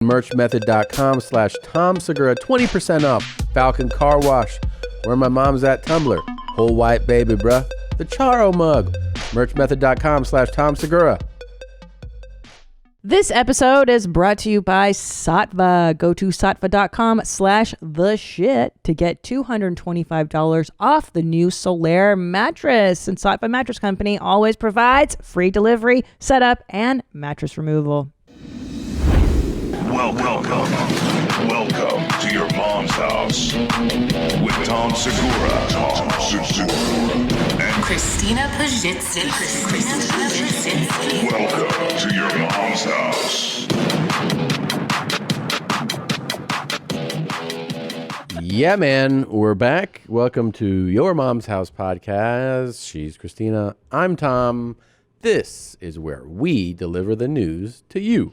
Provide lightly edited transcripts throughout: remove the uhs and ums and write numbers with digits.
Merchmethod.com/Tom Segura, 20% off. Falcon Car Wash. Where my mom's at Tumblr. Whole white baby, bruh. The Charo mug. Merchmethod.com/Tom Segura. This episode is brought to you by Sattva. Go to sattva.com/theshit to get $225 off the new Solaire mattress. And Sattva Mattress Company always provides free delivery, setup, and mattress removal. Welcome to your mom's house with Tom Segura, and Christina Pajitsin. welcome to your mom's house. Yeah, man, we're back. Welcome to Your Mom's House podcast. She's Christina. I'm Tom. This is where we deliver the news to you.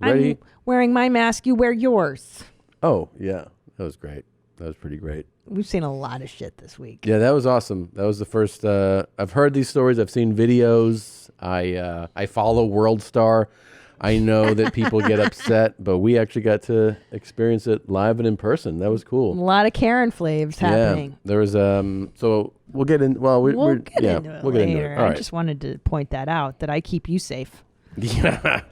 Ready? I'm wearing my mask. You wear yours. Oh, yeah. That was great. That was pretty great. We've seen a lot of shit this week. Yeah, that was awesome. That was the first. I've heard these stories. I've seen videos. I follow World Star. I know that people get upset, but we actually got to experience it live and in person. That was cool. A lot of Karen flaves happening. Yeah, there was so we'll get in. Well, we'll get into it later. All right. I just wanted to point that out, that I keep you safe. Yeah.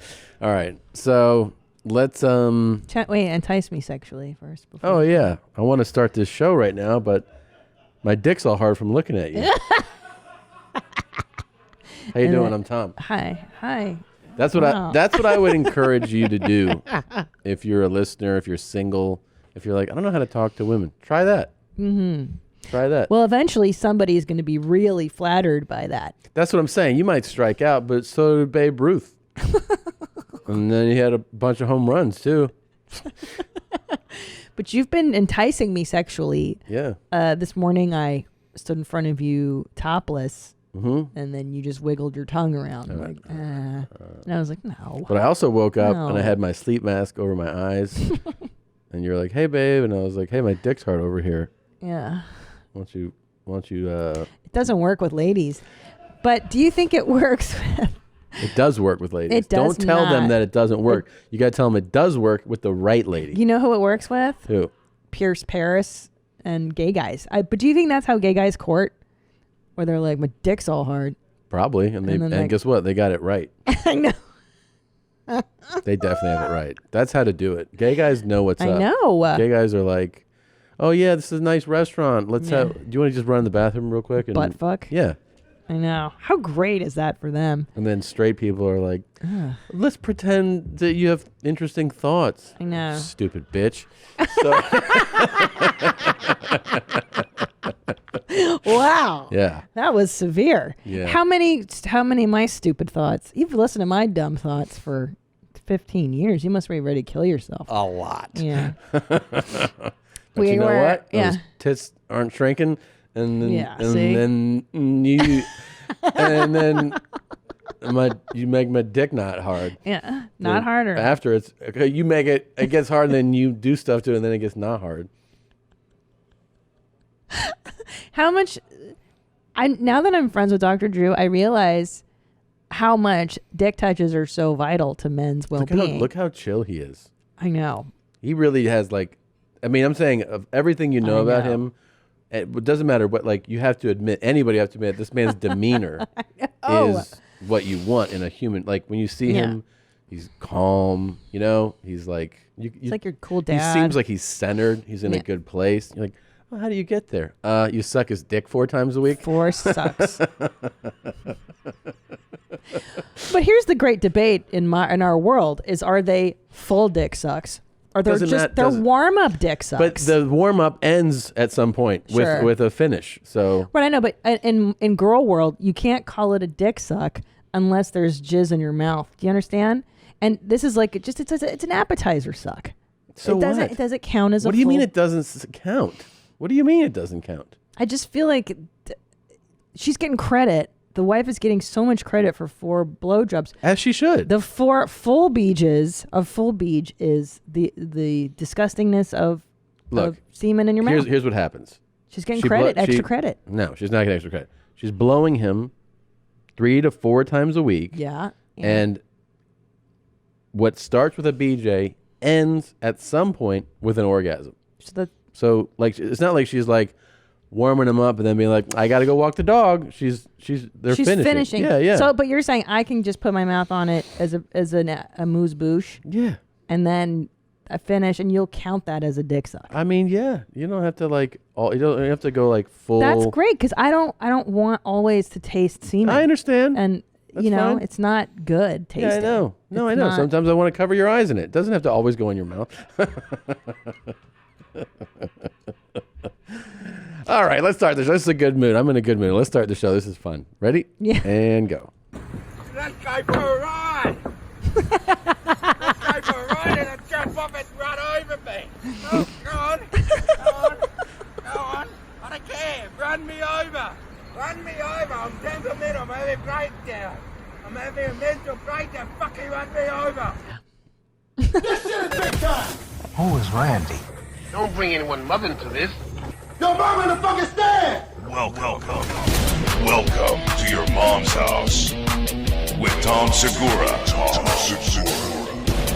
All right. So let's Wait, entice me sexually first. Oh yeah, I want to start this show right now, but my dick's all hard from looking at you. How you doing? I'm Tom. Hi. That's what I would encourage you to do if you're a listener, if you're single, if you're like, I don't know how to talk to women. Try that. Mm-hmm. Try that. Well, eventually somebody is going to be really flattered by that. That's what I'm saying. You might strike out, but so did Babe Ruth. And then he had a bunch of home runs too. But you've been enticing me sexually. Yeah. This morning I stood in front of you topless. Mm-hmm. And then you just wiggled your tongue around. And I was like, no. But I also woke up and I had my sleep mask over my eyes. And you're like, hey, babe. And I was like, hey, my dick's hard over here. Yeah. Why don't you It doesn't work with ladies. But do you think it works with... It does work with ladies. It does Don't tell them not. that it doesn't work. You got to tell them it does work with the right lady. You know who it works with? Who? Pierce Paris and gay guys. But do you think that's how gay guys court? Where they're like, my dick's all hard. Probably. And guess what? They got it right. I know. They definitely have it right. That's how to do it. Gay guys know what's up. I know. Gay guys are like, oh, yeah, this is a nice restaurant. Do you want to just run in the bathroom real quick? And, butt fuck? Yeah. I know. How great is that for them? And then straight people are like, let's pretend that you have interesting thoughts. I know. Stupid bitch. Wow. Yeah. That was severe. Yeah. How many of my stupid thoughts? You've listened to my dumb thoughts for 15 years. You must be ready to kill yourself. A lot. Yeah. But you know what? Yeah. Those tits aren't shrinking. And then, see? you make my dick not hard. Yeah. Not harder. After it gets hard, and then you do stuff to it, and then it gets not hard. How much... now that I'm friends with Dr. Drew, I realize how much dick touches are so vital to men's well-being. Look how chill he is. I know. He really has I'm saying of everything you know about him, it doesn't matter what, you have to admit, anybody have to admit, this man's demeanor is what you want in a human. Like, when you see him, he's calm, he's like... It's like your cool dad. He seems like he's centered. He's in a good place. You're like, well, how do you get there? You suck his dick 4 times a week? 4 sucks. But here's the great debate in our world is, are they full dick sucks? Or they're warm-up dick sucks. But the warm-up ends at some point with a finish. So Right, I know, but in girl world, you can't call it a dick suck unless there's jizz in your mouth. Do you understand? And this is like, it's an appetizer suck. So it doesn't count as a What do you mean it doesn't count? What do you mean it doesn't count? I just feel like she's getting credit. The wife is getting so much credit for 4 blowjobs. As she should. The 4 full beaches of full beach is the disgustingness of semen in your mouth. Here's what happens. She's getting extra credit. No, she's not getting extra credit. She's blowing him 3 to 4 times a week. Yeah. And what starts with a BJ ends at some point with an orgasm. So like it's not like she's like warming him up and then being like, I got to go walk the dog. She's finishing. Yeah. So, but you're saying I can just put my mouth on it as a amuse bouche. Yeah. And then I finish, and you'll count that as a dick suck. I mean, yeah. You don't have to you don't have to go like full. That's great because I don't want always to taste semen. I understand. And That's fine. it's not good tasting. Yeah, I know. No, I know. Not... Sometimes I want to cover your eyes in it. It doesn't have to always go in your mouth. All right, let's start this. This is a good mood. I'm in a good mood. Let's start the show. This is fun. Ready? Yeah. And go. Let's go for a ride. Let's go for a ride and then jump off and run over me. Oh, go on. Go on. I don't care. Run me over. Run me over. I'm down the middle. I'm having a breakdown. I'm having a mental breakdown. Fucking run me over. This shit is big time. Who is Randy? Don't bring anyone mother into this. Your mom in the fucking stand! Welcome to your mom's house with Tom Segura.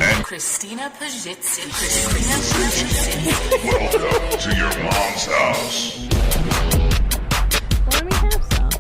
And Christina Pajitsi. welcome to your mom's house. Let me have some.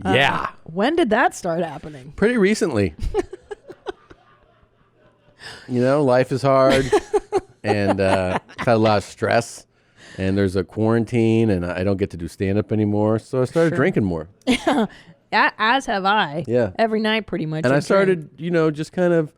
Yeah. When did that start happening? Pretty recently. Life is hard, and I've had a lot of stress, and there's a quarantine, and I don't get to do stand-up anymore, so I started drinking more. As have I. Yeah. Every night, pretty much. And I started, just kind of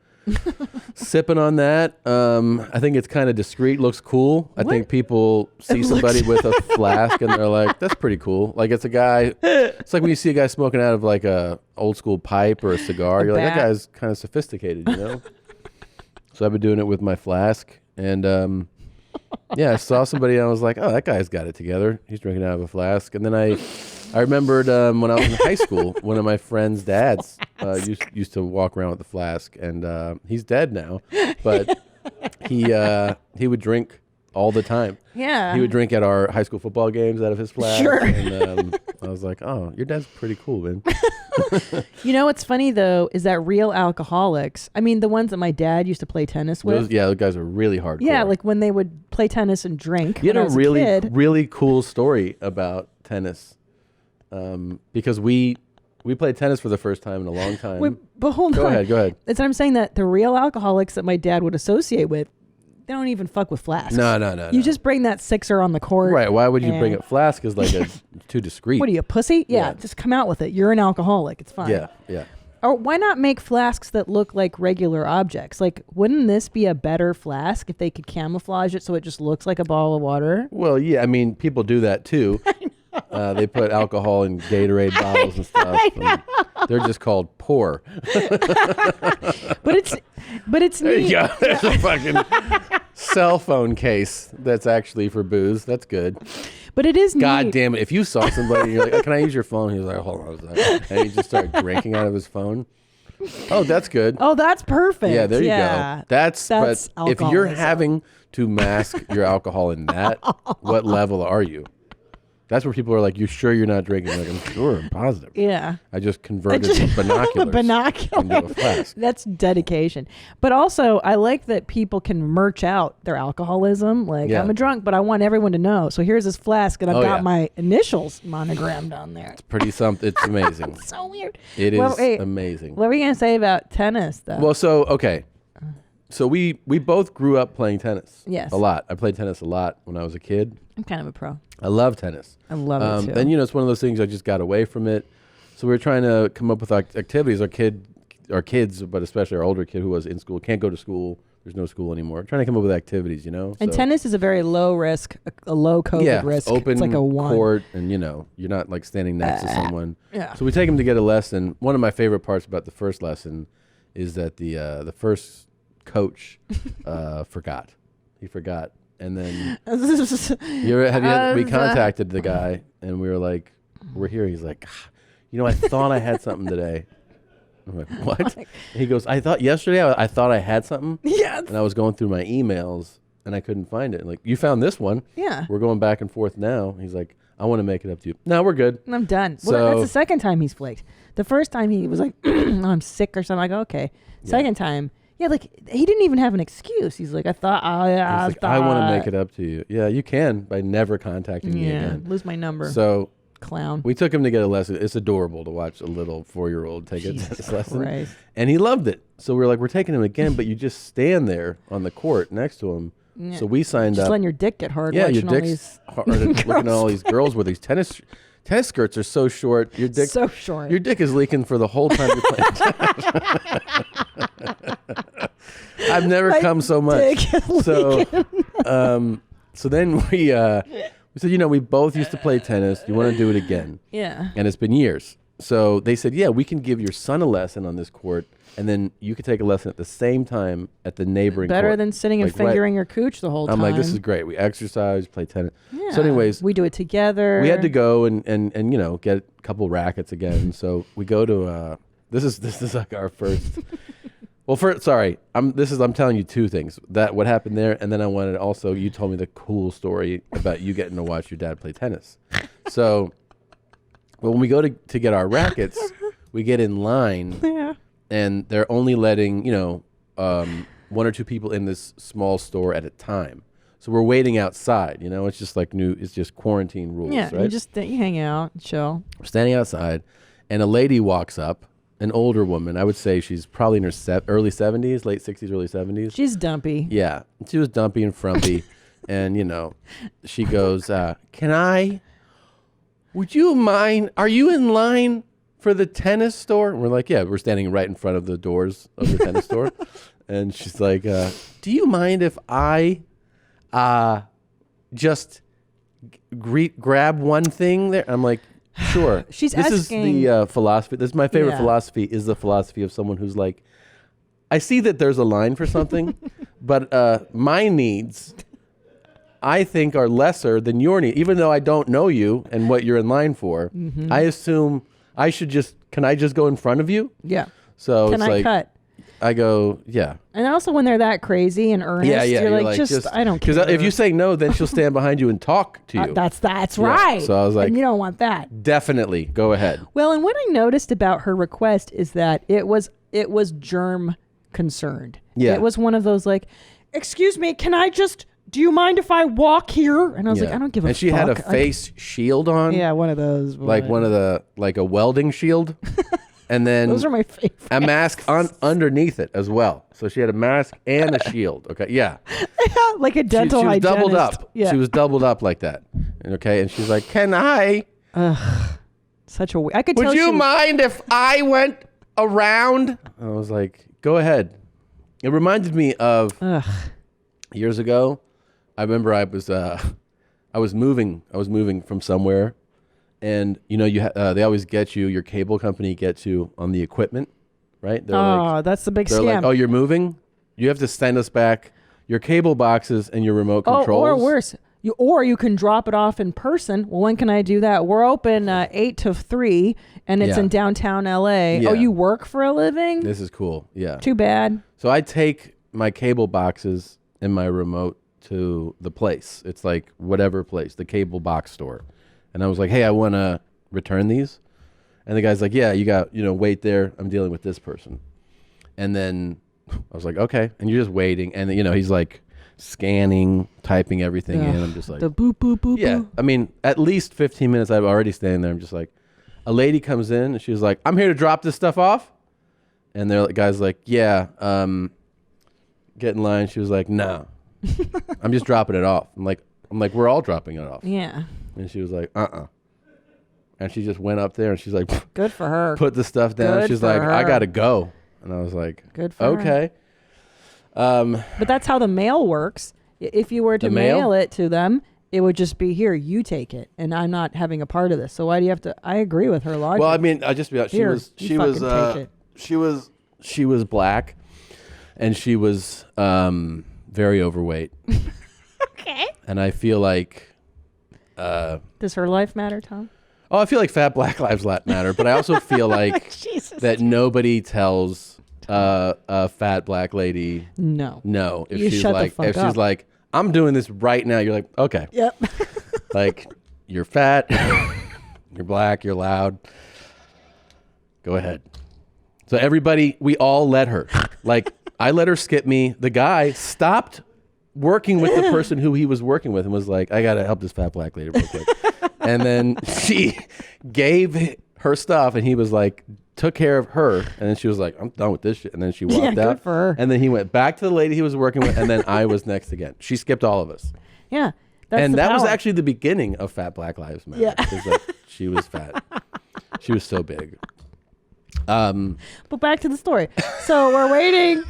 sipping on that. I think it's kind of discreet, looks cool. I think people see somebody with a flask, and they're like, that's pretty cool. Like, it's a guy. It's like when you see a guy smoking out of like a old school pipe or a cigar. You're like, that guy's kind of sophisticated, So I've been doing it with my flask, and I saw somebody and I was like, oh, that guy's got it together. He's drinking out of a flask. And then I remembered when I was in high school, one of my friend's dads used to walk around with a flask, and he's dead now, but he would drink all the time. Yeah. He would drink at our high school football games out of his flask. Sure. And I was like, oh, your dad's pretty cool, man. What's funny, though, is that real alcoholics, I mean, the ones that my dad used to play tennis with. Those guys are really hardcore. Yeah, like when they would play tennis and drink. You had a really, kid. really cool story about tennis. Because we played tennis for the first time in a long time. But hold on. Go ahead. That's what I'm saying, that the real alcoholics that my dad would associate with, they don't even fuck with flasks. No. You just bring that sixer on the court. Right. Why would you bring a flask as like too discreet? What are you, a pussy? Yeah, just come out with it. You're an alcoholic. It's fine. Yeah. Or why not make flasks that look like regular objects? Like, wouldn't this be a better flask if they could camouflage it so it just looks like a bottle of water? Well, yeah. I mean, people do that too. They put alcohol in Gatorade bottles and stuff. And they're just called pour. But it's There you neat. go. There's a fucking cell phone case that's actually for booze. That's good. But it is God neat. damn it. If you saw somebody and you're like, oh, can I use your phone? He's like, hold on a second. And he just started drinking out of his phone. Oh, that's good. Oh, that's perfect. Yeah, there you go. That's but if you're alcoholism. having to mask your alcohol in that, what level are you? That's where people are like, you sure you're not drinking? Like, I'm sure, I'm positive. Yeah. I just converted binoculars into a flask. That's dedication. But also, I like that people can merch out their alcoholism. Like, Yeah. I'm a drunk, but I want everyone to know. So here's this flask, and I've got yeah. my initials monogrammed on there. Pretty something. It's amazing. So weird. It is Hey, amazing. What were you going to say about tennis, though? Well, okay. So we both grew up playing tennis. Yes. A lot. I played tennis a lot when I was a kid. I'm kind of a pro. I love tennis. I love it, too. Then, it's one of those things I just got away from it. So we were trying to come up with activities. Our kids, but especially our older kid who was in school, can't go to school. There's no school anymore. Trying to come up with activities, And So- tennis is a very low risk, a low COVID risk. open It's like a one. court, and you're not like standing next to someone. Yeah. So we take them to get a lesson. One of my favorite parts about the first lesson is that the first coach forgot. He forgot. And then we contacted the guy, and we were like, we're here. He's like, I thought I had something today. I'm like, what? He goes, I thought yesterday I thought I had something. Yes. And I was going through my emails, and I couldn't find it. And like, you found this one. Yeah. We're going back and forth now. He's like, I want to make it up to you. No, we're good. I'm done. So, well, that's the second time he's flaked. The first time he was like, I'm sick or something. I go, okay. Second time, like he didn't even have an excuse. He's like, I want to make it up to you. Yeah, you can by never contacting me again. Lose my number. So clown. We took him to get a lesson. It's adorable to watch a little 4-year-old take a tennis lesson. Christ. And he loved it. So we were like, we're taking him again, but you just stand there on the court next to him. Yeah. So we signed up. Just letting your dick get hard. Yeah, your dick's dick's hard. Looking at all these girls with these tennis skirts are so short. Your dick, so short. Your dick is leaking for the whole time you're playing tennis. I've never come so much. So then we said, we both used to play tennis. You want to do it again? Yeah. And it's been years. So they said, yeah, we can give your son a lesson on this court, and then you could take a lesson at the same time at the neighboring Better court. than sitting and fingering your cooch the whole time. I'm like, this is great. We exercise, play tennis. Yeah. So anyways. We do it together. We had to go and get a couple rackets again. So we go to, this is like our first. Well, I'm telling you two things. That what happened there, and then I wanted also, you told me the cool story about you getting to watch your dad play tennis. So when we go to get our rackets, we get in line, and they're only letting, 1 or 2 people in this small store at a time. So we're waiting outside, it's just like it's just quarantine rules, right? Yeah, you hang out, chill. We're standing outside, and a lady walks up. An older woman, I would say she's probably in her early 70s, late 60s, early 70s. She's dumpy. Yeah, she was dumpy and frumpy. And, she goes, would you mind, are you in line for the tennis store? And we're like, yeah, we're standing right in front of the doors of the tennis store. And she's like, do you mind if I just grab one thing there? I'm like, sure. This is the philosophy. This is my favorite philosophy, is the philosophy of someone who's like, I see that there's a line for something, but my needs, I think, are lesser than your needs. Even though I don't know you and what you're in line for, I assume can I just go in front of you? Yeah. So can it's I cut? I go, yeah. And also when they're that crazy and earnest, you're like, just I don't care. Because if you say no, then she'll stand behind you and talk to you. That's right. So I was like, and you don't want that. Definitely, go ahead. Well, and what I noticed about her request is that it was germ concerned. Yeah. It was one of those like, excuse me, do you mind if I walk here? And I was like, I don't give a fuck. And she had a face shield on. Yeah, one of those. Like a welding shield. And then those are my favorite. A mask underneath it as well. So she had a mask and a shield. Okay, yeah. Like a dental hygienist. She was doubled up. Yeah. She was doubled up like that. Okay, and she's like, "Can I? Such a. I could. Would you mind if I went around?" I was like, "Go ahead." It reminded me of years ago. I remember I was moving from somewhere. And they always get you. Your cable company gets you on the equipment, right? That's the big scam. They're like, oh, you're moving. You have to send us back your cable boxes and your remote controls. Or worse, you can drop it off in person. Well, when can I do that? We're open 8 to 3, and it's in downtown LA. Yeah. Oh, you work for a living? This is cool. Yeah. Too bad. So I take my cable boxes and my remote to the place. It's like whatever place, the cable box store. And I was like, hey, I want to return these. And the guy's like, yeah, you got, wait there. I'm dealing with this person. And then I was like, okay. And you're just waiting. And, he's like scanning, typing everything in. I'm just like. The boop, boop, boop, yeah. boop. I mean, at least 15 minutes I'm already standing there. I'm just like, a lady comes in and she's like, I'm here to drop this stuff off. And the guy's like, yeah, get in line. She was like, no, I'm just dropping it off. I'm like, we're all dropping it off. Yeah. And she was like, And she just went up there and she's like, good for her. Put the stuff down. She's like, I got to go. And I was like, good for her. Okay. But that's how the mail works. If you were to mail it to them, it would just be, here, you take it. And I'm not having a part of this. So why do you have to? I agree with her logic. Well, I mean, I just be honest. She was black. And she was very overweight. Okay. And I feel like... does her life matter, Tom? Oh, I feel like fat black lives matter, but I also feel like that nobody tells a fat black lady no. If You she's shut the like, fuck if she's up. like, I'm doing this right now, you're like, okay. Yep. Like, you're fat, you're black, you're loud. Go ahead. So everybody, we all let her. Like, I let her skip me. The guy stopped working with the person who he was working with and was like, I got to help this fat black lady real quick. And then she gave her stuff and he was like, took care of her. And then she was like, I'm done with this shit. And then she walked out. Good for her. And then he went back to the lady he was working with. And then I was next again. She skipped all of us. Yeah. And that was power. actually the beginning of Fat Black Lives Matter. Yeah. Because like, she was fat. She was so big. But back to the story. So we're waiting.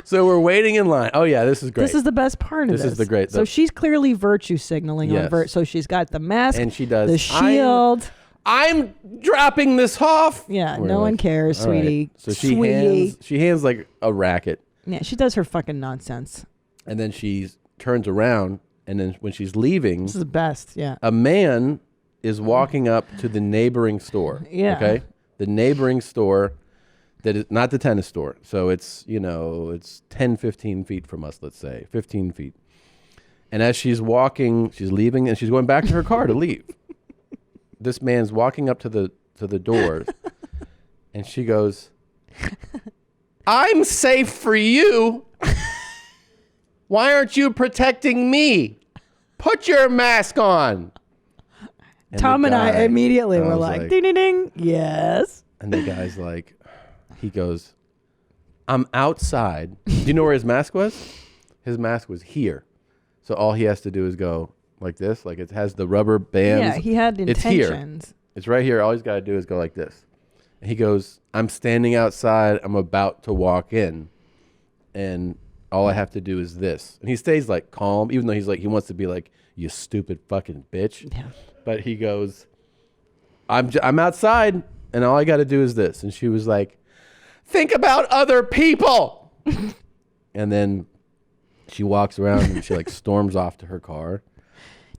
So we're waiting in line. Oh yeah, this is great. This is the best part of this. This is the great. So she's clearly virtue signaling Yes. on so she's got the mask and she does the shield. I'm dropping this off. Yeah, We're no one cares, all right. sweetie. So she hands like a racket. Yeah, she does her fucking nonsense. And then she turns around, and then when she's leaving, This is the best. Yeah. a man is walking up to the neighboring store. Yeah. Okay. The neighboring store that is not the tennis store. So it's, it's 10, 15 feet from us, let's say, 15 feet. And as she's walking, she's leaving and she's going back to her car to leave. This man's walking up to the door and she goes, I'm safe for you. Why aren't you protecting me? Put your mask on. And Tom and I immediately were was like, ding, ding, ding. Yes. And the guy's like, he goes, I'm outside. Do you know where his mask was? His mask was here. So all he has to do is go like this. Like it has the rubber bands. Yeah, he had It's here. intentions. It's right here. All he's got to do is go like this. And he goes, I'm standing outside. I'm about to walk in. And all I have to do is this. And he stays like calm, even though he's like, he wants to be like, you stupid fucking bitch. Yeah. But he goes, I'm outside and all I got to do is this. And she was like, think about other people. And then she walks around and she like storms off to her car.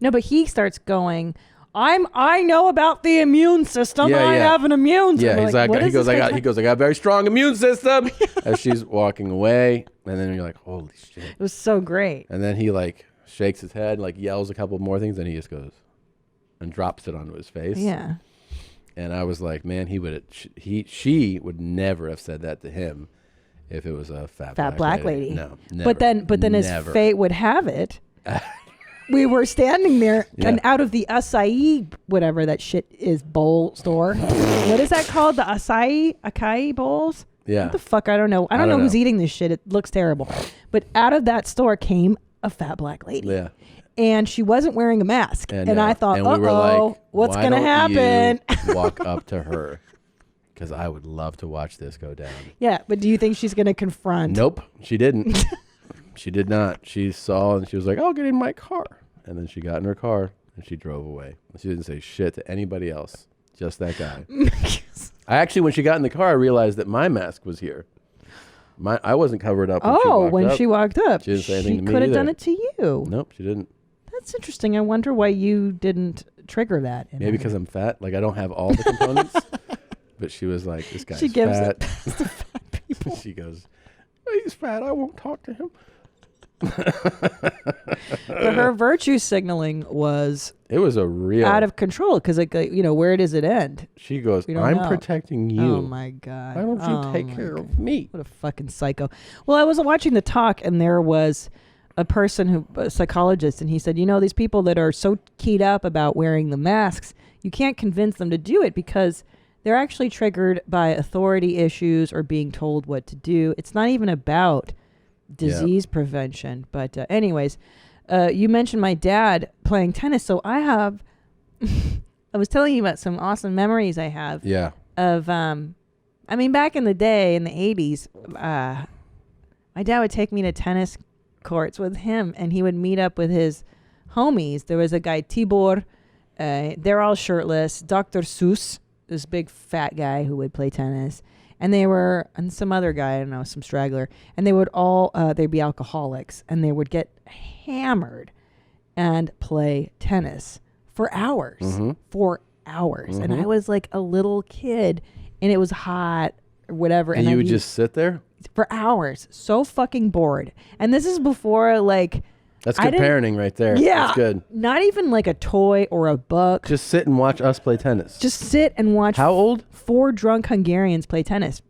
No, but he starts going, I know about the immune system. Yeah, I yeah. have an immune system. Yeah, We're like, what he is goes, this guy I got a very strong immune system as she's walking away. And then you're like, holy shit. It was so great. And then he like shakes his head, like yells a couple more things. And he just goes and drops it onto his face. Yeah. And I was like, man, she would never have said that to him if it was a fat Black lady. No, never. But then as Never. fate would have it, we were standing there and out of the acai, whatever that shit is, bowl store. What is that called? The acai bowls? Yeah. What the fuck? I don't know. I don't know who's eating this shit. It looks terrible. But out of that store came a fat black lady. Yeah. And she wasn't wearing a mask. And I thought, and we were like, what's why going to don't happen? you walk up to her, because I would love to watch this go down. Yeah, but do you think she's going to confront? Nope, she didn't. She did not. She saw and she was like, I'll get in my car. And then she got in her car and she drove away. She didn't say shit to anybody else, just that guy. I actually, when she got in the car, I realized that my mask was here. I wasn't covered up when she walked up. She didn't say anything to me could have either. done it to you. Nope, she didn't. That's interesting. I wonder why you didn't trigger that. Maybe because I'm fat. Like, I don't have all the components. But she was like, this guy's she gives fat. it to fat people. She goes, he's fat. I won't talk to him. But her virtue signaling was It was a real out of control because, where does it end? She goes, don't I'm know. protecting you. Oh, my God. Why don't you take care of me? What a fucking psycho. Well, I was watching The Talk, and there was a psychologist, and he said, these people that are so keyed up about wearing the masks, you can't convince them to do it because they're actually triggered by authority issues or being told what to do. It's not even about disease prevention. But anyways, you mentioned my dad playing tennis. So I have, I was telling you about some awesome memories I have. Yeah. Of, back in the day, in the 80s, my dad would take me to tennis courts with him, and he would meet up with his homies. There was a guy, Tibor. They're all shirtless. Dr. Seuss, this big fat guy who would play tennis. and some other guy, I don't know, some straggler, and they would all they'd be alcoholics, and they would get hammered and play tennis for hours, and I was like a little kid, and it was hot or whatever, And you would just sit there? for hours, so fucking bored. And this is before like That's good parenting right there. Yeah, That's good. Not even like a toy or a book. Just sit and watch us play tennis. Just sit and watch. How old? 4 drunk Hungarians play tennis.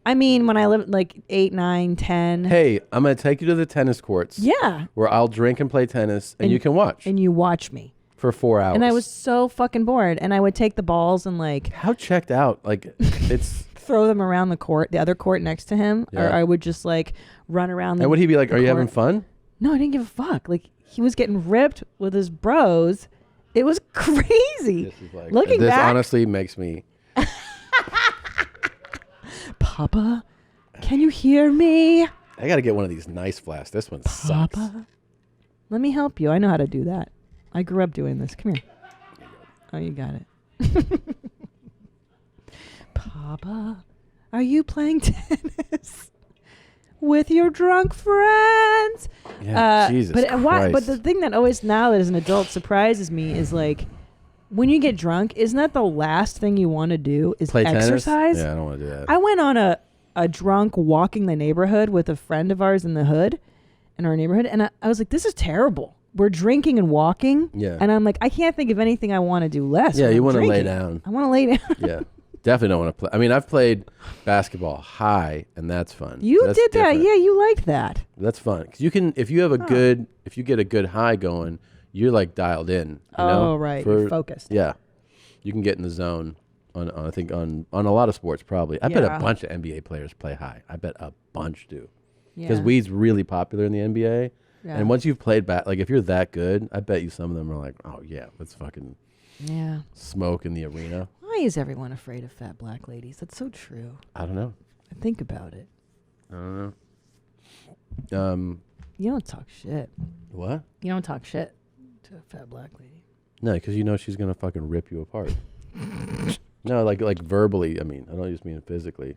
I mean, when I lived like 8, 9, 10. Hey, I'm going to take you to the tennis courts. Yeah. Where I'll drink and play tennis, and you can watch. And you watch me. For 4 hours. And I was so fucking bored. And I would take the balls and like. How checked out? Like, it's. Throw them around the court, the other court next to him. Yeah. Or I would just like run around the And would he be like, are you court. having fun? No, I didn't give a fuck. Like, he was getting ripped with his bros. It was crazy. This is like, Looking this back. honestly makes me. Papa, can you hear me? I got to get one of these nice flasks. This one sucks. Papa, let me help you. I know how to do that. I grew up doing this. Come here. Oh, you got it. Papa, are you playing tennis with your drunk friends? Yeah, Jesus but why? Christ. But the thing that always now as an adult surprises me is like, when you get drunk, isn't that the last thing you want to do? Is Play exercise? Tennis? Yeah, I don't want to do that. I went on a drunk walking the neighborhood with a friend of ours in the hood, in our neighborhood, and I was like, this is terrible. We're drinking and walking, and I'm like, I can't think of anything I want to do less. Yeah, you want to lay down. I want to lay down. Yeah, definitely don't want to play. I mean, I've played basketball high, and that's fun. You That's did that, different. yeah. You liked that. That's fun because you can, if you have if you get a good high going, you're like dialed in. You know, right, you're focused. Yeah, you can get in the zone on I think on a lot of sports probably. I bet a bunch of NBA players play high. I bet a bunch do because weed's really popular in the NBA. Yeah. And once you've played like if you're that good, I bet you some of them are like, oh yeah, let's fucking smoke in the arena. Why is everyone afraid of fat black ladies? That's so true. I don't know. Think about it. I don't know. You don't talk shit. What? You don't talk shit to a fat black lady. No, because you know she's gonna fucking rip you apart. No, like verbally. I mean, I don't just mean physically.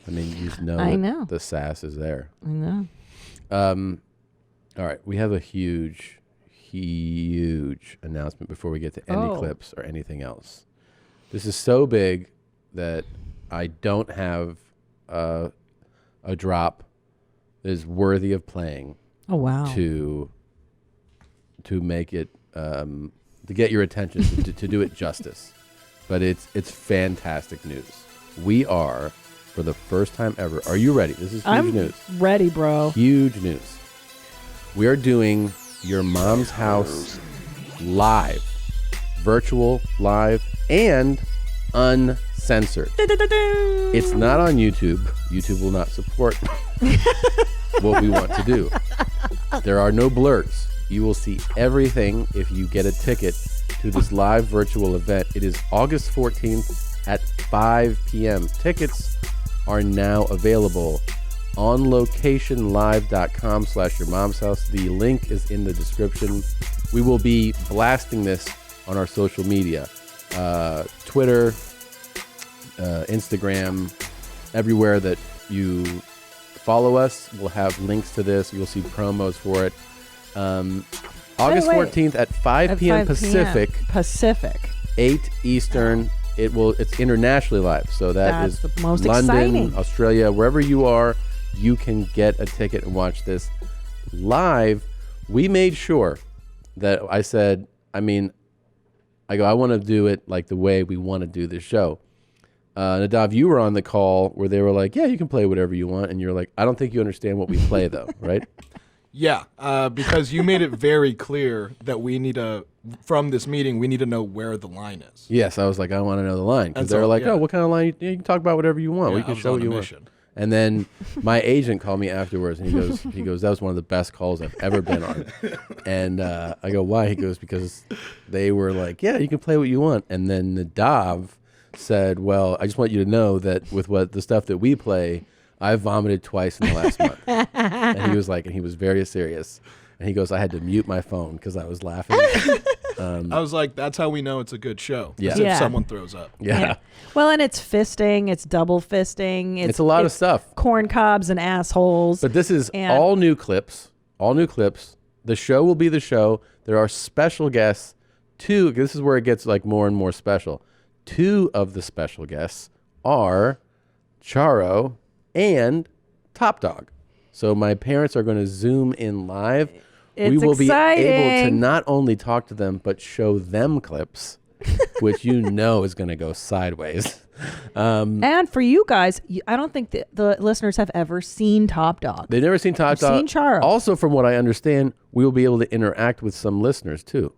I mean, you just know. I that know. The sass is there. I know. All right, we have a huge announcement before we get to any clips or anything else. This is so big that I don't have a drop that is worthy of playing. Oh wow! To make it to get your attention to do it justice, but it's fantastic news. We are, for the first time ever. Are you ready? This is huge news. Ready, bro. Huge news. We are doing Your Mom's House live, virtual live, and uncensored. It's not on YouTube. YouTube will not support what we want to do. There are no blurs. You will see everything if you get a ticket to this live virtual event. It is August 14th at 5 p.m. Tickets are now available on locationlive.com/yourmomshouse. The link is in the description. We will be blasting this on our social media, Twitter, Instagram, everywhere that you follow us. We'll have links to this. You'll see promos for it. August 14th at 5 p.m. Pacific. 8 Eastern. It's internationally live. So that's the most London, exciting. Australia, wherever you are, you can get a ticket and watch this live. We made sure that I said, I want to do it like the way we want to do this show. Nadav, you were on the call where they were like, yeah, you can play whatever you want. And you're like, I don't think you understand what we play though, right? Yeah, because you made it very clear that from this meeting, we need to know where the line is. Yes, I was like, I want to know the line. Because And they were so, like, yeah. oh, what kind of line? You can talk about whatever you want. Yeah, We I can was show on what a you want. mission. And then my agent called me afterwards, and he goes, that was one of the best calls I've ever been on. And I go, why? He goes, because they were like, yeah, you can play what you want. And then Nadav said, well, I just want you to know that with the stuff that we play, I vomited twice in the last month. And he was very serious. And he goes, I had to mute my phone because I was laughing. I was like, that's how we know it's a good show. Yeah. Is if someone throws up. Yeah. Well, and it's fisting. It's double fisting. It's a lot of stuff. Corn cobs and assholes. But this is all new clips. All new clips. The show will be the show. There are special guests. This is where it gets like more and more special. 2 of the special guests are Charo and Top Dog. So my parents are going to Zoom in live. We will exciting. be able to not only talk to them, but show them clips, which you know is going to go sideways. And for you guys, I don't think the listeners have ever seen Top Dog. They've never seen Top Dog. Seen Charo. Also, from what I understand, we will be able to interact with some listeners too.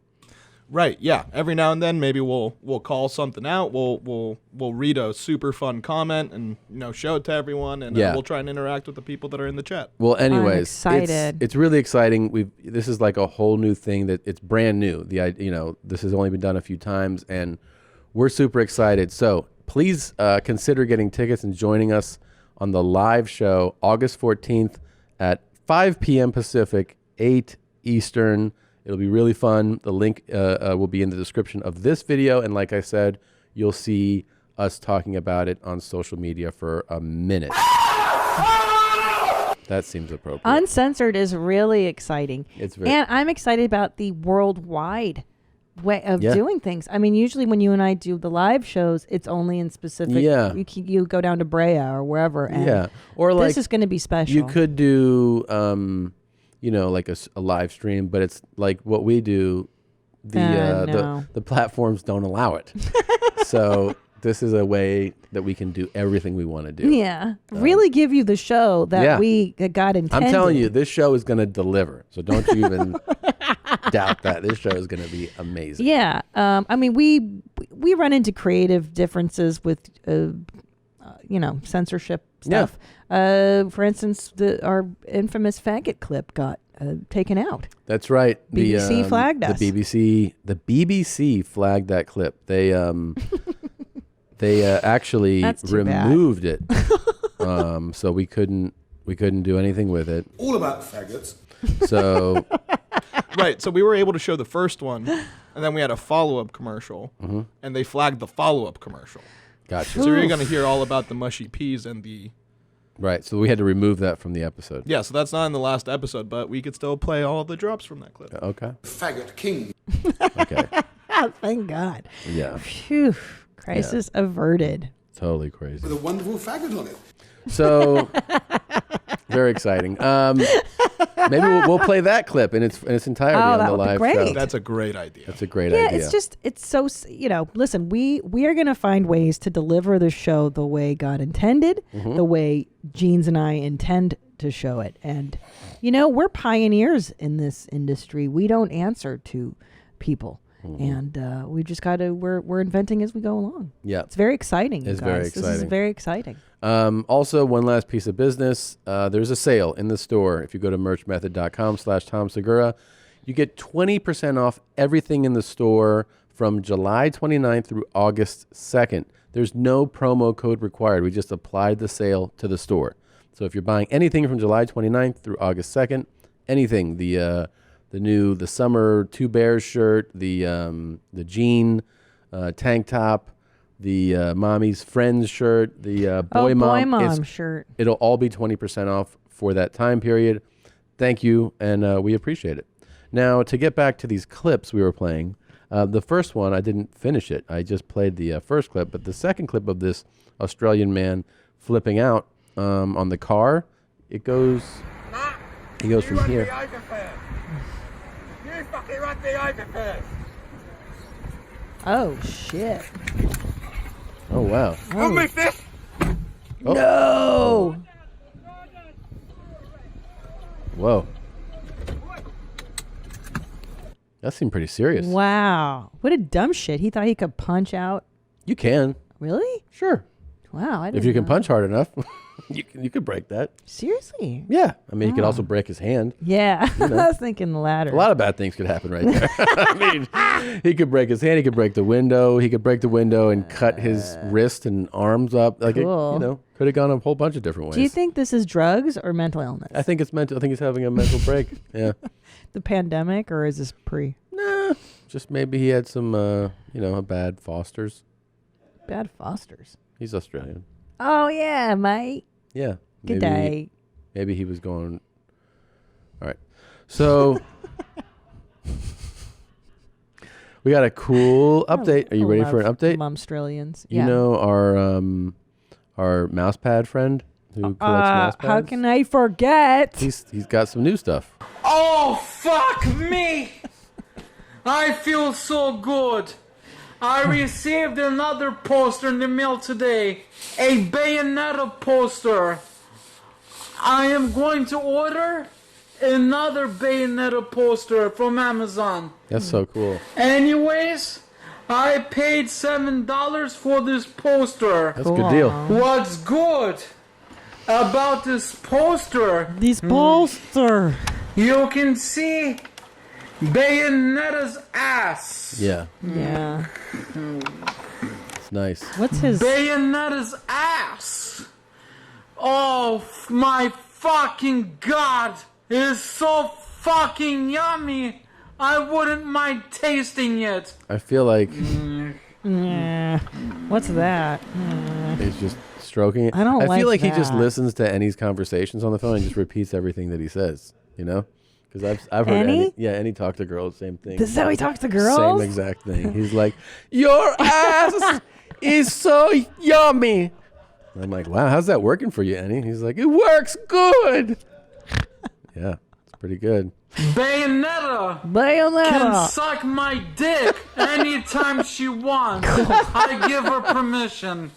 Right. Yeah. Every now and then, maybe we'll call something out. We'll read a super fun comment and show it to everyone, and we'll try and interact with the people that are in the chat. Well, anyways, I'm excited. It's really exciting. This is like a whole new thing that it's brand new. This has only been done a few times, and we're super excited. So please consider getting tickets and joining us on the live show August 14th at 5 p.m. Pacific, 8 Eastern. It'll be really fun. The link will be in the description of this video. And like I said, you'll see us talking about it on social media for a minute. That seems appropriate. Uncensored is really exciting. And I'm excited about the worldwide way of doing things. I mean, usually when you and I do the live shows, it's only in specific. Yeah. You go down to Brea or wherever. And or like this is going to be special. You could do... like a live stream, but it's like what we do. The platforms don't allow it. So this is a way that we can do everything we want to do. Yeah, really give you the show that we got intended. I'm telling you, this show is going to deliver. So don't you even doubt that. This show is going to be amazing. Yeah, I mean we run into creative differences with censorship stuff. For instance, our infamous faggot clip got taken out. That's right. BBC flagged us. The BBC flagged that clip. They actually removed it. So we couldn't do anything with it. All about faggots. So right. So we were able to show the first one, and then we had a follow-up commercial, and they flagged the follow-up commercial. Gotcha. So you're going to hear all about the mushy peas and the... Right, so we had to remove that from the episode. Yeah, so that's not in the last episode, but we could still play all of the drops from that clip. Okay. Faggot king. Okay. Thank God. Yeah. Phew. Crisis averted. Totally crazy. With a wonderful faggot on it. So, very exciting. Maybe we'll play that clip in its entirety on the live show. That's a great idea. That's a great idea. Yeah, it's so, listen, we are going to find ways to deliver the show the way God intended, the way Jeans and I intend to show it. And, we're pioneers in this industry. We don't answer to people. And we just got to, we're inventing as we go along. Yeah. It's very exciting, you It's guys. very exciting. This is very exciting. Also, one last piece of business. There's a sale in the store. If you go to merchmethod.com/Tom Segura, you get 20% off everything in the store from July 29th through August 2nd. There's no promo code required. We just applied the sale to the store. So if you're buying anything from July 29th through August 2nd, anything, the summer Two Bears shirt, the jean tank top, the Mommy's Friends shirt, the Boy Mom shirt. It'll all be 20% off for that time period. Thank you, and we appreciate it. Now, to get back to these clips we were playing, the first one, I didn't finish it. I just played the first clip, but the second clip of this Australian man flipping out on the car, he goes from here. You fucking run the over first. Oh, shit. Oh, wow. Don't move this. Oh. No. Whoa. That seemed pretty serious. Wow. What a dumb shit. He thought he could punch out. You can. Really? Sure. Wow. I didn't If you can know. punch hard enough, you could break that. Seriously? Yeah. I mean, he could also break his hand. Yeah. I was thinking the latter. A lot of bad things could happen right there. I mean, he could break his hand. He could break the window. He could break the window and cut his wrist and arms up. Like, Cool. could have gone a whole bunch of different ways. Do you think this is drugs or mental illness? I think it's mental. I think he's having a mental break. Yeah. The pandemic, or is this pre? Nah. Just maybe he had some, a bad Fosters. Bad Fosters. He's Australian. Oh, yeah, mate. Yeah. Good day. Maybe he was going. All right. So we got a cool update. Are you ready for an update? Australians. You know our mouse pad friend who collects mouse pads? How can I forget? He's got some new stuff. Oh, fuck me! I feel so good. I received another poster in the mail today. A Bayonetta poster. I am going to order another Bayonetta poster from Amazon. That's so cool. Anyways, I paid $7 for this poster. That's a good deal. What's good about this poster? This poster. You can see Bayonetta's ass. Yeah. Yeah. It's nice. What's his... Bayonetta's ass. Oh my fucking god. It is so fucking yummy. I wouldn't mind tasting it. I feel like What's that? he's just stroking it. I don't I feel like like he just that. listens to Annie's conversations on the phone and just repeats everything that he says, Because I've heard Annie? Annie talk to girls, same thing. This is how he talks to girls? Same exact thing. He's like, your ass is so yummy. I'm like, wow, how's that working for you, Annie? He's like, it works good. Yeah, it's pretty good. Bayonetta can Bayonetta. suck my dick anytime she wants. I give her permission.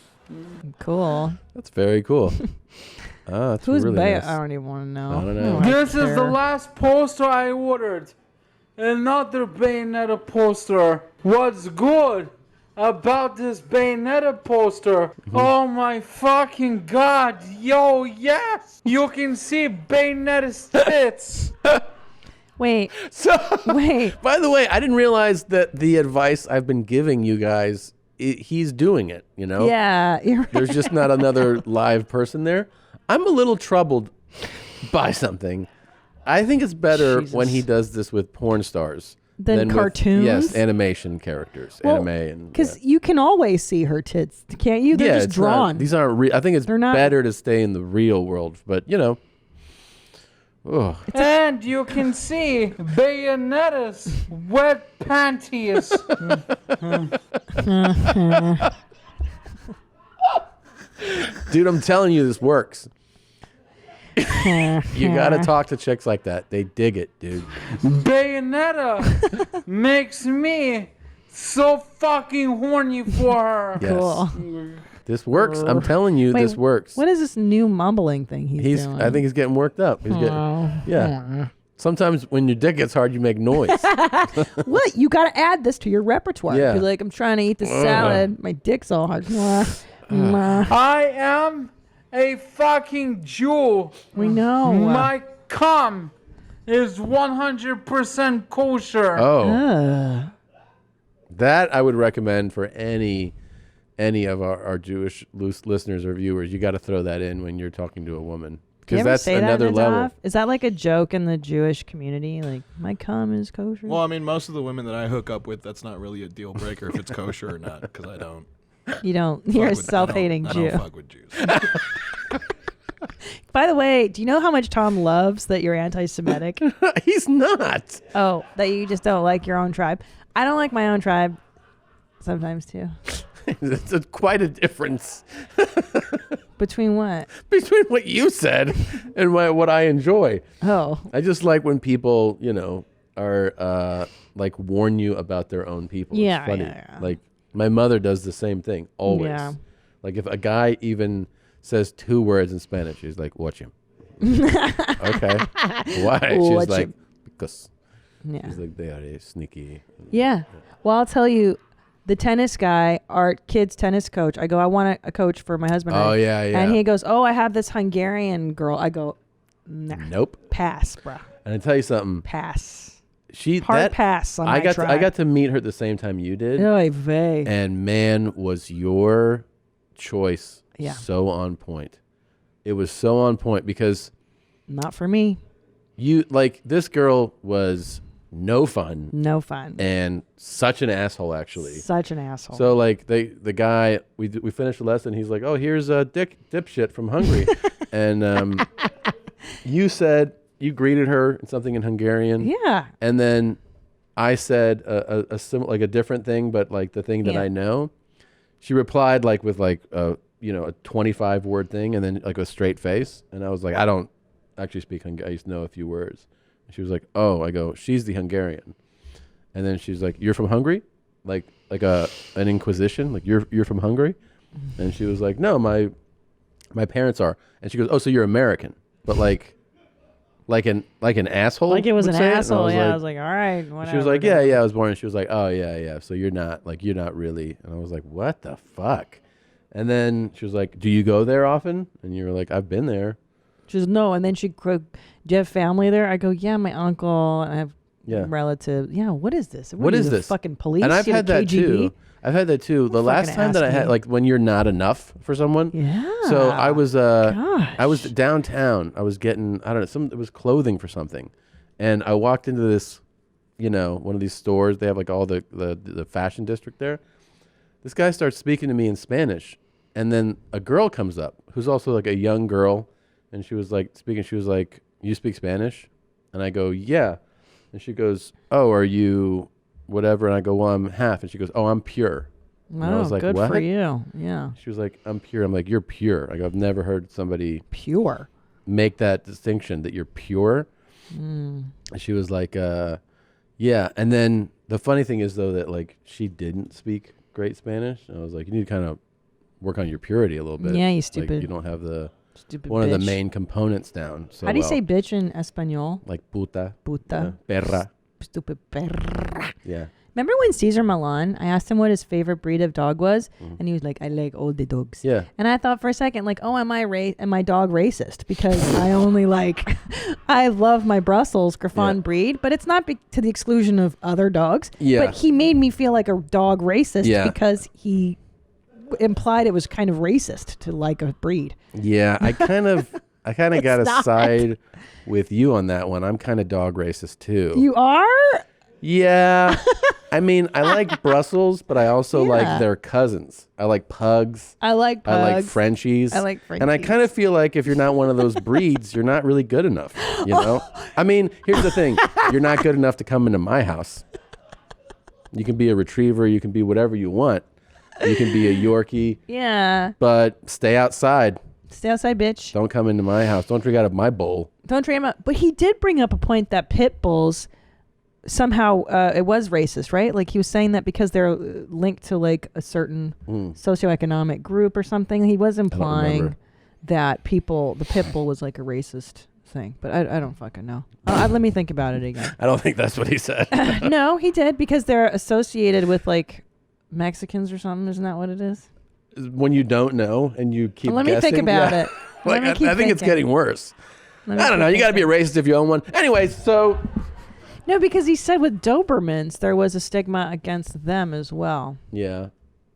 Cool. That's very cool. That's Who's really Bay? nice. I don't even want to know. I don't know. This is the last poster I ordered. Another Bayonetta poster. What's good about this Bayonetta poster? Oh my fucking god. Yo, yes. You can see Bayonetta's tits. Wait. So, Wait. by the way, I didn't realize that the advice I've been giving you guys, he's doing it, Yeah. You're right. There's just not another live person there. I'm a little troubled by something. I think it's better Jesus. when he does this with porn stars Than with, cartoons? yes, animation characters, anime, and Because you can always see her tits, can't you? They're just it's drawn. these aren't real. I think it's They're not- better to stay in the real world, but oh, And you can see Bayonetta's wet panties. dude, I'm telling you, this works. You gotta talk to chicks like that. They dig it, dude. Bayonetta makes me so fucking horny for her. Yes. Cool. This works. I'm telling you, Wait, this works. What is this new mumbling thing he's doing? I think he's getting worked up. He's yeah. Sometimes when your dick gets hard, you make noise. What? You got to add this to your repertoire. Yeah. Be like, I'm trying to eat this salad. My dick's all hard. Mwah. I am a fucking Jew. We know. My cum is 100% kosher. Oh, that I would recommend for any of our Jewish listeners or viewers. You got to throw that in when you're talking to a woman. Do you Because ever that's say another that, level. Nadav? Is that like a joke in the Jewish community? Like, my cum is kosher? Well, I mean, most of the women that I hook up with, that's not really a deal breaker if it's kosher or not, because I don't. You don't. You're a fuck with- self-hating I Jew. don't fuck with Jews. By the way, do you know how much Tom loves that you're anti-Semitic? He's not. Oh, that you just don't like your own tribe? I don't like my own tribe sometimes, too. It's quite a difference Between what? between what you said and what I enjoy. Oh. I just like when people, are like warn you about their own people. Yeah, it's funny. yeah. Like my mother does the same thing always. Yeah. Like if a guy even says 2 words in Spanish, she's like, "Watch him." Okay. Why? Watch She's like, him. because Yeah. she's like, they are sneaky. Yeah. Well, I'll tell you, the tennis guy, our kid's tennis coach, I go, I want a coach for my husband. Oh, and I. yeah, yeah. And he goes, oh, I have this Hungarian girl. I go, nah. Nope. Pass, bruh. And I tell you something. Pass. She Hard pass on I my got tribe. I got to meet her at the same time you did. Oy vey. And man, was your choice Yeah. so on point. It was so on point because Not for me. you like this girl was no fun, and such an asshole. Actually, such an asshole. So like the guy, we finished the lesson. He's like, "Oh, here's a dipshit from Hungary," and you said you greeted her in something in Hungarian. Yeah. And then I said like a different thing, but like the thing that I know. She replied like with like a 25 word thing, and then like a straight face. And I was like, I don't actually speak Hungarian. I used to know a few words. And she was like, oh, I go, she's the Hungarian. And then she's like, you're from Hungary? Like an inquisition? Like you're from Hungary? And she was like, no, my parents are. And she goes, oh, so you're American, but like an asshole. Like it was an asshole. I I was like, all right, whatever. She was like, yeah, I was born. And she was like, oh yeah. So you're not really. And I was like, what the fuck? And then she was like, do you go there often? And you were like, I've been there. She goes, no. And then do you have family there? I go, yeah, my uncle. I have relatives. Yeah, what is this? What is this? Fucking police? And I've had that too. The last time that I had, like when you're not enough for someone. Yeah. So I was downtown. I was getting, I don't know, it was clothing for something. And I walked into this, one of these stores. They have like all the fashion district there. This guy starts speaking to me in Spanish. And then a girl comes up who's also like a young girl. And she was like speaking, she was like, you speak Spanish? And I go, yeah. And she goes, oh, are you whatever? And I go, well, I'm half. And she goes, oh, I'm pure. And I was like, good what? For you. Yeah. She was like, I'm pure. I'm like, you're pure. I go, I've never heard somebody pure make that distinction that you're pure. And she was like, yeah. And then the funny thing is though that like she didn't speak great Spanish. And I was like, you need to kind of work on your purity a little bit. Yeah, you stupid. Like, you don't have stupid one bitch. of the main components down. So how do you say bitch in Espanol? Like puta. Puta. Perra. Stupid perra. Yeah. Remember when Cesar Milan, I asked him what his favorite breed of dog was, and he was like, I like all the dogs. Yeah. And I thought for a second, like, oh, am my dog racist? Because I only I love my Brussels Griffon breed, but it's not to the exclusion of other dogs. Yeah. But he made me feel like a dog racist because he implied it was kind of racist to like a breed. Yeah, I kind of got to side with you on that one. I'm kind of dog racist too. You are? Yeah. I mean, I like Brussels, but I also like their cousins. I like pugs. I like Frenchies. I like Frenchies. And I kind of feel like if you're not one of those breeds, you're not really good enough, you know? I mean, here's the thing. You're not good enough to come into my house. You can be a retriever, you can be whatever you want. You can be a Yorkie. Yeah. But stay outside. Stay outside, bitch. Don't come into my house. Don't drink out of my bowl. Don't drink out. But he did bring up a point that pit bulls somehow it was racist, right? Like he was saying that because they're linked to like a certain socioeconomic group or something. He was implying that the pit bull was like a racist thing. But I don't fucking know. Let me think about it again. I don't think that's what he said. No, he did because they're associated with like Mexicans or something. Isn't that what it is? When you don't know and you keep Let me think about it. Like, I think it's getting worse. I don't know. You got to be a racist if you own one. Anyways, so... No, because he said with Dobermans, there was a stigma against them as well. Yeah.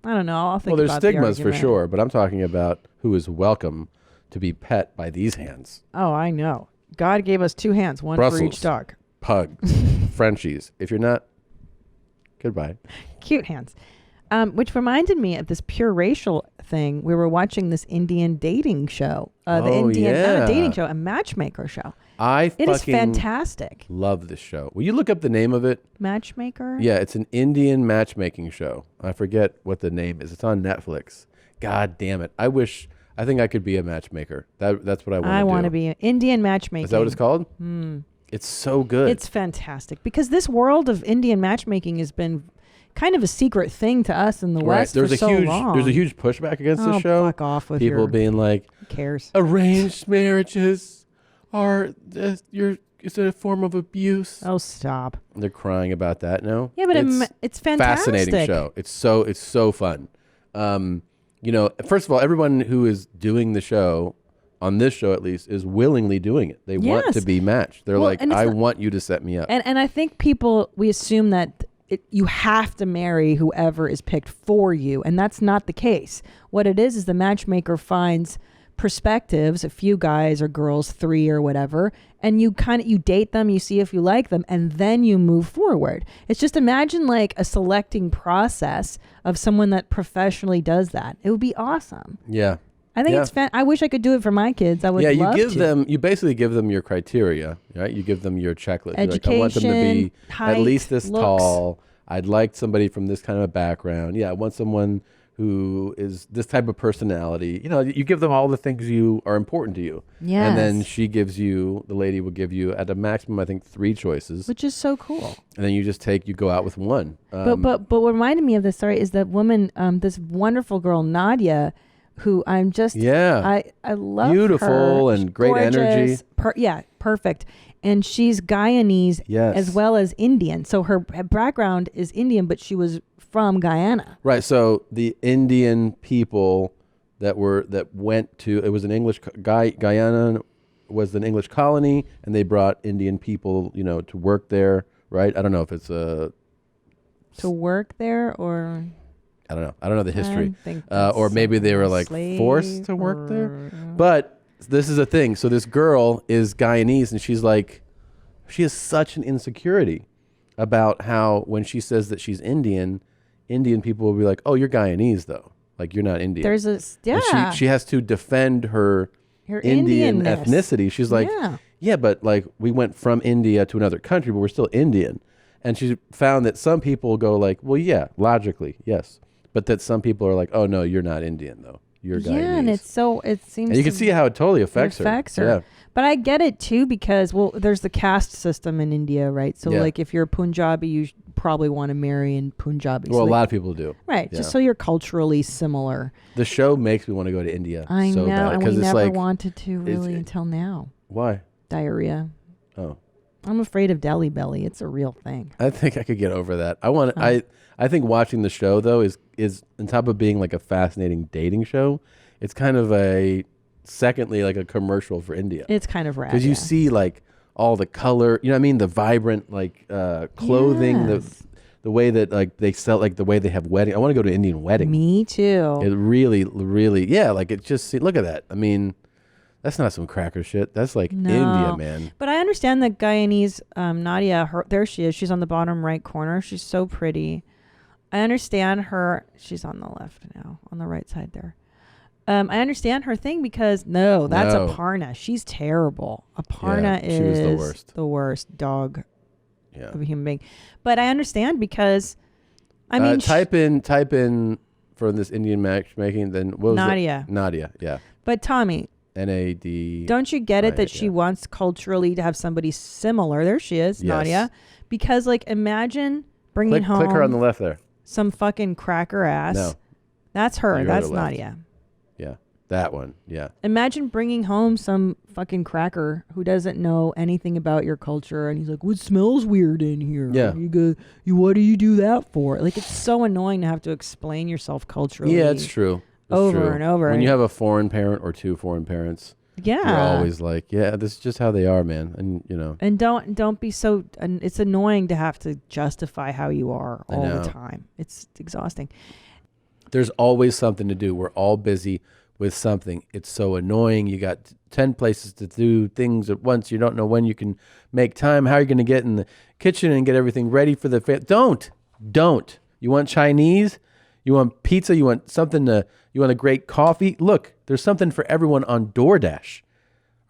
I don't know. I'll think about there's stigmas the for sure, but I'm talking about who is welcome to be pet by these hands. Oh, I know. God gave us 2 hands, one Brussels, for each dog. Pugs, Frenchies. If you're not, goodbye. Cute hands. Which reminded me of this pure racial thing. We were watching this Indian dating show. Not a dating show, a matchmaker show. It is fantastic. Love this show. Will you look up the name of it? Matchmaker? Yeah, it's an Indian matchmaking show. I forget what the name is. It's on Netflix. God damn it. I think I could be a matchmaker. That's what I want to do. I want to be an Indian matchmaking. Is that what it's called? It's so good. It's fantastic. Because this world of Indian matchmaking has been kind of a secret thing to us in the West for so long. There's a huge pushback against this show. Fuck off with people being like, who cares? Arranged marriages are it's a form of abuse. Oh, stop! They're crying about that now. Yeah, but it's fantastic. Fascinating show. It's so fun. First of all, everyone who is doing the show on this show, at least, is willingly doing it. They want to be matched. They're like, I want you to set me up. And I think we assume that you have to marry whoever is picked for you, and that's not the case. What it is the matchmaker finds perspectives, a few guys or girls, 3 or whatever, and you date them, you see if you like them, and then you move forward. It's just imagine like a selecting process of someone that professionally does that. It would be awesome. Yeah. I think it's I wish I could do it for my kids. I would love to. You basically give them your criteria, right? You give them your checklist. Education, I want them to be height, at least this looks. tall. I'd like somebody from this kind of background. Yeah, I want someone who is this type of personality. You give them all the things are important to you. Yes. And then the lady will give you at a maximum, I think, 3 choices. Which is so cool. And then you go out with one. But what reminded me of this story is that woman, this wonderful girl, Nadia, who I'm just, I love beautiful her. And she's great energy. Perfect. And she's Guyanese as well as Indian. So her background is Indian, but she was from Guyana. Right. So the Indian people that went to, it was an English, Guyana was an English colony, and they brought Indian people, to work there. Right. I don't know if it's to work there or... I don't know. I don't know the history. Or maybe they were like forced to work there. But this is a thing. So this girl is Guyanese, and she has such an insecurity about how when she says that she's Indian people will be like, "Oh, you're Guyanese though. Like you're not Indian." And she has to defend her Indian ethnicity. She's like, "Yeah, but like we went from India to another country, but we're still Indian." And she found that some people go like, "Well, yeah, logically, yes." But that some people are like, "Oh no, you're not Indian though. You're Guyanese." Yeah, and it seems. And you can see how it totally affects her. Yeah. But I get it too because there's the caste system in India, right? So like if you're Punjabi, you probably want to marry in Punjabi. Well, so a lot of people do. Right, just so you're culturally similar. The show makes me want to go to India. I so know, bad, and we never like, wanted to really until now. Why? Diarrhea. Oh. I'm afraid of Delhi belly. It's a real thing. I think I could get over that. I think watching the show though is on top of being like a fascinating dating show, it's kind of secondly like a commercial for India. It's kind of rad. Because you see like all the color, you know what I mean? The vibrant like clothing, the way that like they sell, like the way they have wedding. I want to go to an Indian wedding. Me too. It really, really, like it just, look at that. I mean, that's not some cracker shit. That's like India, man. But I understand that Guyanese, Nadia, there she is. She's on the bottom right corner. She's so pretty. I understand her. She's on the left now, on the right side there. I understand her thing because that's Aparna. She's terrible. Aparna is she was the worst dog of a human being. But I understand because, I mean, type in for this Indian matchmaking. Then what was Nadia. Nadia, yeah. But Tommy, NAD. don't you get it that she wants culturally to have somebody similar? There she is, Nadia. Because like, imagine bringing home. Click her on the left there. Some fucking cracker ass. No. That's her. That's Nadia. Yeah. That one. Yeah. Imagine bringing home some fucking cracker who doesn't know anything about your culture, and he's like, "What smells weird in here?" Yeah. You go, what do you do that for? Like, it's so annoying to have to explain yourself culturally. Yeah, it's true. Over and over. When you have a foreign parent or 2 foreign parents, you're always like, "Yeah, this is just how they are, man." And you know. And don't be so. And it's annoying to have to justify how you are all the time. It's exhausting. There's always something to do. We're all busy with something. It's so annoying. You got 10 places to do things at once. You don't know when you can make time. How are you going to get in the kitchen and get everything ready for the Don't. You want Chinese? You want pizza? You want you want a great coffee? Look, there's something for everyone on DoorDash.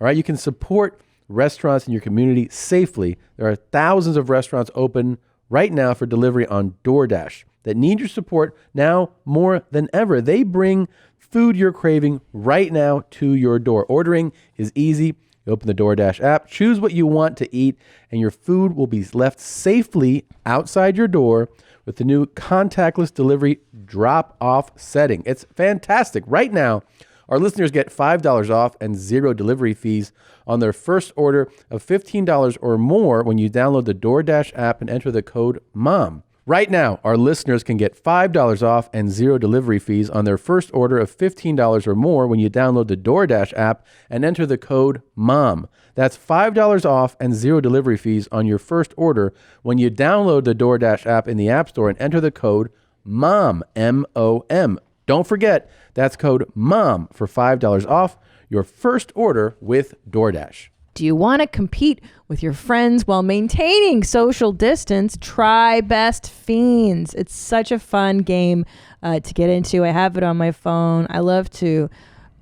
All right. You can support restaurants in your community safely. There are thousands of restaurants open right now for delivery on DoorDash that need your support now more than ever. They bring food you're craving right now to your door. Ordering is easy. You open the DoorDash app, choose what you want to eat, and your food will be left safely outside your door with the new contactless delivery drop-off setting. It's fantastic. Right now, our listeners get $5 off and 0 delivery fees on their first order of $15 or more when you download the DoorDash app and enter the code MOM. Right now, our listeners can get $5 off and 0 delivery fees on their first order of $15 or more when you download the DoorDash app and enter the code MOM. That's $5 off and 0 delivery fees on your first order when you download the DoorDash app in the App Store and enter the code MOM, M-O-M. Don't forget, that's code MOM for $5 off your first order with DoorDash. Do you want to compete with your friends while maintaining social distance? Try Best Fiends. It's such a fun game to get into. I have it on my phone. I love to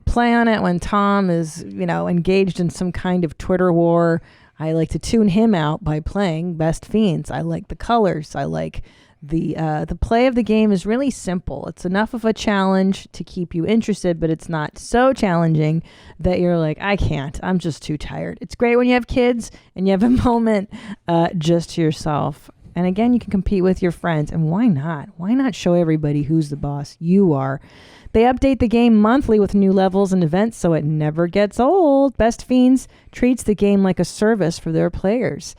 play on it when Tom is, engaged in some kind of Twitter war. I like to tune him out by playing Best Fiends. I like the colors. I like the play of the game is really simple. It's enough of a challenge to keep you interested, but it's not so challenging that you're like, I can't. I'm just too tired. It's great when you have kids and you have a moment just to yourself. And again, you can compete with your friends. And why not? Why not show everybody who's the boss? You are. They update the game monthly with new levels and events, so it never gets old. Best Fiends treats the game like a service for their players.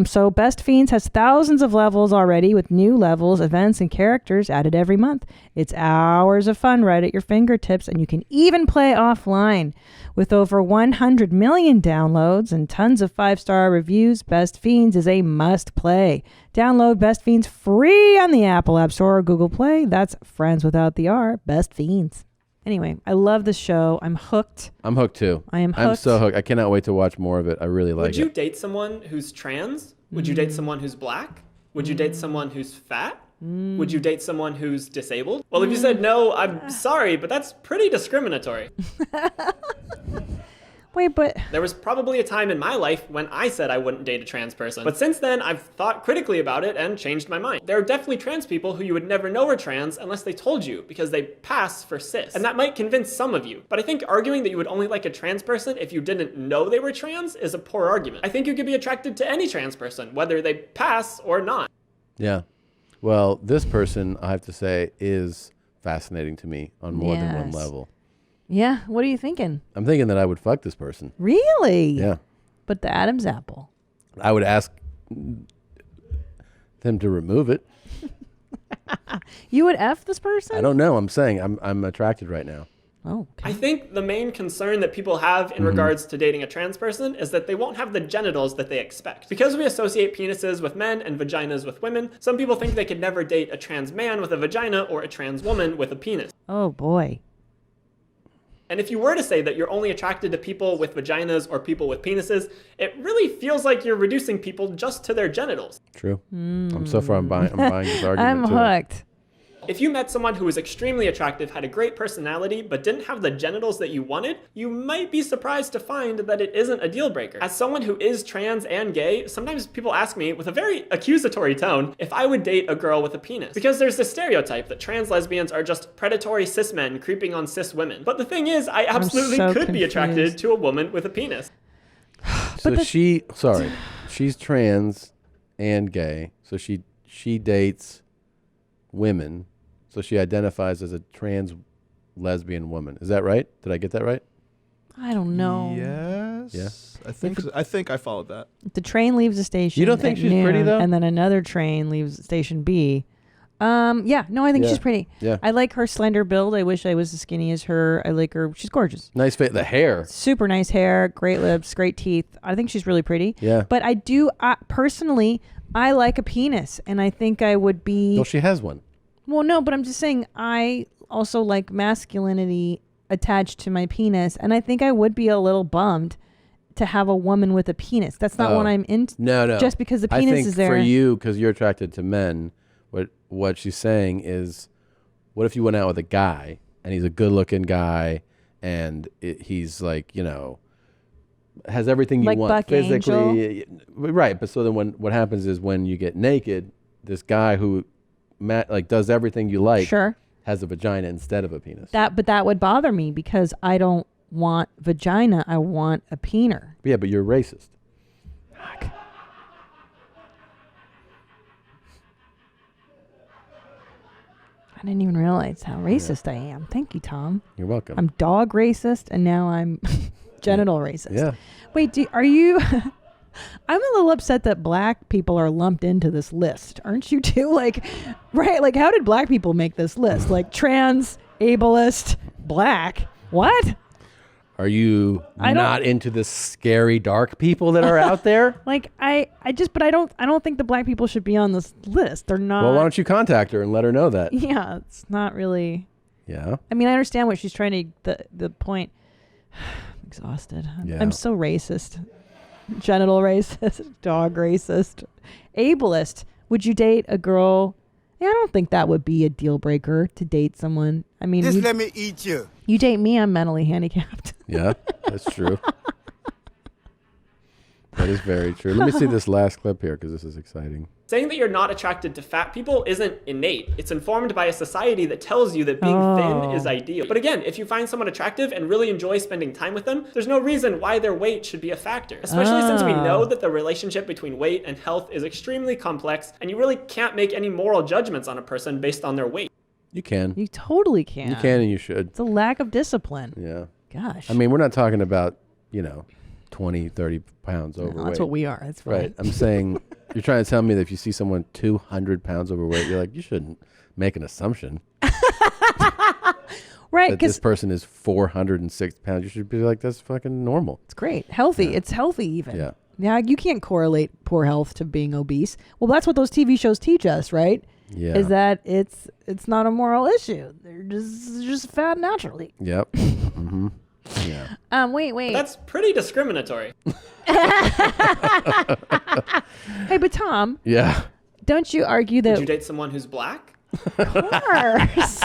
So Best Fiends has thousands of levels already with new levels, events, and characters added every month. It's hours of fun right at your fingertips, and you can even play offline. With over 100 million downloads and tons of 5-star reviews, Best Fiends is a must-play. Download Best Fiends free on the Apple App Store or Google Play. That's friends without the R, Best Fiends. Anyway, I love this show. I'm hooked. I'm hooked too. I am hooked. I'm so hooked. I cannot wait to watch more of it. I really like it. Would you date someone who's trans? Would you date someone who's black? Would you date someone who's fat? Would you date someone who's disabled? Well, if you said no, I'm sorry, but that's pretty discriminatory. Wait, but... There was probably a time in my life when I said I wouldn't date a trans person. But since then, I've thought critically about it and changed my mind. There are definitely trans people who you would never know are trans unless they told you, because they pass for cis. And that might convince some of you. But I think arguing that you would only like a trans person if you didn't know they were trans is a poor argument. I think you could be attracted to any trans person, whether they pass or not. Yeah. Well, this person, I have to say, is fascinating to me on more than one level. Yeah, what are you thinking? I'm thinking that I would fuck this person. Really? Yeah. But the Adam's apple. I would ask them to remove it. You would F this person? I don't know. I'm saying I'm attracted right now. Oh, okay. I think the main concern that people have in regards to dating a trans person is that they won't have the genitals that they expect. Because we associate penises with men and vaginas with women, some people think they could never date a trans man with a vagina or a trans woman with a penis. Oh, boy. And if you were to say that you're only attracted to people with vaginas or people with penises, it really feels like you're reducing people just to their genitals. True. I'm so far I'm buying this argument I'm too. hooked. If you met someone who was extremely attractive, had a great personality, but didn't have the genitals that you wanted, you might be surprised to find that it isn't a deal breaker. As someone who is trans and gay, sometimes people ask me with a very accusatory tone if I would date a girl with a penis. Because there's this stereotype that trans lesbians are just predatory cis men creeping on cis women. But the thing is, I absolutely could be attracted to a woman with a penis. So she's trans and gay. So she dates women. So she identifies as a trans lesbian woman. Is that right? Did I get that right? I don't know. Yes. Yeah. I think I followed that. The train leaves the station. You don't think she's noon, pretty though? And then another train leaves station B. Yeah. No, I think she's pretty. Yeah. I like her slender build. I wish I was as skinny as her. I like her. She's gorgeous. Nice fit. The hair. Super nice hair. Great lips. Great teeth. I think she's really pretty. Yeah. But I do personally, I like a penis, and I think I would be. Well, she has one. Well, no, but I'm just saying I also like masculinity attached to my penis, and I think I would be a little bummed to have a woman with a penis. That's not what I'm into. No. Just because the penis is there. For you, because you're attracted to men, what she's saying is, what if you went out with a guy, and he's a good-looking guy, and he's like, has everything you like want Buck physically. Angel? Right, but so then what happens is when you get naked, this guy who does everything you like has a vagina instead of a penis. But that would bother me because I don't want vagina. I want a peener. Yeah, but you're racist. Fuck. I didn't even realize how racist I am. Thank you, Tom. You're welcome. I'm dog racist, and now I'm genital racist. Yeah. Wait, are you... I'm a little upset that black people are lumped into this list. Aren't you too? Right? Like, how did black people make this list? Like, trans, ableist, black. What? Are you not into the scary dark people that are out there? But I don't think the black people should be on this list. They're not. Well, why don't you contact her and let her know that? Yeah, it's not really. Yeah. I mean, I understand what she's trying to, the point. I'm exhausted. Yeah. I'm so racist. Genital racist. Dog racist. Ableist. Would you date a girl? Yeah, I don't think that would be a deal breaker to date someone. I mean, Just let me eat you. You date me, I'm mentally handicapped. Yeah, that's true. That is very true. Let me see this last clip here because this is exciting. Saying that you're not attracted to fat people isn't innate. It's informed by a society that tells you that being thin is ideal. But again, if you find someone attractive and really enjoy spending time with them, there's no reason why their weight should be a factor. Especially since we know that the relationship between weight and health is extremely complex, and you really can't make any moral judgments on a person based on their weight. You can. You totally can. You can and you should. It's a lack of discipline. Yeah. Gosh. I mean, we're not talking about, 20, 30 pounds overweight. No, that's what we are. That's fine. Right. I'm saying, you're trying to tell me that if you see someone 200 pounds overweight, you're like, you shouldn't make an assumption. Right. That this person is 406 pounds. You should be like, that's fucking normal. It's great. Healthy. Yeah. It's healthy even. Yeah. Yeah, you can't correlate poor health to being obese. Well, that's what those TV shows teach us, right? Yeah. Is that it's not a moral issue. They're just fat naturally. Yep. Mm-hmm. Yeah. Wait. That's pretty discriminatory. Hey, but Tom. Yeah. Don't you argue that? Would you date someone who's black? Of course.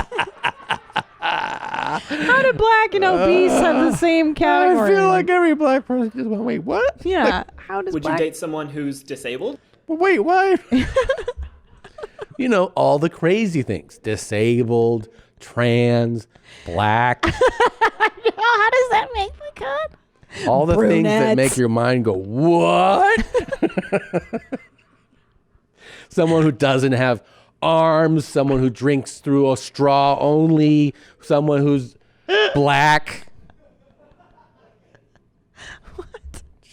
How do black and obese have the same category? I feel like every black person just went, wait, what? Yeah. How does Would black... you date someone who's disabled? Wait, what? All the crazy things. Disabled, trans, black. How does that make the cut? All the things that make your mind go, what? Someone who doesn't have arms, someone who drinks through a straw only, someone who's black. What?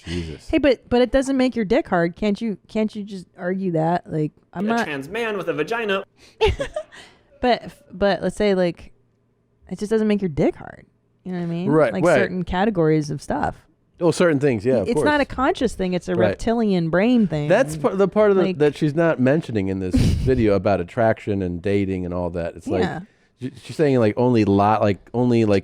Jesus. Hey, but it doesn't make your dick hard. Can't you just argue that? Like, I'm a not trans man with a vagina. But let's say like it just doesn't make your dick hard. You know what I mean? Right. Like certain categories of stuff. Oh, certain things, yeah. Of It's course. not a conscious thing. It's a Right. reptilian brain thing. That's the part of Like- that she's not mentioning in this video about attraction and dating and all that. It's Yeah. like she's saying like only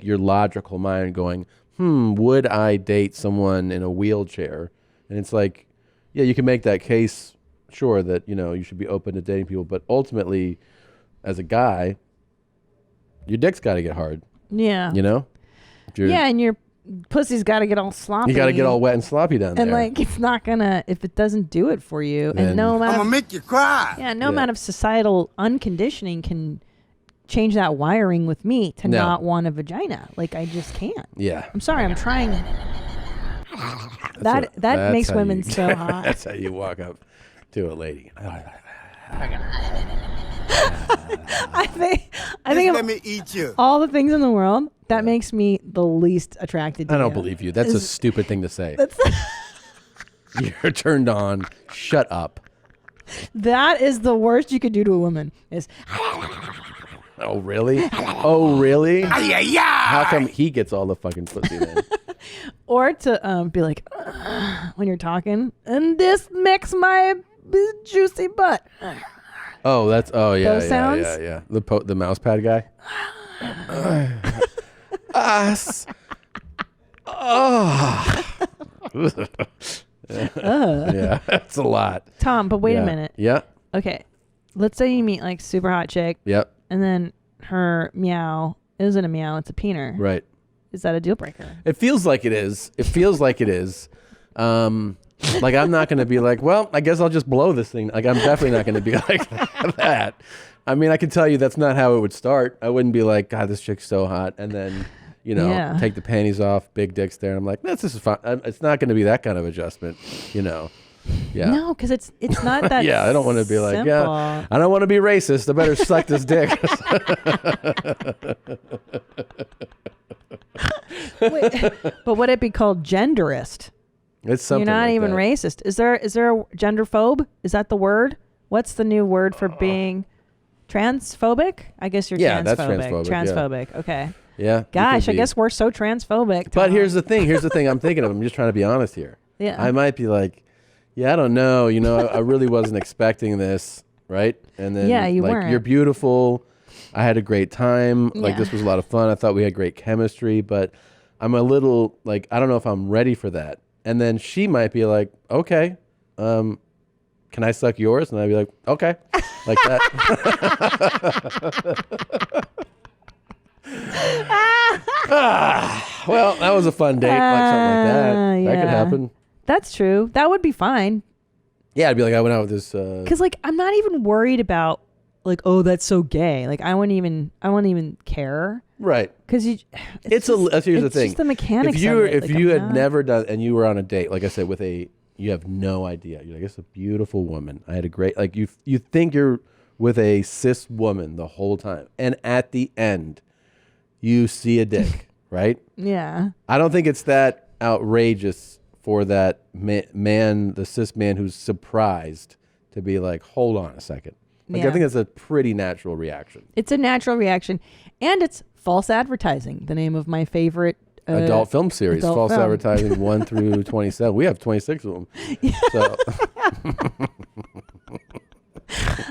your logical mind going, would I date someone in a wheelchair? And it's like, yeah, you can make that case, sure, that you should be open to dating people, but ultimately, as a guy, your dick's got to get hard. Yeah. Yeah, and your pussy's got to get all sloppy. You got to get all wet and sloppy down And there. like it's not gonna if it doesn't do it for you, Then- and no amount I'm of gonna make you cry. no amount of societal unconditioning can change that wiring with me to No. not want a vagina. Like I just can't. Yeah. I'm sorry. I'm trying. That's That makes how women you- so hot. That's how you walk up to a lady. I think Just of let me eat you. all the things in the world, that makes me the least attracted to I don't you. believe you. That's a stupid thing to say. That's You're turned on. Shut up. that is the worst you could do to a woman. Is Oh, really? Oh, really? Yeah. How come he gets all the fucking pussy then? or to be like when you're talking, and this makes my juicy butt. Oh, yeah, Those sounds? yeah. The mouse pad guy. Us. Oh. Yeah, that's a lot. Tom, but wait Yeah. a minute. Yeah. Okay, let's say you meet like super hot chick. Yep. And then her meow isn't a meow, it's a peener. Right. Is that a deal breaker? It feels like it is. Like I'm not going to be like, well, I guess I'll just blow this thing. Like I'm definitely not going to be like that. I mean, I can tell you that's not how it would start. I wouldn't be like, God, this chick's so hot, and then Yeah. take the panties off, big dicks there, and I'm like, this is fine. It's not going to be that kind of adjustment, Yeah. No, because it's not that. Yeah, I don't want to be like, simple. yeah, I don't want to be racist. I better suck this dick. Wait, but would it be called genderist? It's something. You're not like even that. racist. Is there a genderphobe? Is that the word? What's the new word for being transphobic? I guess you're Yeah, transphobic. that's transphobic, yeah. Transphobic. Okay. Yeah. you Gosh, could I be. guess we're so transphobic. But Tom. here's the thing I'm thinking of. I'm just trying to be honest here. Yeah. I might be like, yeah, I don't know. I really wasn't expecting this, right? And then Yeah, you like, weren't. You're beautiful. I had a great time. Like Yeah. this was a lot of fun. I thought we had great chemistry, but I'm a little like, I don't know if I'm ready for that. And then she might be like, okay, can I suck yours? And I'd be like, okay, like that. Well, that was a fun date, like something like that. That could happen. That's true. That would be fine. Yeah, I'd be like, I went out with this. Because like, I'm not even worried about like, oh, that's so gay. Like, I wouldn't even care. Right. Because here's here's the thing. It's just the mechanics. If you had never done, and you were on a date, like I said, you have no idea. You're like, it's a beautiful woman. I had a great, like you think you're with a cis woman the whole time, and at the end, you see a dick, right? Yeah. I don't think it's that outrageous for that man, the cis man who's surprised to be like, hold on a second. Like, I think that's a pretty natural reaction. It's a natural reaction. And it's false advertising, the name of my favorite adult film series, false advertising 1 through 27. We have 26 of them. Yeah. So.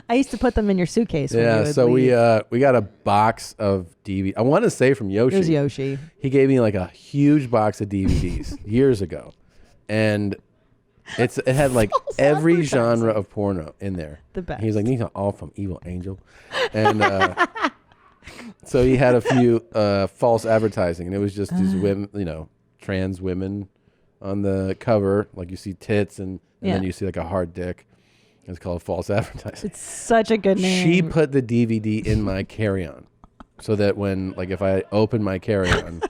I used to put them in your suitcase. Yeah, so we got a box of DVD. I want to say from Yoshi. It was Yoshi. He gave me like a huge box of DVDs years ago. And it had like every genre of porno in there. The best. He's like, these are all from Evil Angel. And so he had a few false advertising, and it was just these women, trans women on the cover. Like you see tits, and then you see like a hard dick. It's called false advertising. It's such a good name. She put the DVD in my carry-on so that when, like, if I open my carry-on,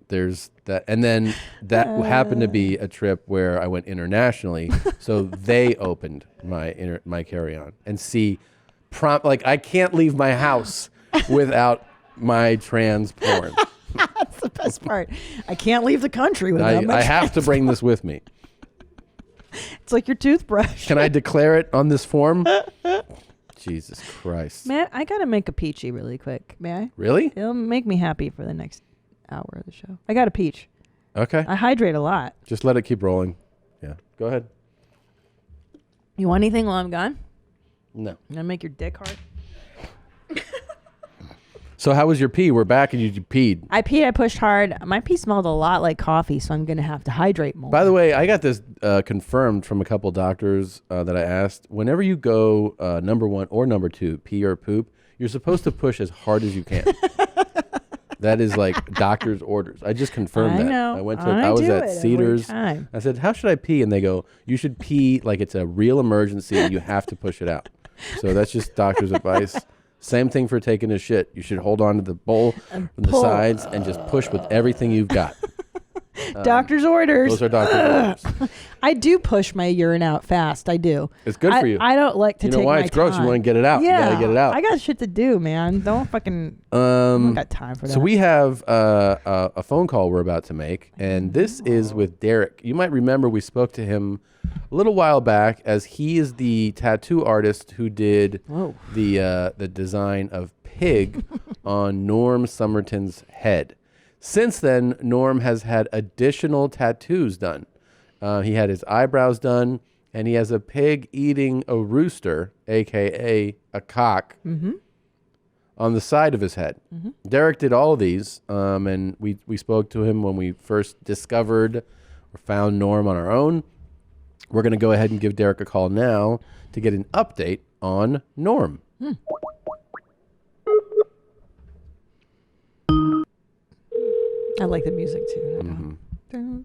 there's that. And then that happened to be a trip where I went internationally, so they opened my carry-on and see like, I can't leave my house without my trans porn. That's the best part. I can't leave the country without my I have to bring this with me. It's like your toothbrush. Can I declare it on this form? Jesus Christ. Man, I got to make a peachy really quick. May I? Really? It'll make me happy for the next hour of the show. I got a peach. Okay. I hydrate a lot. Just let it keep rolling. Yeah. Go ahead. You want anything while I'm gone? No. You gonna make your dick hard? So how was your pee? We're back and you peed. I peed. I pushed hard. My pee smelled a lot like coffee, so I'm going to have to hydrate more. By the way, I got this confirmed from a couple doctors that I asked. Whenever you go number 1 or number 2, pee or poop, you're supposed to push as hard as you can. That is like doctor's orders. I just confirmed that. Know. I was at Cedars. I said, how should I pee? And they go, you should pee like it's a real emergency and you have to push it out. So that's just doctor's advice. Same thing for taking a shit. You should hold on to the bowl from the sides and just push with everything you've got. Doctor's orders. Those are doctor's orders. I do push my urine out fast. I do. It's good for you. I don't like to take my time. You know why? It's gross. You want to get it out. Yeah. You got to get it out. I got shit to do, man. Don't fucking... I don't got time for that. So we have a phone call we're about to make, and this is with Derek. You might remember we spoke to him a little while back, as he is the tattoo artist who did the design of Pig on Norm Somerton's head. Since then, Norm has had additional tattoos done. He had his eyebrows done, and he has a pig eating a rooster, a.k.a. a cock, on the side of his head. Derek did all of these, and we spoke to him when we first discovered or found Norm on our own. We're going to go ahead and give Derek a call now to get an update on Norm. I like the music too. How are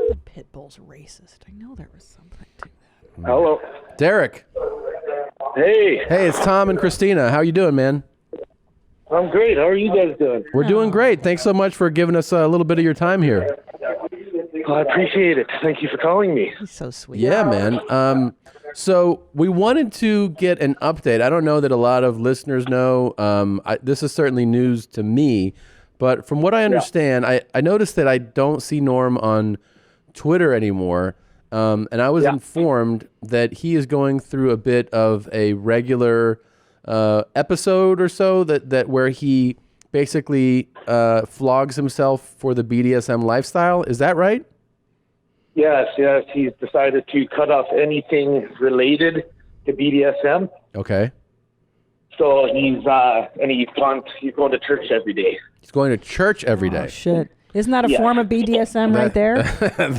the pit bulls racist? I know there was something to that. Hello. Derek. Hey. Hey, it's Tom and Christina. How you doing, man? I'm great. How are you guys doing? We're doing great. Thanks so much for giving us a little bit of your time here. I appreciate it. Thank you for calling me. He's so sweet. Yeah, man. So we wanted to get an update. I don't know that a lot of listeners know. This is certainly news to me. But from what I understand, I noticed that I don't see Norm on Twitter anymore. And I was informed that he is going through a bit of a regular episode or so that where he basically flogs himself for the BDSM lifestyle. Is that right? Yes. He's decided to cut off anything related to BDSM. Okay. So he's going to church every day. He's going to church every day. Oh, shit. Isn't that a form of BDSM right there?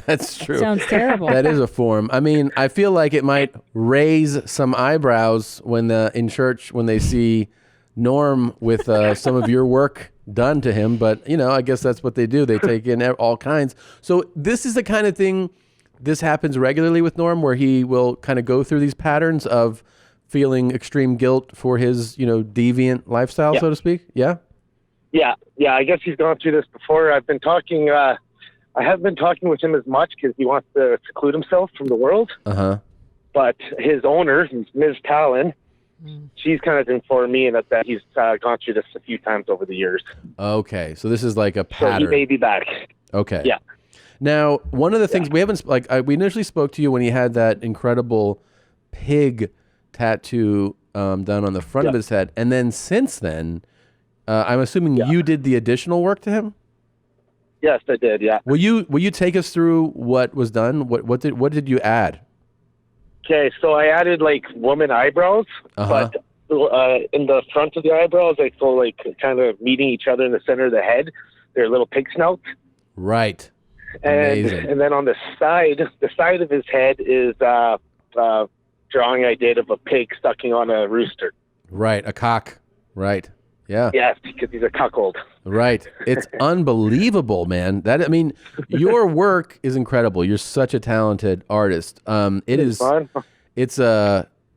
That's true. Sounds terrible. That is a form. I mean, I feel like it might raise some eyebrows when in church when they see Norm with some of your work done to him. But, I guess that's what they do. They take in all kinds. So this is the kind of thing, this happens regularly with Norm, where he will kind of go through these patterns of feeling extreme guilt for his, deviant lifestyle, so to speak. Yeah? Yeah. I guess he's gone through this before. I've been talking. I haven't been talking with him as much because he wants to seclude himself from the world. But his owner, Ms. Talon, she's kind of informed me that he's gone through this a few times over the years. Okay, so this is like a pattern. So he may be back. Okay. Yeah. Now, one of the things we haven't we initially spoke to you when he had that incredible pig tattoo done on the front of his head, and then since then. I'm assuming you did the additional work to him? Yes, I did. Yeah. Will you take us through what was done? What did you add? Okay, so I added woman eyebrows, but in the front of the eyebrows, kind of meeting each other in the center of the head. They're little pig snouts. Right. Amazing. And then on the side of his head is drawing I did of a pig sucking on a rooster. Right, a cock. Right. Yeah. Yes, because he's a cuckold. Right. It's unbelievable, man. Your work is incredible. You're such a talented artist. It is fun. It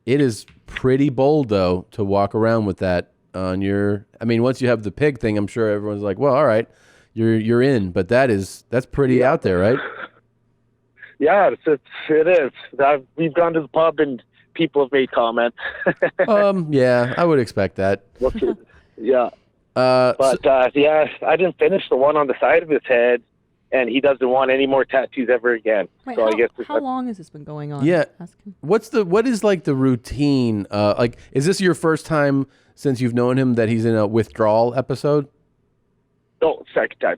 is pretty bold though to walk around with that on your. Once you have the pig thing, I'm sure everyone's like, well, all right, you're in. But that's pretty out there, right? Yeah, it is. We've gone to the pub and people have made comments. Yeah, I would expect that. Yeah. I didn't finish the one on the side of his head, and he doesn't want any more tattoos ever again. Wait, so I guess how long has this been going on? Yeah. What is the routine? Is this your first time since you've known him that he's in a withdrawal episode? No, second time.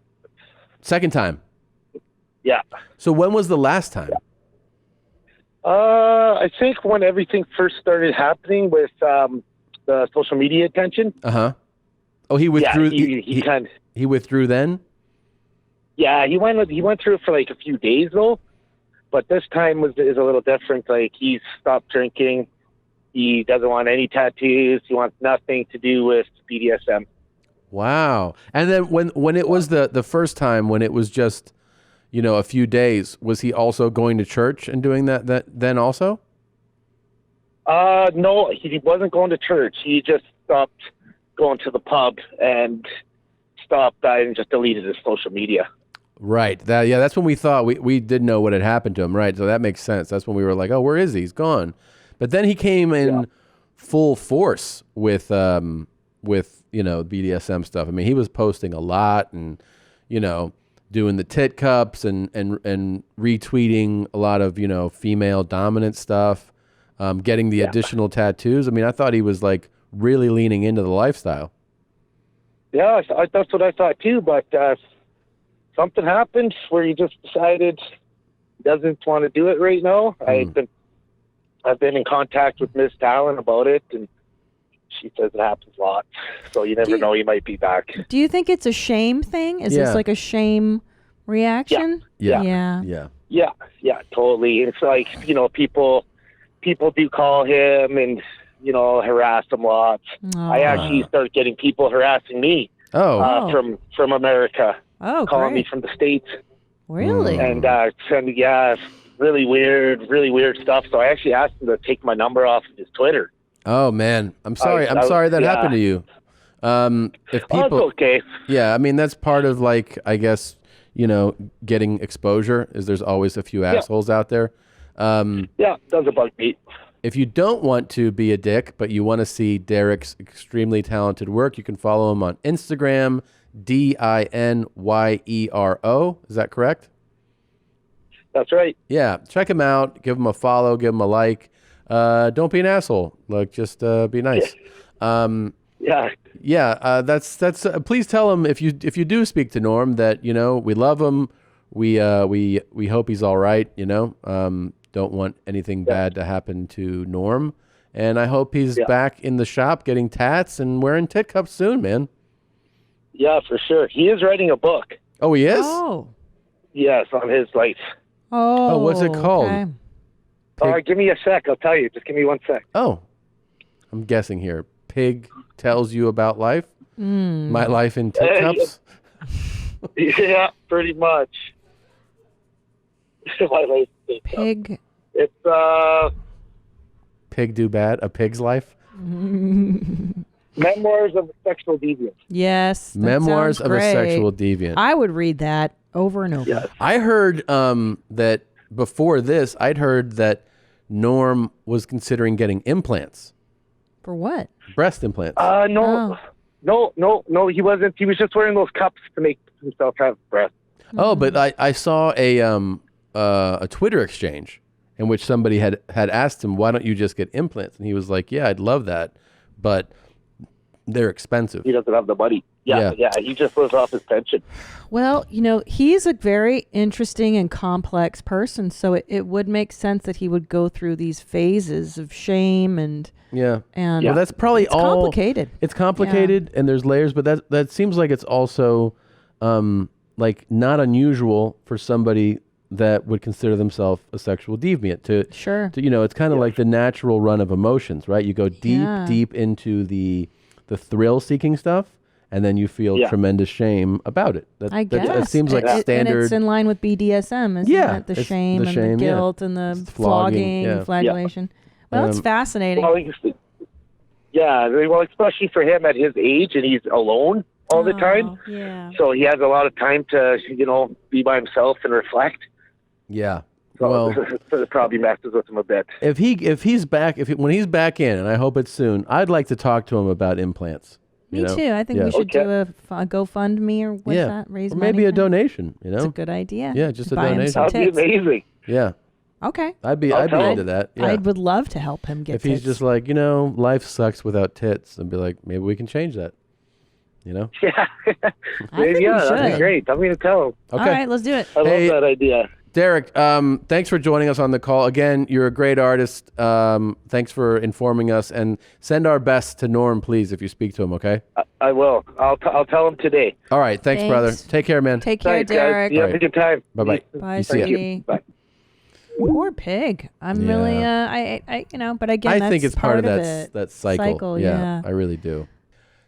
Second time? Yeah. So when was the last time? I think when everything first started happening with the social media attention. Oh, he withdrew. Yeah, he withdrew then. Yeah, he went through it for a few days though, but this time is a little different. He's stopped drinking. He doesn't want any tattoos. He wants nothing to do with BDSM. Wow. And then when it was the first time when it was just a few days, was he also going to church and doing that then also? No, he wasn't going to church. He just stopped going to the pub and stopped and just deleted his social media. Right. That's when we thought we did know what had happened to him. Right. So that makes sense. That's when we were like, oh, where is he? He's gone. But then he came in full force with BDSM stuff. He was posting a lot and doing the tit cups and retweeting a lot of female dominant stuff. Getting the additional tattoos. I thought he was really leaning into the lifestyle. Yeah, that's what I thought too. But something happened where he just decided he doesn't want to do it right now. I've been in contact with Ms. Talon about it, and she says it happens a lot. So you never know; he might be back. Do you think it's a shame thing? Is this a shame reaction? Yeah, totally. It's people do call him and harass him lots. I actually started getting people harassing me from America, calling me from the States. Really? And really weird stuff. So I actually asked him to take my number off of his Twitter. Oh man, I'm sorry that happened to you. If people, it's okay. Yeah, that's part of I guess getting exposure. Is there's always a few assholes out there. Does bug me. If you don't want to be a dick, but you want to see Derek's extremely talented work, you can follow him on Instagram, DINYERO. Is that correct? That's right. Yeah, check him out. Give him a follow. Give him a like. Don't be an asshole. Just be nice. That's. Please tell him if you do speak to Norm that we love him. We hope he's all right. Don't want anything bad to happen to Norm, And I hope he's back in the shop getting tats and wearing tit cups soon, man. Yeah, for sure. He is writing a book. Oh, he is? Oh. Yes, on his life. Oh, what's it called? Okay. Give me a sec. I'll tell you. Just give me 1 sec. Oh, I'm guessing here. Pig tells you about life. My life in tit cups. Yeah, pretty much. My life in tit cups. Pig. It's Pig do bad. A pig's life. Memoirs of a Sexual Deviant. Yes. that Memoirs sounds of a great. Sexual Deviant. I would read that over and over. Yes. I heard that before this, I'd heard that Norm was considering getting implants, For what? breast implants. No. No, he wasn't. He was just wearing those cups to make himself have breath. Oh, but I saw a Twitter exchange in which somebody had asked him, why don't you just get implants? And he was like, yeah, I'd love that, but they're expensive. He doesn't have the money. Yeah. He just lives off his pension. Well, he's a very interesting and complex person, so it would make sense that he would go through these phases of shame and Yeah. and Well, that's probably it's all complicated. It's complicated and there's layers, but that seems like it's also like not unusual for somebody that would consider themselves a sexual deviant to it's kind of like the natural run of emotions, right? You go deep into the thrill seeking stuff and then you feel tremendous shame about it. I guess. That seems like standard. And it's in line with BDSM, isn't it? The shame and the guilt and the flogging and flagellation. Well, it's fascinating. Well, especially for him at his age, and he's alone all the time. Yeah. So he has a lot of time to, be by himself and reflect. Yeah. So Well, it probably messes with him a bit. when he's back in, and I hope it's soon, I'd like to talk to him about implants. Me too. I think we should do a GoFundMe or what's that? Raise or money. maybe a donation. It's a good idea. Yeah, just a Buy him donation. some That'd be tits. amazing. Yeah. Okay. I'd be into that. Yeah. I would love to help him get if he's tits. just like, life sucks without tits, and be like, maybe we can change that. Yeah. think we that'd be should. great. I'm going to tell him. Okay. All right, let's do it. I love that idea. Derek, thanks for joining us on the call. Again, you're a great artist. Thanks for informing us, and send our best to Norm, please, if you speak to him, okay? I will. I'll tell him today. All right. Thanks, brother. Take care, man. Take care, Thanks, guys. Derek. You have a good time. Bye-bye. Bye, You see ya. sweetie. Bye. Poor pig. I'm really, but again, I that's think it's part of it. that cycle. Yeah. I really do.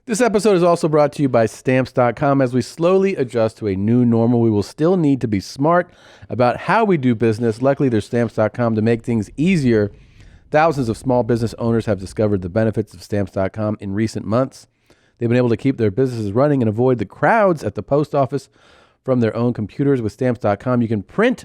This episode is also brought to you by Stamps.com. As we slowly adjust to a new normal, we will still need to be smart about how we do business. Luckily, there's Stamps.com to make things easier. Thousands of small business owners have discovered the benefits of Stamps.com in recent months. They've been able to keep their businesses running and avoid the crowds at the post office from their own computers. With Stamps.com, you can print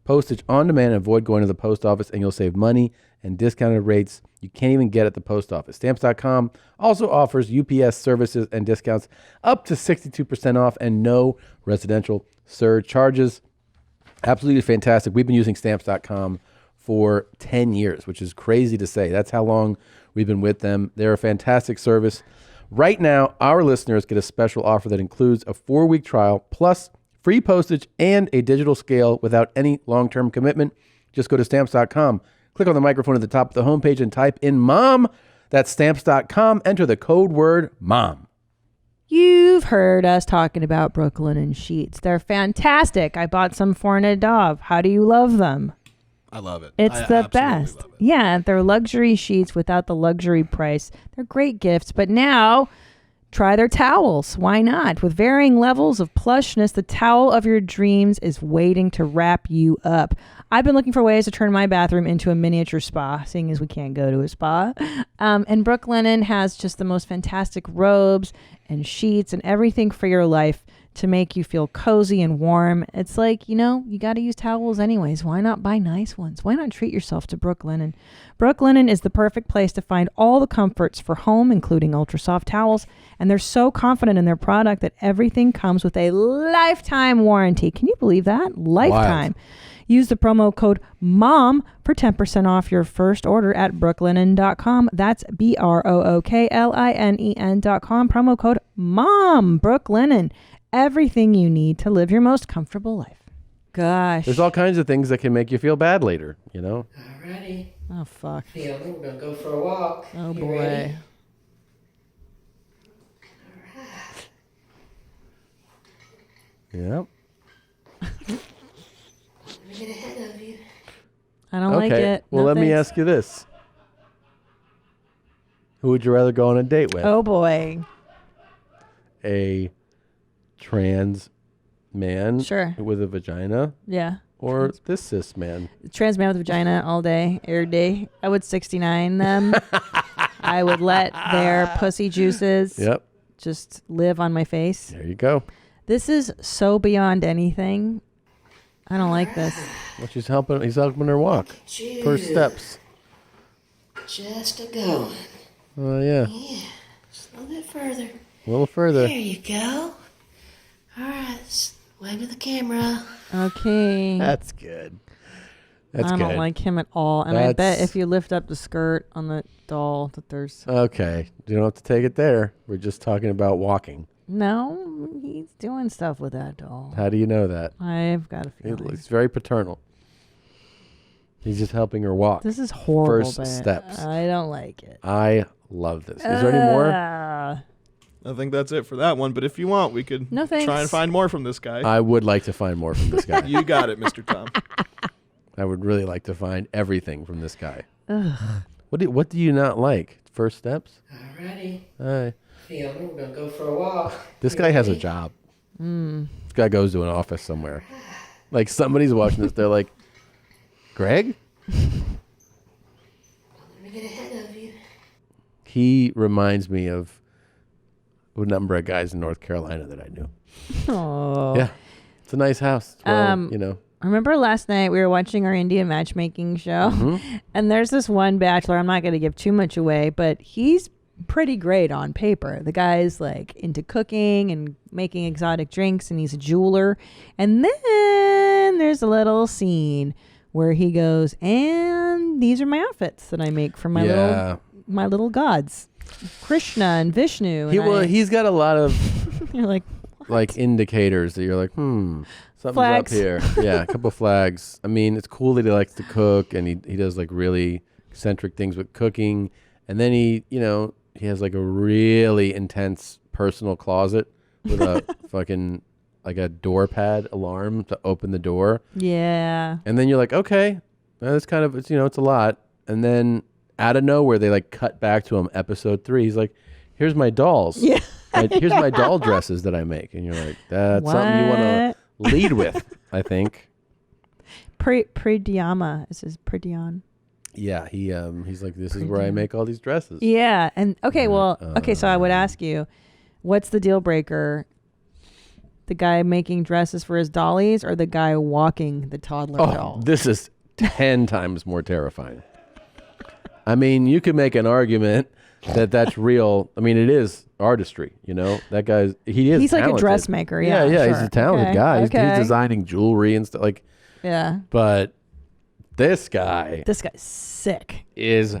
postage on demand and avoid going to the post office, and you'll save money and discounted rates you can't even get at the post office. Stamps.com also offers UPS services and discounts up to 62% off and no residential surcharges. Absolutely fantastic. We've been using Stamps.com for 10 years, which is crazy to say. That's how long we've been with them. They're a fantastic service. Right now, our listeners get a special offer that includes a 4-week trial plus free postage and a digital scale without any long-term commitment. Just go to Stamps.com. Click on the microphone at the top of the homepage and type in MOM. That's Stamps.com. Enter the code word MOM. You've heard us talking about Brooklinen sheets. They're fantastic. I bought some for Nadav. How do you love them? I love it. It's I the absolutely best. love it. Yeah, they're luxury sheets without the luxury price. They're great gifts, but now try their towels. Why not? With varying levels of plushness, the towel of your dreams is waiting to wrap you up. I've been looking for ways to turn my bathroom into a miniature spa, seeing as we can't go to a spa. And Brooklinen has just the most fantastic robes and sheets and everything for your life to make you feel cozy and warm. It's like, you got to use towels anyways. Why not buy nice ones? Why not treat yourself to Brooklinen? Brooklinen is the perfect place to find all the comforts for home, including ultra soft towels. And they're so confident in their product that everything comes with a lifetime warranty. Can you believe that? Lifetime. Wild. Use the promo code MOM for 10% off your first order at brooklinen.com. That's BROOKLINEN.com. Promo code MOM. Brooklinen. Everything you need to live your most comfortable life. Gosh. There's all kinds of things that can make you feel bad later, Alrighty. Oh, fuck. Fiona, we're gonna go for a walk. Oh, You boy. ready? Yep. Let me get ahead of you. I don't like it. Well, No let me thanks. ask you this. Who would you rather go on a date with? Oh, boy. A trans man Sure. with a vagina Yeah. or this cis man? Trans man with vagina all day, every day. I would 69 them. I would let their pussy juices Yep. just live on my face. There you go. This is so beyond anything. I don't like this. Well, he's helping her walk. you. First steps. Just a going. Oh, yeah. Yeah, just a little bit further. A little further. There you go. All right, wave to the camera. Okay. That's good. That's I good. don't like him at all. And I bet That's- if you lift up the skirt on the doll that there's... Okay. You don't have to take it there. We're just talking about walking. No, he's doing stuff with that doll. How do you know that? I've got a He feeling. looks very paternal. He's just helping her walk. This is horrible. First but steps. I don't like it. I love this. Is there any more? I think that's it for that one. But if you want, we could No, thanks. try and find more from this guy. I would like to find more from this guy. You got it, Mr. Tom. I would really like to find everything from this guy. Ugh. What do you not like? First steps? Alrighty. Hi. Fiona, we're gonna go for a walk. This You guy has a ready? job. Mm. This guy goes to an office somewhere. Like somebody's watching this. They're like, Greg? Let me get ahead of you. He reminds me of a number of guys in North Carolina that I knew. Oh. Yeah. It's a nice house. Well, Remember last night we were watching our Indian matchmaking show, Mhm. and there's this one bachelor. I'm not going to give too much away, but he's pretty great on paper. The guy's like into cooking and making exotic drinks, and he's a jeweler. And then there's a little scene where he goes, "And these are my outfits that I make for Yeah. my little gods, Krishna and Vishnu." And He's got a lot of you're like, like indicators that you're like, something's Flags. up here. Yeah, a couple flags. I mean, it's cool that he likes to cook and he does like really eccentric things with cooking. And then he has like a really intense personal closet with a fucking like a door pad alarm to open the door. yeah. And then you're like, okay, that's kind of, it's a lot. And then out of nowhere, they like cut back to him, episode 3. He's like, here's my dolls. Yeah. Here's my doll dresses that I make. And you're like, that's something you want to lead with, I think. Pridiyama is his Pridion. Yeah, he's like, this is where I make all these dresses. Yeah, and so I would ask you, what's the deal breaker? The guy making dresses for his dollies, or the guy walking the toddler doll? This is 10 times more terrifying. I mean, you could make an argument that that's real. I mean, it is artistry, That guy's He's like a talented. dressmaker, Yeah, yeah, he's sure. a talented Okay, guy. He's okay. designing jewelry and stuff like. Yeah. But this guy's sick. Is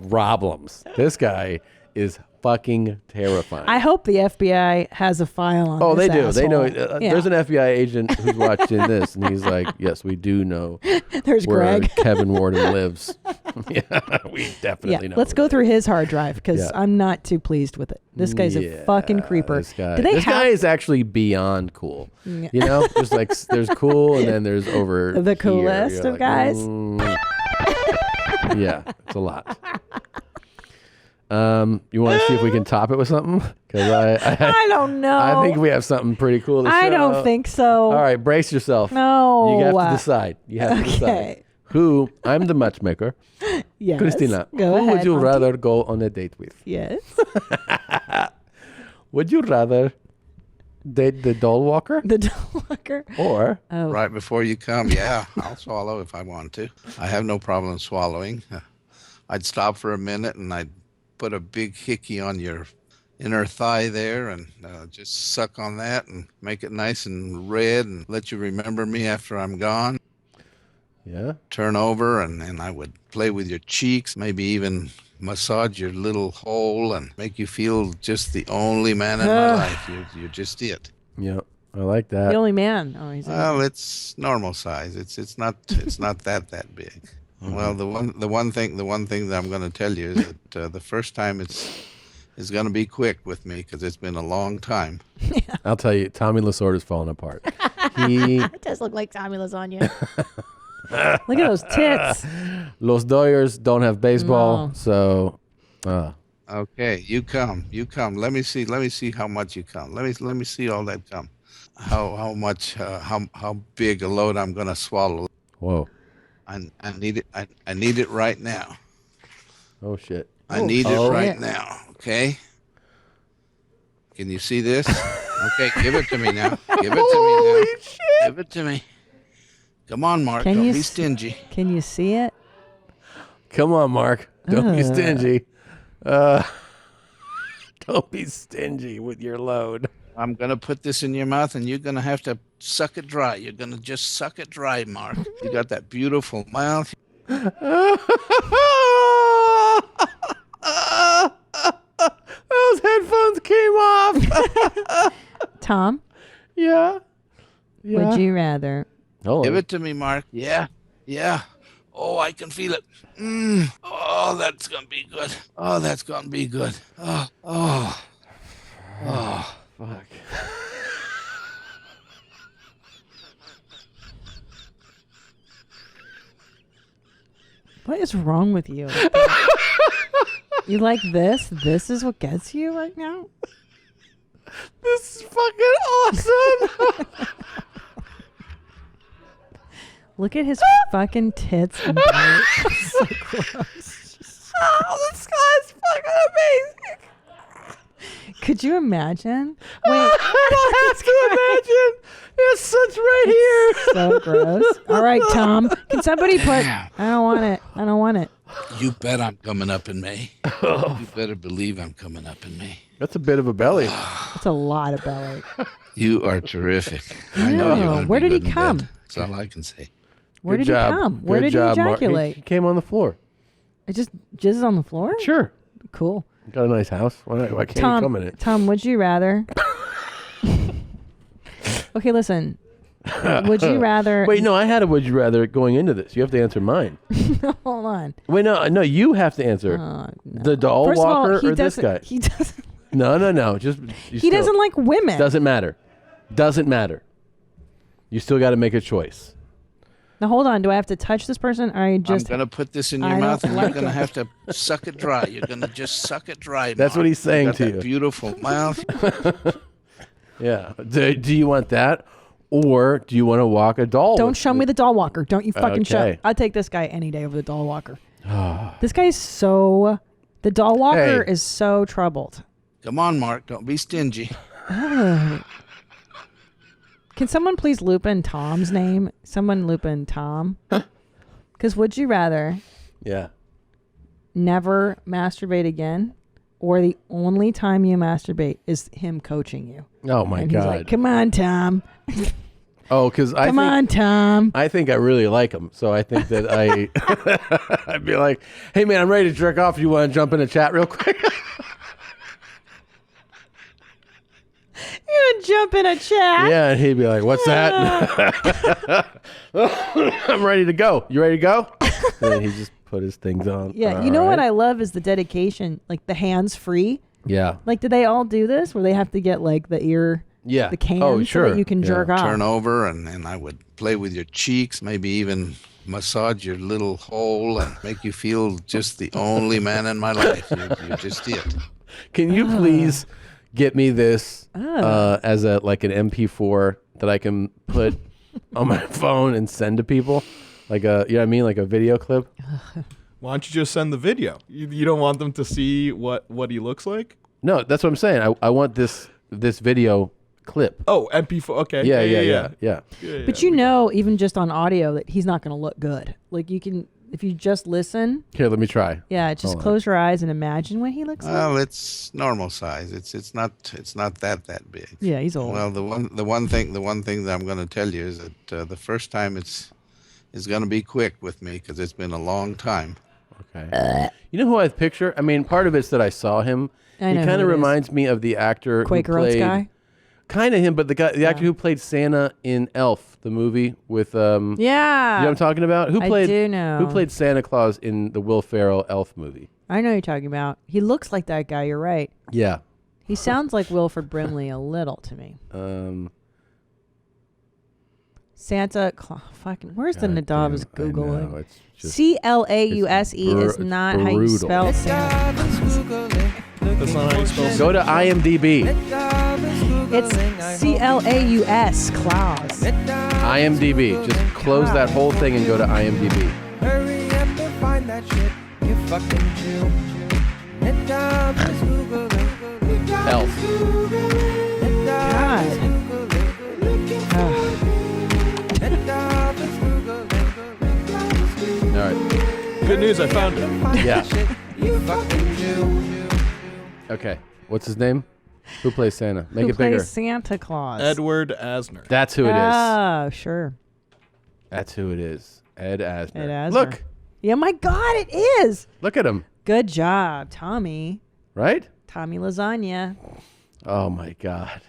problems. This guy is fucking terrifying. I hope the FBI has a file on. Oh, this they do. They know. asshole. There's an FBI agent who's watching this, and he's like, "Yes, we do know There's where Greg. Kevin Warden lives." Yeah, we definitely know. Let's go through his hard drive because Yeah. I'm not too pleased with it. This guy's a fucking creeper. This guy, Do they this have guy is actually beyond cool. Yeah. There's like there's cool, and then there's over The here. coolest You're of guys? Yeah, it's a lot. You want to see if we can top it with something? Because I don't know. I think we have something pretty cool to show. I don't think so. All right, brace yourself. No. You have to decide. You have to decide. Okay. Who? I'm the matchmaker. Yes. Christina, Go who would ahead, you Monty. rather go on a date with? Yes. Would you rather date the doll walker? The doll walker? Or Right before you come, yeah, I'll swallow if I want to. I have no problem swallowing. I'd stop for a minute and I'd put a big hickey on your inner thigh there and just suck on that and make it nice and red and let you remember me after I'm gone. Yeah. Turn over and I would play with your cheeks, maybe even massage your little hole and make you feel just the only man in my life. You're just it. Yeah, I like that. The only man. Oh, he's Well, it's normal size. It's not that big. Well, the one thing that I'm going to tell you is that the first time is going to be quick with me because it's been a long time. I'll tell you, Tommy Lasorda's falling apart. It does look like Tommy Lasagna. Look at those tits. Los Doyers don't have baseball, No. so. Okay, you come. Let me see how much you come. Let me see all that come. How much? How big a load I'm going to swallow? Whoa. I need it. I need it right now. Oh shit. I need it right now. Okay. Can you see this? Okay, give it to me now. Give it to me now. Shit. Give it to me. Come on, Mark. Can Don't you be s- stingy. Can you see it? Come on, Mark. Don't be stingy. Don't be stingy with your load. I'm gonna put this in your mouth, and you're gonna have to suck it dry. You're gonna just suck it dry, Mark. You got that beautiful mouth. Those headphones came off. Tom, Yeah. would you rather? Hold Give on. it to me, Mark. Yeah. Oh, I can feel it. Oh, that's gonna be good. Oh, that's gonna be good. Oh. Fuck. What is wrong with you? You like this? This is what gets you right now? This is fucking awesome. Look at his fucking tits and belly. So gross. Oh, this guy's fucking amazing. Could you imagine? Wait, I don't have to imagine. It sits right here. so gross. All right, Tom. Can somebody put? I don't want it. I don't want it. You bet I'm coming up in May. You better believe I'm coming up in May. That's a bit of a belly. That's a lot of belly. You are terrific. I know you're gonna Where be did he good in come? bed. That's all I can say. Where Good did job. he come? Where Good did job, he Mark. ejaculate? He came on the floor. It just jizzes on the floor? Sure. Cool. Got a nice house. Why can't you come in it? Tom, would you rather? Okay, listen. Would you rather? Wait, no, I had a would you rather going into this. You have to answer mine. Hold on. Wait, no, you have to answer. No. The doll First of all, walker he or this doesn't- guy? He doesn't. No. Just He doesn't like women. Doesn't matter. Doesn't matter. You still got to make a choice. Now hold on. Do I have to touch this person? Or I just? I'm gonna put this in your I mouth, don't and like you're gonna it. have to suck it dry. You're gonna just suck it dry. That's Mark. what he's saying got to that you. Beautiful mouth. Yeah. Do you want that, or do you want to walk a doll? Don't with show me the doll walker. Don't you fucking show. Okay. I'd take this guy any day over the doll walker. This guy's so. The doll walker Hey. is so troubled. Come on, Mark. Don't be stingy. Can someone please loop in Tom's name? Someone loop in Tom. Because would you rather Yeah. never masturbate again, or the only time you masturbate is him coaching you? Oh my And he's God. like, "Come on, Tom. Oh, because Come on, Tom." I think I really like him, so I think that I'd be like, "Hey man, I'm ready to jerk off. You want to jump in a chat real quick?" You're gonna jump in a chat. Yeah, and he'd be like, "What's that?" I'm ready to go. You ready to go? And then he just put his things on. Yeah, you know what I love is the dedication, like the hands free. Yeah. Like, do they all do this where they have to get like the ear, Yeah. the can, Oh, so sure. that you can Yeah. jerk off? Turn over, and I would play with your cheeks, maybe even massage your little hole, and make you feel just the only man in my life. You're just it. Can you please get me this as an MP4 that I can put on my phone and send to people, like you know what I mean, like a video clip? Why don't you just send the video? You don't want them to see what he looks like? No, that's what I'm saying. I want this video clip. Oh, MP4. Okay. Yeah. But you know, even just on audio, that he's not going to look good. Like you can, if you just listen. Here, let me try. Yeah, just Hold on. close your eyes and imagine what he looks like. Well, it's normal size. It's not that big. Yeah, he's old. Well, the one thing that I'm going to tell you is that the first time it's going to be quick with me because it's been a long time. Okay. You know who I picture? I mean, part of it's that I saw him. I know he who kind of it is. reminds me of the actor Quaker who Oats played. guy? Kind of him, but the actor who played Santa in Elf, the movie with Yeah. you know what I'm talking about? Who played I do know. Who played Santa Claus in the Will Ferrell Elf movie? I know who you're talking about. He looks like that guy. You're right. Yeah. He sounds like Wilford Brimley a little to me. Santa Claus. Fucking. Where's the Nadav is Googling? Clause is not how you spell Santa. That's not how you spell Go to IMDb. It's Claus. Claus. IMDb. Just close that whole thing and go to IMDb. Hurry up and find that shit, you fucking Jew. Elf. All right. Good news, I found it. Yeah. Okay. What's his name? Who plays Santa? Make it bigger. Who plays Santa Claus? Edward Asner. That's who it is. Oh, sure. That's who it is. Ed Asner. Ed Asner. Look. Yeah, my God, it is. Look at him. Good job, Tommy. Right? Tommy Lasagna. Oh, my God.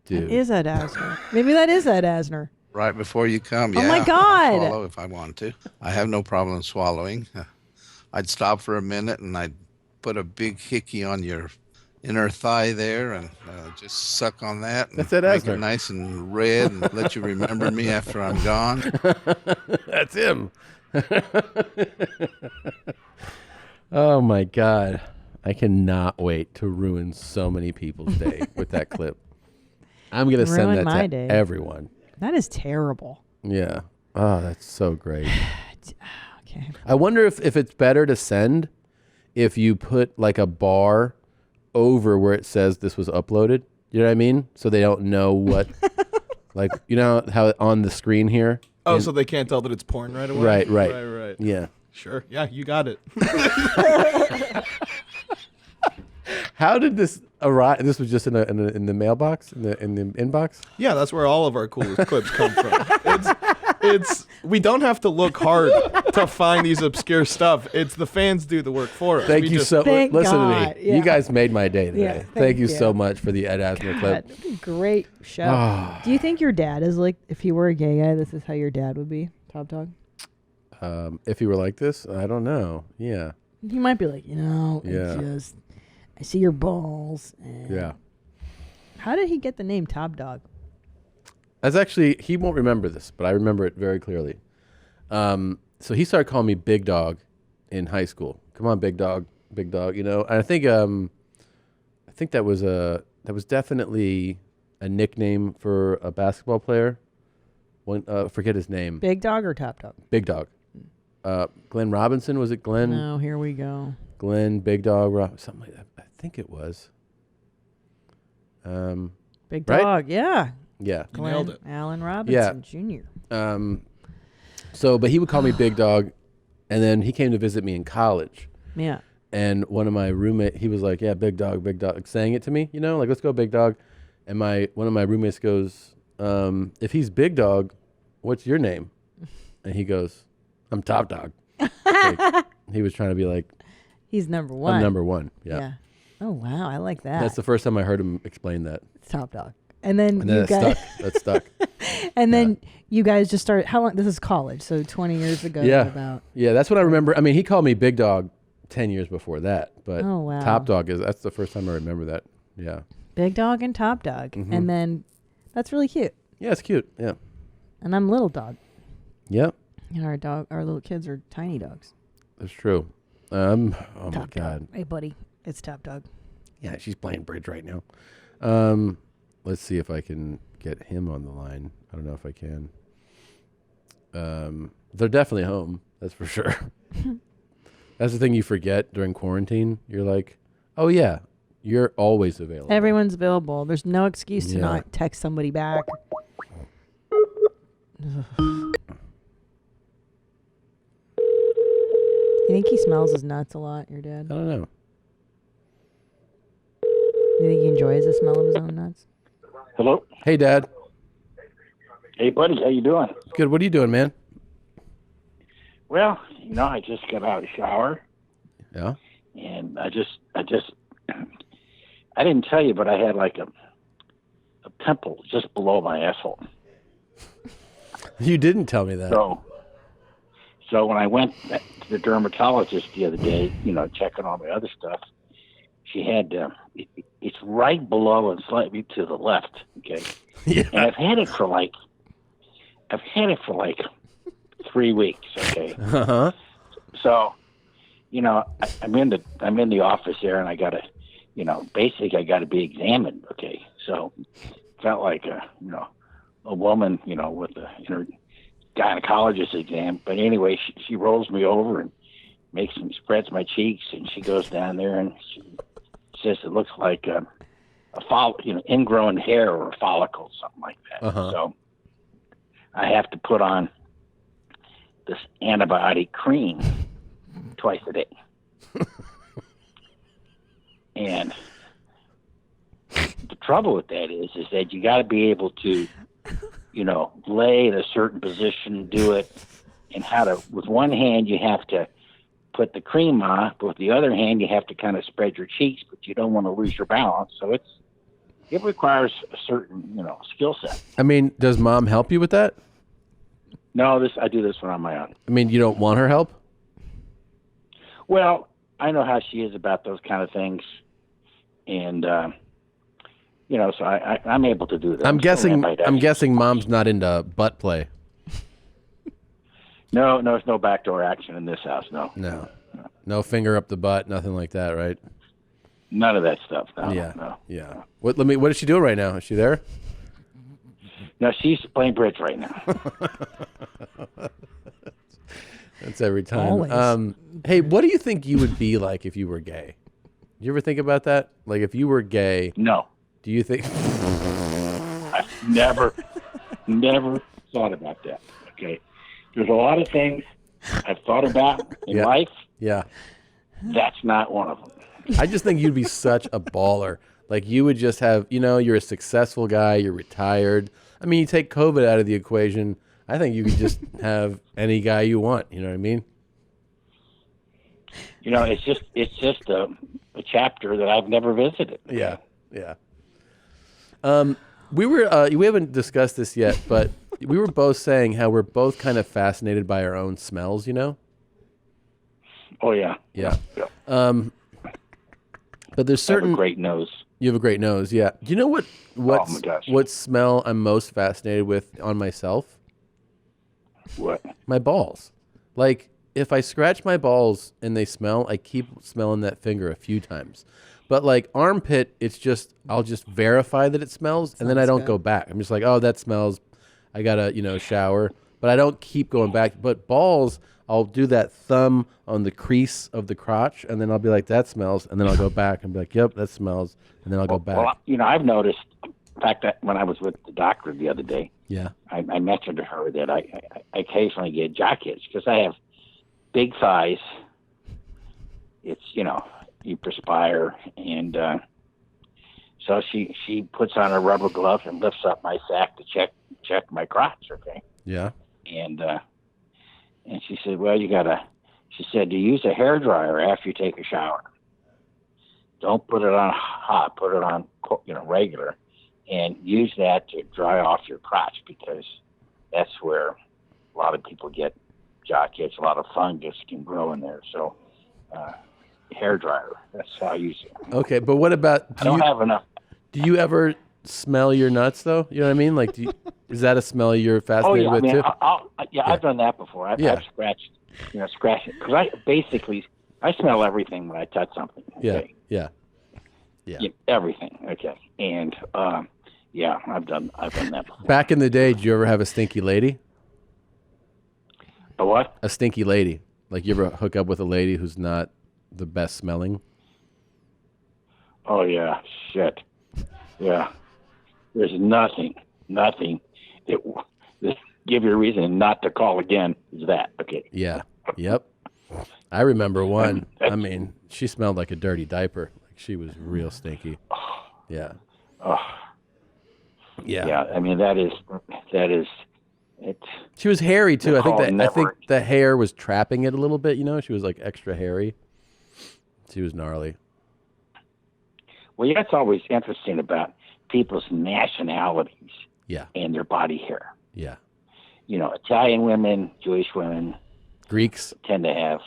Dude. That is Ed Asner. Maybe that is Ed Asner. Right before you come, Oh yeah. my God. I'll swallow if I want to. I have no problem swallowing. I'd stop for a minute and I'd put a big hickey on your inner thigh there and just suck on that. And That's Ed make Asner. it nice and red and let you remember me after I'm gone. That's him. Oh, my God. I cannot wait to ruin so many people's day with that clip. I'm going to send Ruin my that to day. everyone. That is terrible. Yeah. Oh, that's so great. Okay. I wonder if it's better to send if you put like a bar over where it says this was uploaded. You know what I mean? So they don't know what, like, you know how on the screen here? Oh, so they can't tell that it's porn right away? Right. Right. Yeah. Sure. Yeah, you got it. How did this arrive? This was just in the mailbox, in the inbox? Yeah, that's where all of our coolest clips come from. It's we don't have to look hard to find these obscure stuff. It's the fans do the work for us. Thank We you just- so Thank Listen God. to me. You guys made my day today. Yeah, thank you you. so much for the Ed Asner clip. God, great show. Do you think your dad is like, if you were a gay guy, this is how your dad would be? Top dog? If you were like this, I don't know. Yeah. He might be like, Yeah. it's just, I see your balls. And Yeah. How did he get the name Top Dog? That's actually, he won't remember this, but I remember it very clearly. So he started calling me Big Dog in high school. Come on, Big Dog, you know. And I think that was definitely a nickname for a basketball player. Forget his name. Big Dog or Top Dog? Big Dog. Glenn Robinson, was it Glenn? No, here we go. Glenn, Big Dog, something like that. I think it was. Big right? Dog, yeah. Yeah. You nailed Glenn it. Allen Robinson Jr. But he would call me Big Dog, and then he came to visit me in college. Yeah. And one of my roommate, he was like, "Yeah, Big Dog," saying it to me, you know, like, "Let's go, Big Dog." And one of my roommates goes, "If he's Big Dog, what's your name?" And he goes, "I'm Top Dog." Like, he was trying to be like, He's number one. I'm number one. Yeah. Oh, wow. I like that. That's the first time I heard him explain that. It's Top Dog. And then And you then guys, that stuck. and then you guys just started, how long, this is college, so 20 years ago. Yeah. About. Yeah, that's what I remember. I mean, he called me Big Dog 10 years before that, but Oh, wow. Top Dog that's the first time I remember that. Yeah. Big Dog and Top Dog. Mhm. And then that's really cute. Yeah, it's cute. Yeah. And I'm Little Dog. Yep. And our little kids are tiny dogs. That's true. Oh my Top God. Dog. Hey, buddy. It's Top Dog. Yeah, she's playing bridge right now. Let's see if I can get him on the line. I don't know if I can. They're definitely home. That's for sure. That's the thing you forget during quarantine. You're like, oh yeah, you're always available. Everyone's available. There's no excuse to Yeah. not text somebody back. You think he smells his nuts a lot, your dad? I don't know. You think he enjoys the smell of his own nuts? Hello. Hey, Dad. Hey, buddy. How you doing? Good. What are you doing, man? Well, I just got out of the shower, Yeah. and I didn't tell you, but I had like a temple just below my asshole. You didn't tell me that. So when I went to the dermatologist the other day, checking all my other stuff, she had it's right below and slightly to the left. Okay, and I've had it for like 3 weeks. Okay, so I'm in the office there, and I got to, basically I got to be examined. Okay, so felt like a woman, with her gynecologist exam. But anyway, she rolls me over and spreads my cheeks, and she goes down there and she says it looks like a ingrown hair or a follicle, something like that. So I have to put on this antibiotic cream twice a day. And the trouble with that is that you got to be able to, lay in a certain position, do it, and with one hand you have to put the cream on, but with the other hand you have to kind of spread your cheeks, but you don't want to lose your balance. So it requires a certain, skill set. I mean, does mom help you with that? No, I do this one on my own. I mean, you don't want her help? Well, I know how she is about those kind of things, and so I'm able to do that. I'm guessing mom's not into butt play. No, there's no backdoor action in this house. No finger up the butt, nothing like that, right? None of that stuff. No. Yeah. What is she doing right now? Is she there? No, she's playing bridge right now. That's every time. Always. Hey, what do you think you would be like if you were gay? You ever think about that? Like, if you were gay? No. Do you think? I've never thought about that. Okay, there's a lot of things I've thought about in life. Yeah. That's not one of them. I just think you'd be such a baller. Like, you would just have, you're a successful guy. You're retired. I mean, you take COVID out of the equation. I think you could just have any guy you want. You know what I mean? It's just a chapter that I've never visited. Yeah. We haven't discussed this yet, but we were both saying how we're both kind of fascinated by our own smells. Oh yeah. Yeah. But there's certain. I have a great nose. You have a great nose. Yeah. Do you know what? Oh my gosh. What smell I'm most fascinated with on myself? What? My balls. Like, if I scratch my balls and they smell, I keep smelling that finger a few times. But like armpit, I'll just verify that it smells, and then I don't go back. I'm just like, oh, that smells. I gotta, shower. But I don't keep going back. But balls, I'll do that thumb on the crease of the crotch, and then I'll be like, that smells, and then I'll go back and be like, yep, that smells, and then I'll go back. Well, I've noticed, in fact, that when I was with the doctor the other day, yeah, I mentioned to her that I occasionally get jock itch because I have big thighs. It's, you perspire, and so she puts on a rubber glove and lifts up my sack to check my crotch. Okay. Yeah. And she said, well, she said, to use a hairdryer after you take a shower. Don't put it on hot, put it on, regular, and use that to dry off your crotch, because that's where a lot of people get jock itch. A lot of fungus can grow in there. So, hair dryer. That's how I use it. Okay, but what about? I don't have enough. Do you ever smell your nuts though? You know what I mean? Like, is that a smell you're fascinated with too? I've done that before. I've scratched it because I smell everything when I touch something. Okay? Yeah. Everything. Okay, and I've done that before. Back in the day, did you ever have a stinky lady? A what? A stinky lady. Like, you ever hook up with a lady who's not the best smelling? Oh yeah, shit. Yeah, there's nothing that give you a reason not to call again. Is that okay? Yeah. Yep. I remember one. I mean, she smelled like a dirty diaper. Like, she was real stinky. Yeah. Oh. Yeah. I mean, that is it. She was hairy too. I think the hair was trapping it a little bit. She was like extra hairy. She was gnarly. Well, that's always interesting about people's nationalities Yeah. and their body hair. Yeah. Italian women, Jewish women, Greeks tend to have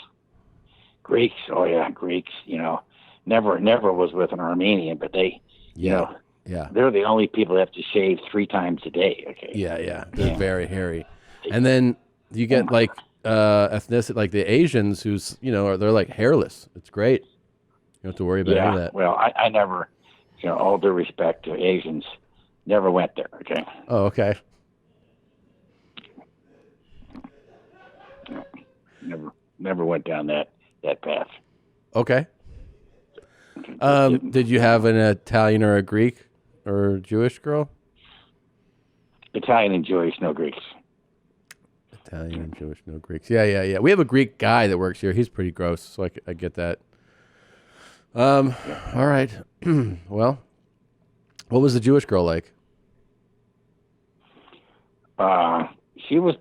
Greeks. Oh yeah, Greeks. Never was with an Armenian, but they, yeah. they're the only people that have to shave 3 times a day. Okay. Yeah. They're very hairy. And then you get like ethnicity, like the Asians, who's they're like hairless. It's great. You don't have to worry about any of that. Well, I never, all due respect to Asians, never went there. Okay. Oh, okay. Never went down that path. Okay. Did you have an Italian or a Greek or Jewish girl? Italian and Jewish, no Greeks. Italian and Jewish, no Greeks. Yeah. We have a Greek guy that works here. He's pretty gross, so I get that. All right. Well, what was the Jewish girl like? She was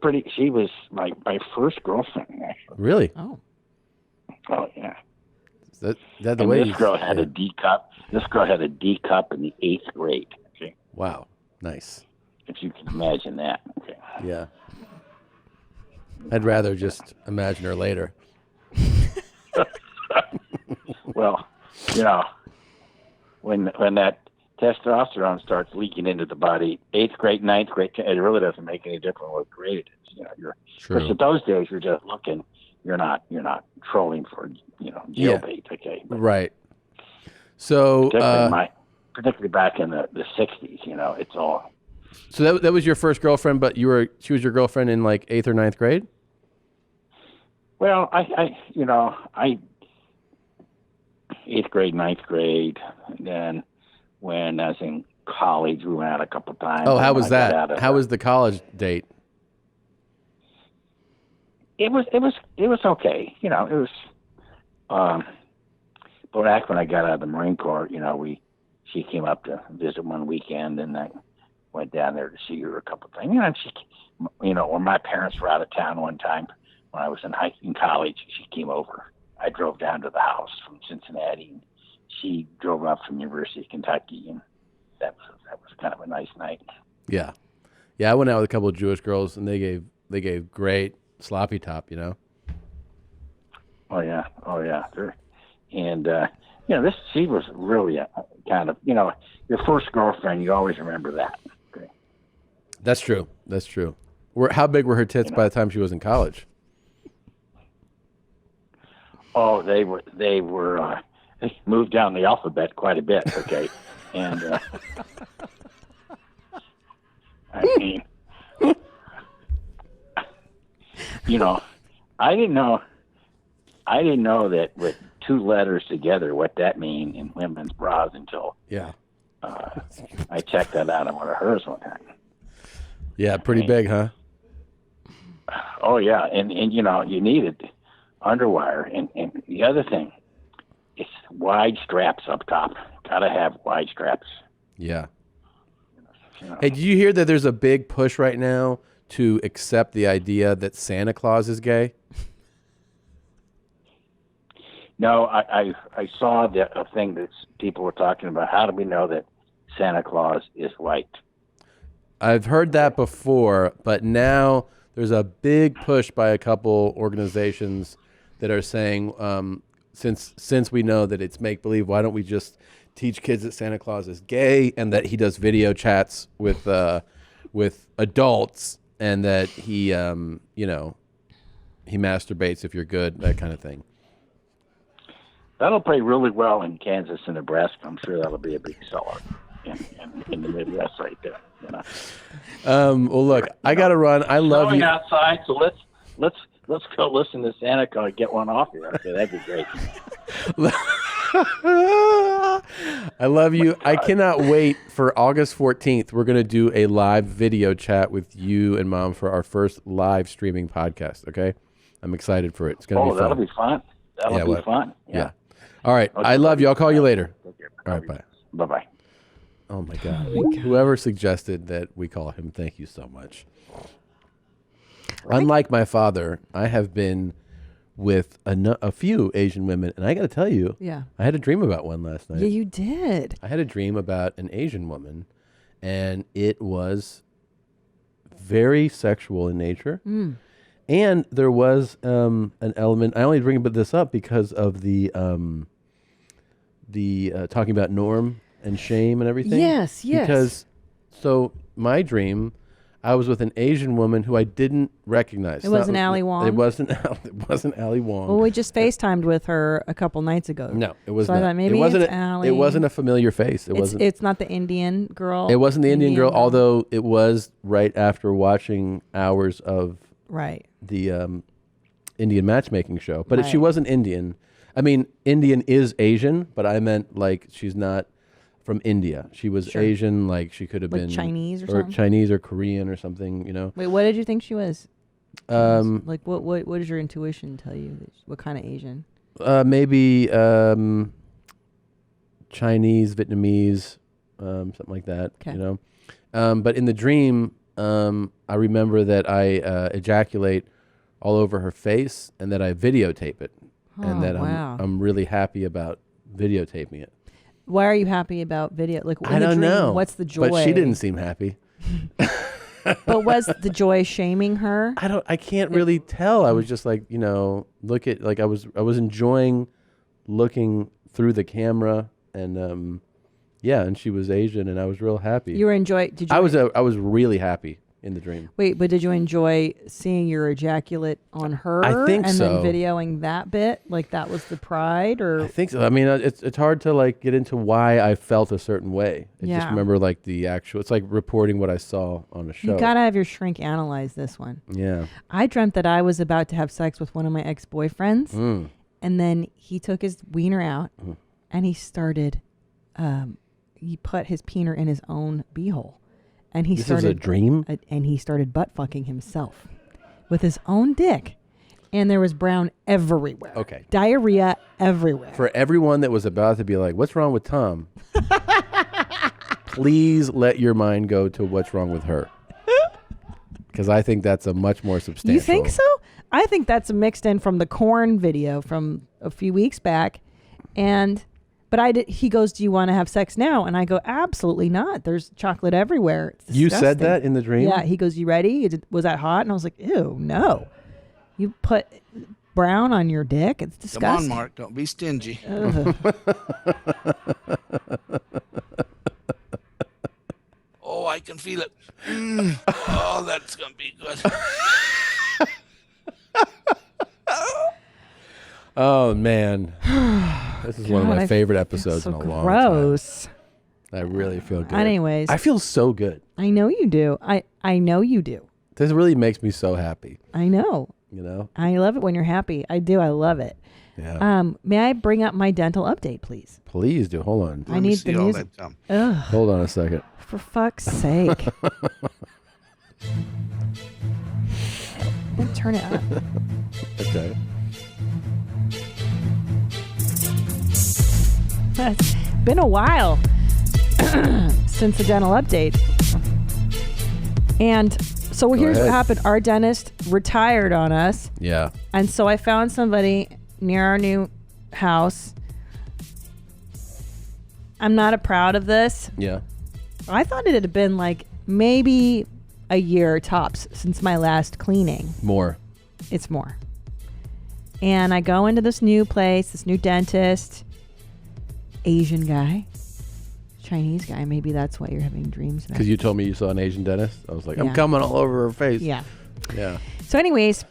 my first girlfriend, actually. Really? Oh yeah. Is that the and way this girl had a D cup. This girl had a D cup in the 8th grade. Okay. Wow. Nice. If you can imagine that. Okay. Yeah. I'd rather just imagine her later. Well, when that testosterone starts leaking into the body, 8th grade, 9th grade, it really doesn't make any difference what grade it is. Because at those days you're just looking. You're not trolling for jailbait. Okay. But right. So particularly back in the 60s, it's all. So that was your first girlfriend, but she was your girlfriend in like 8th or 9th grade? Well, I 8th grade, 9th grade, and then when I was in college, we went out a couple times. Oh, how was that? How was the college date? It was okay. It was. But back when I got out of the Marine Corps, she came up to visit one weekend, and I went down there to see her a couple of times. And she, when my parents were out of town one time when I was in college, she came over. I drove down to the house from Cincinnati, and she drove up from University of Kentucky, and that was kind of a nice night. Yeah, I went out with a couple of Jewish girls, and they gave great sloppy top. Oh yeah. And she was really a kind of your first girlfriend. You always remember that. Okay. That's true. How big were her tits by the time she was in college? Oh, they moved down the alphabet quite a bit. Okay, and I mean, I didn't know that with 2 letters together what that mean in women's bras until I checked that out on one of hers one time. Yeah, pretty big, huh? Oh yeah, and you needed underwire, and the other thing, it's wide straps up top. Gotta have wide straps. Yeah. Hey, did you hear that there's a big push right now to accept the idea that Santa Claus is gay? No, I saw a thing that people were talking about. How do we know that Santa Claus is white? I've heard that before, but now there's a big push by a couple organizations that are saying, since we know that it's make-believe, why don't we just teach kids that Santa Claus is gay and that he does video chats with adults and that he masturbates if you're good, that kind of thing. That'll play really well in Kansas and Nebraska. I'm sure that'll be a big seller in the Midwest right there. Well, look, I got to run. I love you. Outside, so let's go listen to Santa Claus get one off here. Okay, that'd be great. I love you. I cannot wait for August 14th. We're going to do a live video chat with you and Mom for our first live streaming podcast. Okay, I'm excited for it. It's going to be fun. That'll be fun. That'll be fun. Yeah. All right. I love you. I'll call you later. All right. Bye. Bye-bye. Oh, my God. Whoever suggested that we call him, thank you so much. Unlike my father, I have been with a few Asian women, and I got to tell you, Yeah. I had a dream about one last night. Yeah, you did. I had a dream about an Asian woman, and it was very sexual in nature. Mm. And there was an element. I only bring this up because of the talking about norm and shame and everything. Yes, yes. Because so my dream, I was with an Asian woman who I didn't recognize. It wasn't Ali Wong? It wasn't. It wasn't Ali Wong. Well, we just FaceTimed with her a couple nights ago. No, it was so not. I thought maybe it wasn't. it's Ali. It wasn't a familiar face. It wasn't. It's not the Indian girl. It wasn't the Indian girl, although it was right after watching hours of right the Indian matchmaking show. But she Right. wasn't Indian. I mean, Indian is Asian, but I meant like she's not from India. She was Sure. Asian, like she could have Like been Chinese or something? Chinese or Korean or something. You know. Wait, what did you think she was? Um, Like, what does your intuition tell you? What kind of Asian? Maybe Chinese, Vietnamese, something like that. 'Kay. You know, but in the dream, I remember that I ejaculate all over her face, and that I videotape it, Oh, and that wow. I'm really happy about videotaping it. Why are you happy about video? Like, in I the don't dream, know. What's the joy? But she didn't seem happy. But was the joy shaming her? I can't really tell. I was just like, you know, I was enjoying looking through the camera, and yeah, and she was Asian, and I was real happy. You were Did you? I was really happy in the dream. Wait, but did you enjoy seeing your ejaculate on her? I think and so. then videoing that bit, like that was the pride, or I think so. I mean, it's hard to like get into why I felt a certain way. I just Yeah. remember like the actual. It's like reporting what I saw on a show. you gotta have your shrink analyze this one. Yeah. I dreamt that I was about to have sex with one of my ex-boyfriends, Mm. and then he took his wiener out, Mm. and he started. He put his peener in his own beehole, and he This started is a dream? and he started butt fucking himself with his own dick, and there was brown everywhere. Okay. Diarrhea everywhere. For everyone that was about to be like, "What's wrong with Tom?" Please let your mind go to what's wrong with her, because I think that's a much more substantial. You think so? I think that's mixed in from the corn video from a few weeks back, but he goes, "Do you want to have sex now?" And I go, "Absolutely not. There's chocolate everywhere." It's You said disgusting." that in the dream? Yeah. He goes, "You ready? Was that hot?" And I was like, "Ew, no. You put brown on your dick? It's Come disgusting." on, Mark. Don't be stingy. Ugh. Oh, I can feel it. Oh, that's going to be good. Oh man, this is one of God, my I favorite feel episodes so in a long gross. time. I really feel good. Anyways. I feel so good. I know you do. I know you do. This really makes me so happy. I know. You know? I love it when you're happy. I do. I love it. Yeah. May I bring up my dental update, please? Please do. Hold on. I need the music. Ugh. Hold on a second. For fuck's sake. Turn it up. Okay. It's been a while since the dental update. And so here's what ahead. happened. Our dentist retired on us. Yeah. And so I found somebody near our new house. I'm not proud of this. Yeah. I thought it had been like maybe a year tops since my last cleaning. More. It's more. And I go into this new place, this new dentist, Asian guy, Chinese guy. Maybe that's why you're having dreams about. Because you told me you saw an Asian dentist. I was like, Yeah. I'm coming all over her face. Yeah. Yeah. So anyways,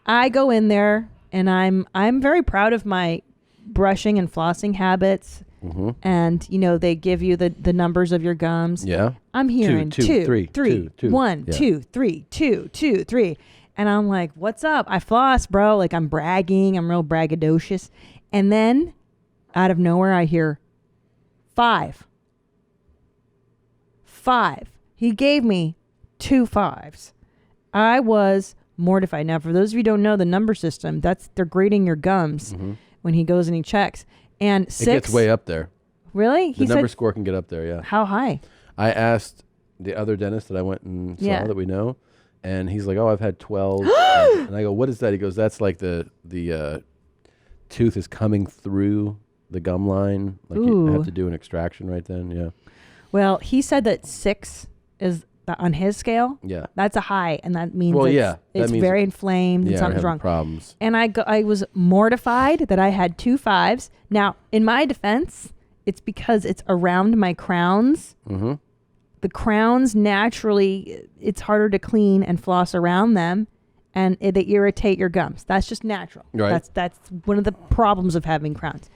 I go in there and I'm very proud of my brushing and flossing habits. Mm-hmm. And you know, they give you the numbers of your gums. Yeah. I'm hearing two, three, three, two. one, Yeah. 2, 3, 2, 2, 3. And I'm like, what's up? I floss, bro. Like I'm bragging. I'm real braggadocious. And then out of nowhere, I hear 5. 5. He gave me 2 5s. I was mortified. Now, for those of you who don't know the number system, they're grading your gums when he goes and he checks. And 6. It gets way up there. Really? The number score can get up there, yeah. How high? I asked the other dentist that I went and saw Yeah. that we know, And he's like, "Oh, I've had 12." And I go, "What is that?" He goes, "That's like the tooth is coming through the gum line. Like you have to do an extraction right then." Yeah. Well, he said that 6 is on his scale. Yeah. That's a high, and that means That it's means very inflamed and something's wrong. Problems. And I was mortified that I had 2 5s. Now, in my defense, it's because it's around my crowns. Mm-hmm. The crowns naturally, it's harder to clean and floss around them, and they irritate your gums. That's just natural. Right. That's one of the problems of having crowns.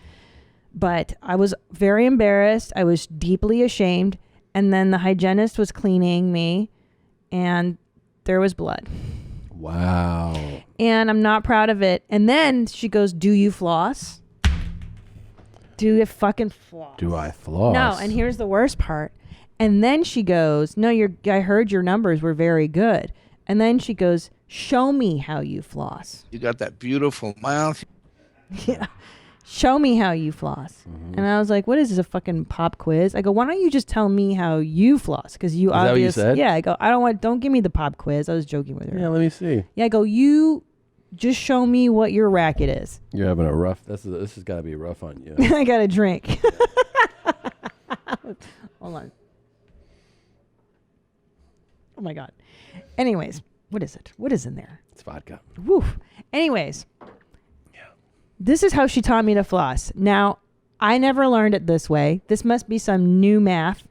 But I was very embarrassed. I was deeply ashamed. And then the hygienist was cleaning me, and there was blood. Wow. And I'm not proud of it. And then she goes, "Do you floss? Do you fucking floss?" Do I floss? No, and here's the worst part. And then she goes, "No, I heard your numbers were very good." And then she goes, "Show me how you floss." You got that beautiful mouth. Yeah. "Show me how you floss." Mm-hmm. And I was like, "What is this, a fucking pop quiz?" I go, "Why don't you just tell me how you floss?" Because you obviously. Is that what you said? Yeah, I go, don't give me the pop quiz. I was joking with her. Yeah, let me see. Yeah, I go, "You just show me what your racket is." You're having a rough. This has got to be rough on you. I got a drink. Hold on. Oh my God. Anyways, what is it? What is in there? It's vodka. Woof. Anyways. This is how she taught me to floss. Now, I never learned it this way. This must be some new math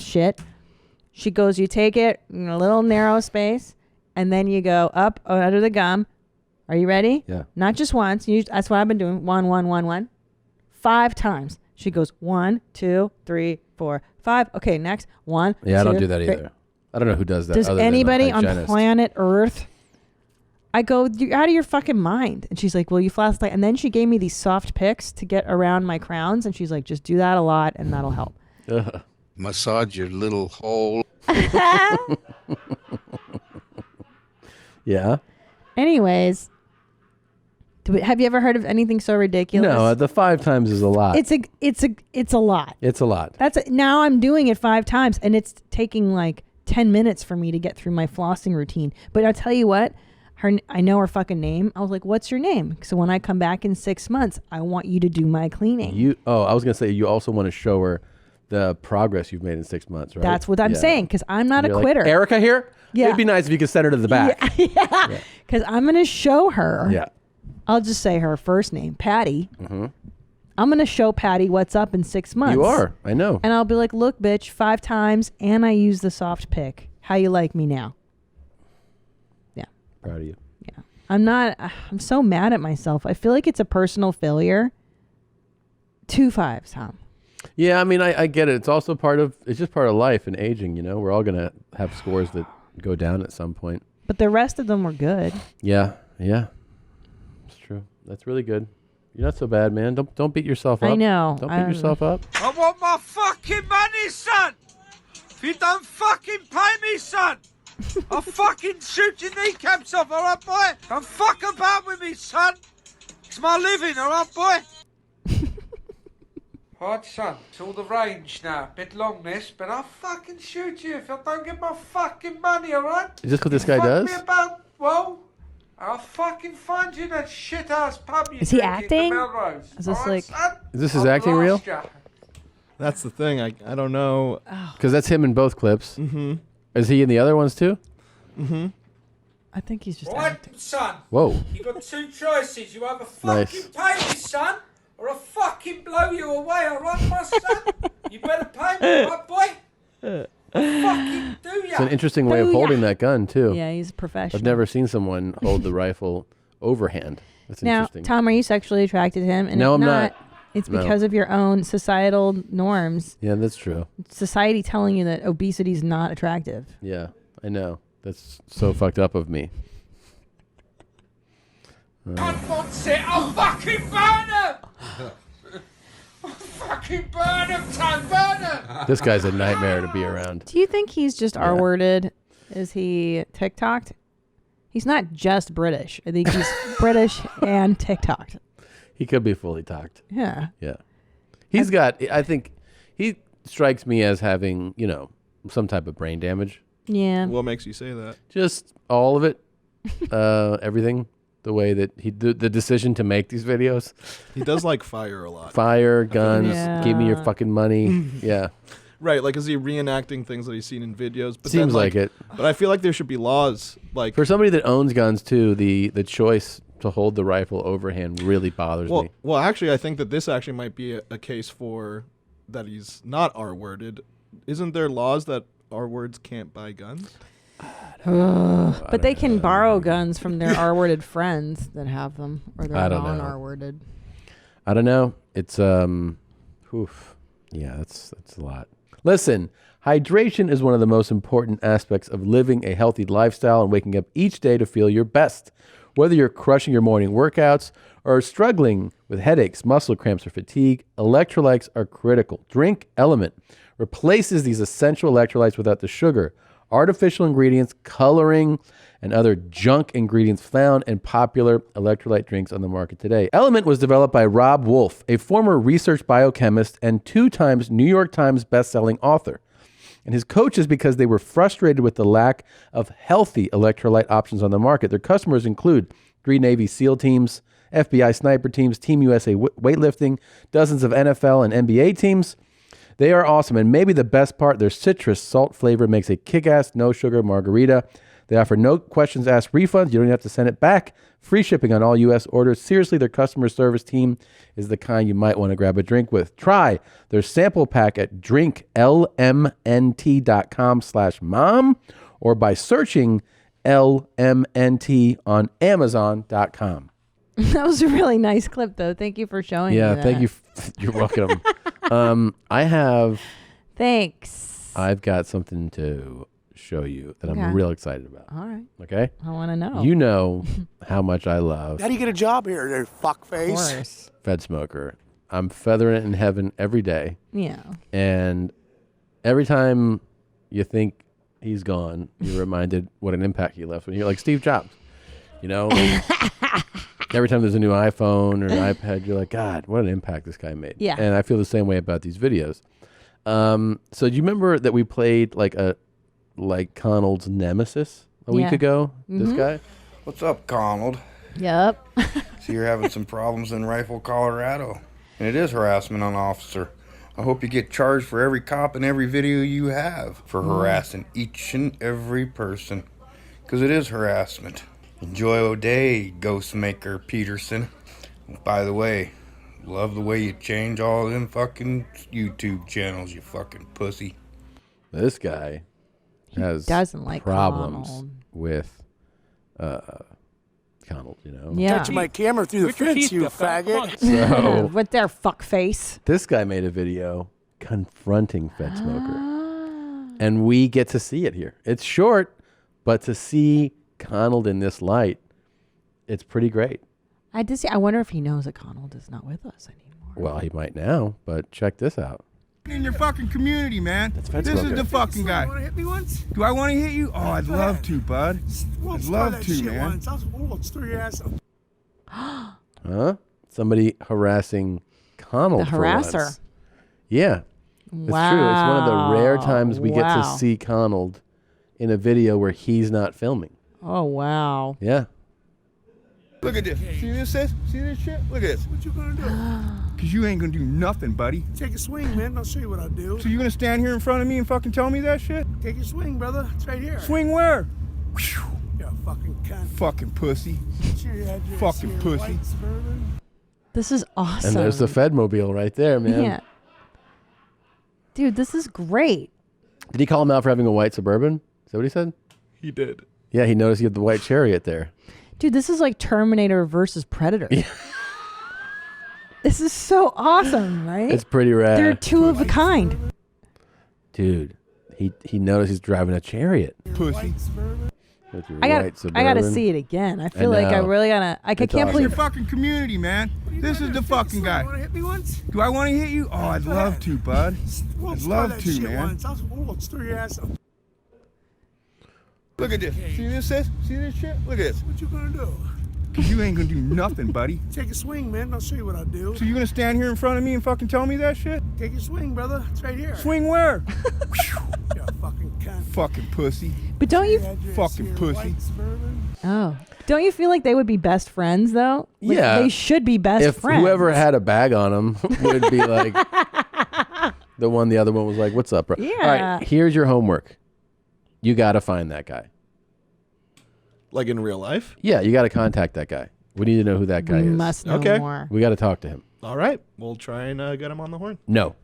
shit. She goes, you take it in a little narrow space, and then you go up under the gum. Are you ready? Yeah. Not just once. That's what I've been doing. 1, 1, 1, 1. 5 times. She goes 1, 2, 3, 4, 5. Okay, next. 1. Yeah, I don't 2, do that 3. either. I don't know who does that. Does other than the anybody on hygienist. planet Earth? I go, "You're out of your fucking mind." And she's like, "Well, you floss like," and then she gave me these soft picks to get around my crowns, and she's like, "Just do that a lot, and that'll help." Massage your little hole. Yeah. Anyways, have you ever heard of anything so ridiculous? No, the 5 times is a lot. It's a lot. It's a lot. Now I'm doing it 5 times, and it's taking like 10 minutes for me to get through my flossing routine. But I'll tell you what. I know her fucking name. I was like, "What's your name?" So when I come back in 6 months, I want you to do my cleaning. I was gonna say you also want to show her the progress you've made in 6 months, right? That's what I'm saying, because I'm not You're a quitter. Like, Erica here? Yeah. It'd be nice if you could send her to the back. Yeah. Because I'm going to show her. Yeah. I'll just say her first name, Patty. Mm-hmm. I'm going to show Patty what's up in 6 months. You are. I know. And I'll be like, "Look, bitch, 5 times, and I use the soft pick. How you like me now?" Yeah. Proud of you. I'm so mad at myself. I feel like it's a personal failure. 2 5s, Tom. Yeah, I mean, I get it. It's also it's just part of life and aging, you know? We're all going to have scores that go down at some point. But the rest of them were good. Yeah. It's true. That's really good. You're not so bad, man. Don't beat yourself up. I know. Don't beat yourself up. I want my fucking money, son! If you don't fucking pay me, son, I'll fucking shoot your kneecaps off, alright, boy? Don't fuck about with me, son. It's my living, alright, boy? Right, son, it's all the range now. Bit long, this, but I'll fucking shoot you if I don't get my fucking money, alright? Is this what this guy does? Me about, well, I'll fucking find you that shit-ass pub you Is he drink at acting? Melrose. Is this Alright, like... son? Is this his acting reel? That's the thing. I don't know. Because that's him in both clips. Mm-hmm. Is he in the other ones too? Mm-hmm. I think he's just Right, acting. son. Whoa. You got 2 choices. You either Nice. fucking pay me, son, or I'll fucking blow you away, alright, my son? You better pay me, alright, boy? I'll fucking do ya. It's an interesting way of holding that gun too. Yeah, he's a professional. I've never seen someone hold the rifle overhand. That's Now, interesting. Tom, are you sexually attracted to him? And No, if I'm not. It's No. because of your own societal norms. Yeah, that's true. Society telling you that obesity is not attractive. Yeah, I know. That's so fucked up of me. God wants it. I'll fucking burn him. I'll fucking burn him, Tom. Burn him. This guy's a nightmare to be around. Do you think he's just R-worded? Is he TikToked? He's not just British. I think he's British and TikToked. He could be fully talked. Yeah. Yeah. I think he strikes me as having, some type of brain damage. Yeah. What makes you say that? Just all of it, everything. The way that the decision to make these videos. He does like fire a lot. Fire, guns, Yeah. give me your fucking money. Yeah. Right, like is he reenacting things that he's seen in videos? But Seems then, like it. But I feel like there should be laws like For somebody that owns guns too, the choice to hold the rifle overhand really bothers me. Well, actually, I think that this actually might be a case for that he's not R-worded. Isn't there laws that R-words can't buy guns? But they can borrow guns from their R-worded friends that have them, or they're I don't know. non-R-worded. I don't know. It's oof. Yeah, that's a lot. Listen, hydration is one of the most important aspects of living a healthy lifestyle and waking up each day to feel your best. Whether you're crushing your morning workouts or struggling with headaches, muscle cramps, or fatigue, electrolytes are critical. Drink Element replaces these essential electrolytes without the sugar, artificial ingredients, coloring, and other junk ingredients found in popular electrolyte drinks on the market today. Element was developed by Rob Wolf, a former research biochemist and 2 times New York Times bestselling author, and his coaches because they were frustrated with the lack of healthy electrolyte options on the market. Their customers include Green Navy SEAL teams, FBI sniper teams, Team USA weightlifting, dozens of NFL and NBA teams. They are awesome, and maybe the best part, their citrus salt flavor makes a kick-ass no-sugar margarita. They offer no questions asked refunds. You don't even have to send it back. Free shipping on all U.S. orders. Seriously, their customer service team is the kind you might want to grab a drink with. Try their sample pack at drinklmnt.com/mom or by searching LMNT on Amazon.com. That was a really nice clip, though. Thank you for showing me that. Thank you. You're welcome. Thanks. I've got something to show you that Okay. I'm real excited about. All right. Okay? I want to know. You know how much I love How do you get a job here, there, fuckface? Of course. Fed Smoker. I'm feathering it in heaven every day. Yeah. And every time you think he's gone, you're reminded what an impact he left. When you're like Steve Jobs, you know? Every time there's a new iPhone or an iPad, you're like, God, what an impact this guy made. Yeah. And I feel the same way about these videos. So do you remember that we played like Connell's nemesis a week ago? This guy? What's up, Connell? Yep. So you're having some problems in Rifle, Colorado. And it is harassment on an officer. I hope you get charged for every cop and every video you have for harassing each and every person. Because it is harassment. Enjoy your day, Ghostmaker Peterson. By the way, love the way you change all them fucking YouTube channels, you fucking pussy. This guy doesn't like problems Connell. with Connell, you know? Yeah. Touching my camera through the fence, you faggot. So With their fuck face. this guy made a video confronting Fed Smoker. And we get to see it here. It's short, but to see Connell in this light, it's pretty great. I did see. I wonder if he knows that Connell is not with us anymore. Well, he might now, but check this out. In your fucking community, man. Fed This Smoker. is the fucking guy. Want to hit me once? Do I want to hit you? Oh, I'd love to, bud. Well, I'd try love that to, shit man. Once. Let's throw your ass up. Huh? Somebody harassing Connell. The for harasser. once. Yeah. It's true. It's one of the rare times we get to Wow. see Connell in a video where he's not filming. Oh, wow. Yeah. Look at this. See this? See this shit? Look at this. What you gonna do? Because you ain't going to do nothing, buddy. Take a swing, man. I'll show you what I'll do. So you going to stand here in front of me and fucking tell me that shit? Take a swing, brother. It's right here. Swing where? You fucking cunt. Fucking pussy. Sure you had your Fucking your pussy. white Suburban. This is awesome. And there's the Fedmobile right there, man. Yeah. Dude, this is great. Did he call him out for having a white Suburban? Is that what he said? He did. Yeah, he noticed he had the white Chariot there. Dude, this is like Terminator versus Predator. This is so awesome, right? It's pretty rad. They're two of a kind. Dude, he noticed he's driving a Chariot. Pussy. With your I white got Suburban. to see it again. I feel like I know. really gotta. I It's can't awesome. Your believe. fucking community, man. This is the fucking guy. Want to hit me once? Do I want to hit you? Oh, I'd love to, bud. Well, I'd let's try love that to, shit man. Once. Let's throw your ass up. Look at this. See this? See this shit? Look at this. What you gonna do? Because you ain't going to do nothing, buddy. Take a swing, man. I'll show you what I'll do. So you going to stand here in front of me and fucking tell me that shit? Take a swing, brother. It's right here. Swing where? You fucking cunt. Fucking pussy. But don't you Fucking pussy. Oh. Don't you feel like they would be best friends though? Like, Yeah. They should be best if friends. whoever had a bag on him would be like the other one was like, "What's up, bro?" Yeah. All right, here's your homework. You got to find that guy. Like in real life? Yeah, you got to contact that guy. We need to know who that guy We is. must know more. We got to talk to him. All right. We'll try and get him on the horn. No.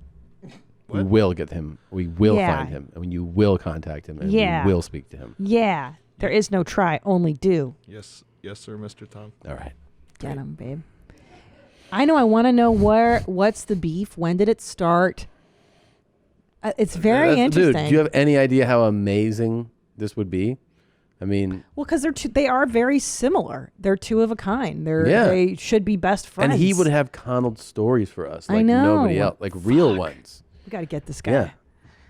We will get him. We will Yeah. find him. And you will contact him. And Yeah. we will speak to him. Yeah. There is no try, only do. Yes. Yes, sir, Mr. Tom. All right. Get him, babe. I know. I want to know what's the beef? When did it start? It's very interesting. Dude, do you have any idea how amazing this would be? I mean, Well, because they are very similar. They're two of a kind. Yeah. They should be best friends. and he would have Connell stories for us, I like know. nobody else, like real ones. We got to get this guy. Yeah.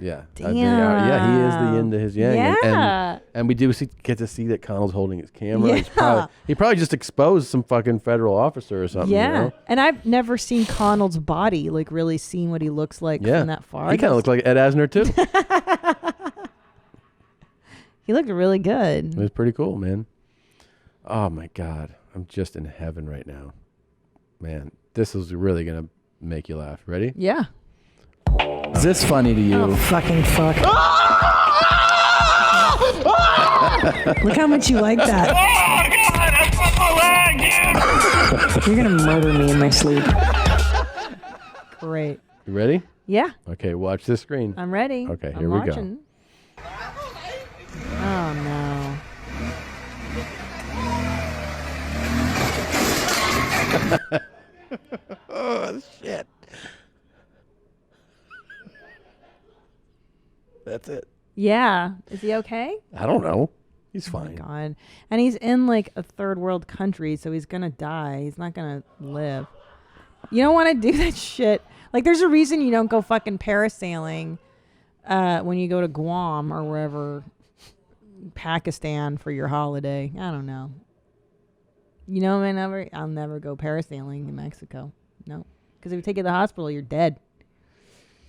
Yeah. Damn. Yeah, he is the yin to his yang. Yeah. And we do get to see that Connell's holding his camera. Yeah. He probably just exposed some fucking federal officer or something. Yeah. You know? And I've never seen Connell's body, like really seen what he looks like Yeah. from that far. He kind of looked like Ed Asner too. He looked really good. It was pretty cool, man. Oh my God. I'm just in heaven right now. Man, this is really going to make you laugh. Ready? Yeah. Is this funny to you? Oh, fucking fuck. Look how much you like that. You're going to murder me in my sleep. Great. You ready? Yeah. Okay, watch this screen. I'm ready. Okay, I'm here we watching. Oh, no. Oh, shit. That's it. Yeah. Is he okay? I don't know. He's fine. Oh, my God. And he's in like a third world country, so he's going to die. He's not going to live. You don't want to do that shit. Like, there's a reason you don't go fucking parasailing when you go to Guam or wherever, Pakistan for your holiday. I don't know. You know, I'll never go parasailing in Mexico. No. Because if you take you to the hospital, you're dead.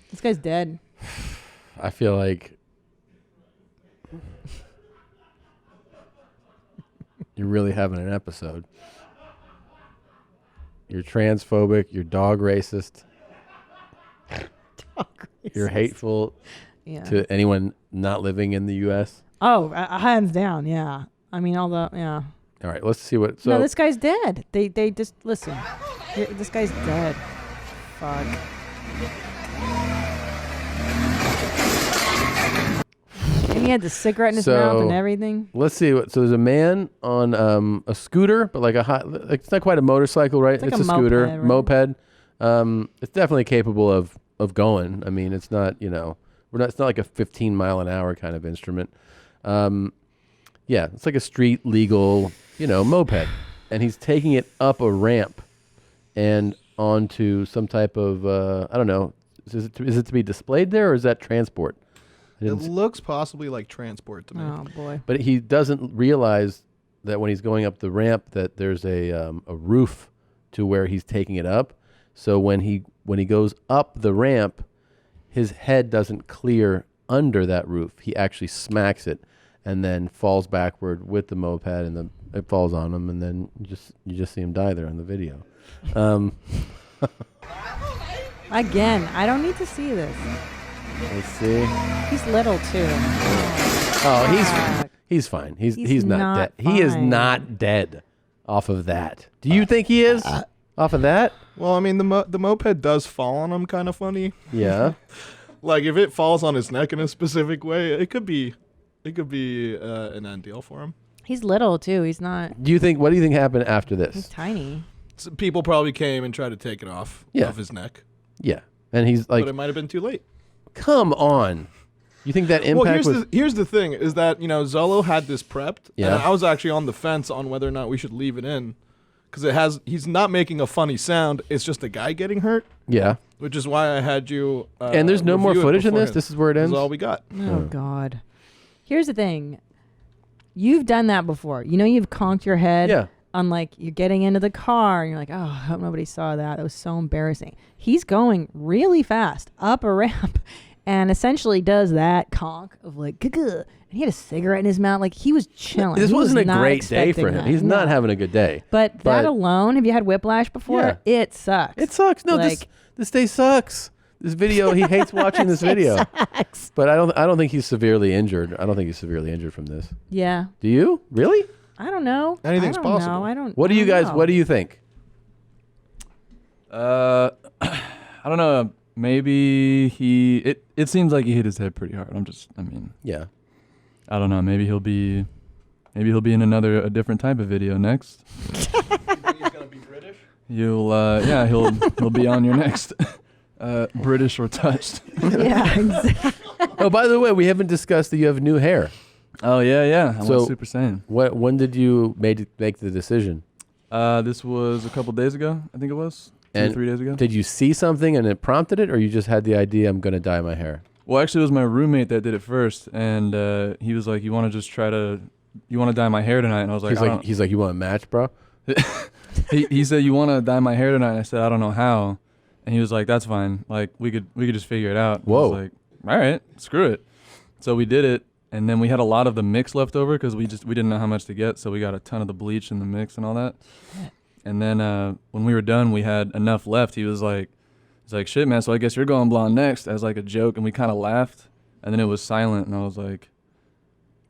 This guy's dead. I feel like you're really having an episode. You're transphobic. You're dog racist. You're hateful to anyone not living in the U.S. Oh, hands down, yeah. I mean, yeah. All right, let's see what. So No, this guy's dead. They just, listen. This guy's dead. Fuck. And he had the cigarette in his mouth and everything. Let's see. So there's a man on a scooter, but like it's not quite a motorcycle, right? It's like a a scooter, moped, It's definitely capable of going. I mean, it's not, it's not like a 15 mile an hour kind of instrument. Yeah, it's like a street legal, moped. And he's taking it up a ramp and onto some type of, I don't know, is it to be displayed there or is that transport? It looks possibly like transport to me. Oh, boy. But he doesn't realize that when he's going up the ramp that there's a roof to where he's taking it up. So when he goes up the ramp, his head doesn't clear under that roof. He actually smacks it and then falls backward with the moped, and it falls on him, and then you just see him die there on the video. Again, I don't need to see this. Let's see. He's little too. Oh, he's fine. He's not dead. He is not dead off of that. Do you think he is off of that? Well, I mean, the moped does fall on him kind of funny. Yeah. Like if it falls on his neck in a specific way, it could be an end deal for him. He's little too. He's not. What do you think happened after this? He's tiny. So people probably came and tried to take it off of his neck. Yeah, and he's like, but it might have been too late. Come on. You think that impact here's the thing is that, Zolo had this prepped. Yeah. And I was actually on the fence on whether or not we should leave it in. Because he's not making a funny sound. It's just a guy getting hurt. Yeah. Which is why I had you. And there's no more footage in this? beforehand. This is where it ends? This is all we got. Oh, God. Here's the thing. You've done that before. You've conked your head. Yeah. On you're getting into the car and you're like, oh, I hope nobody saw that. That was so embarrassing. He's going really fast up a ramp and essentially does that conk of like, and he had a cigarette in his mouth. Like, he was chilling. This He was wasn't a not great day for expecting him. that. He's not having a good day. But that alone, have you had whiplash before? Yeah. It sucks. It sucks. No, like, this day sucks. This video, he hates watching this video. Sucks. But I don't think he's severely injured. I don't think he's severely injured from this. Yeah. Do you? Really? I don't know. Anything's I don't possible. Know. I don't. What do you guys? know. What do you think? I don't know. Maybe it seems like he hit his head pretty hard. Yeah. I don't know. Maybe he'll be in a different type of video next. He's gonna be British. He'll be on your next British or Touched. Yeah, exactly. Oh, by the way, we haven't discussed that you have new hair. Oh yeah. I So went Super Saiyan. When did you make the decision? This was a couple days ago. I think it was 2 or 3 days ago. Did you see something and it prompted it, or you just had the idea, I'm going to dye my hair? Well, actually, it was my roommate that did it first, and he was like, "You want to dye my hair tonight?" And I was like, he's like, you want a match, bro? he said, "You want to dye my hair tonight?" And I said, "I don't know how." And he was like, "That's fine. Like we could just figure it out." Whoa. I was like, "All right, screw it." So we did it, and then we had a lot of the mix left over because we didn't know how much to get, so we got a ton of the bleach and the mix and all that. And then when we were done, we had enough left. He was like, "Shit, man. So I guess you're going blonde next," as like a joke, and we kind of laughed. And then it was silent, and I was like,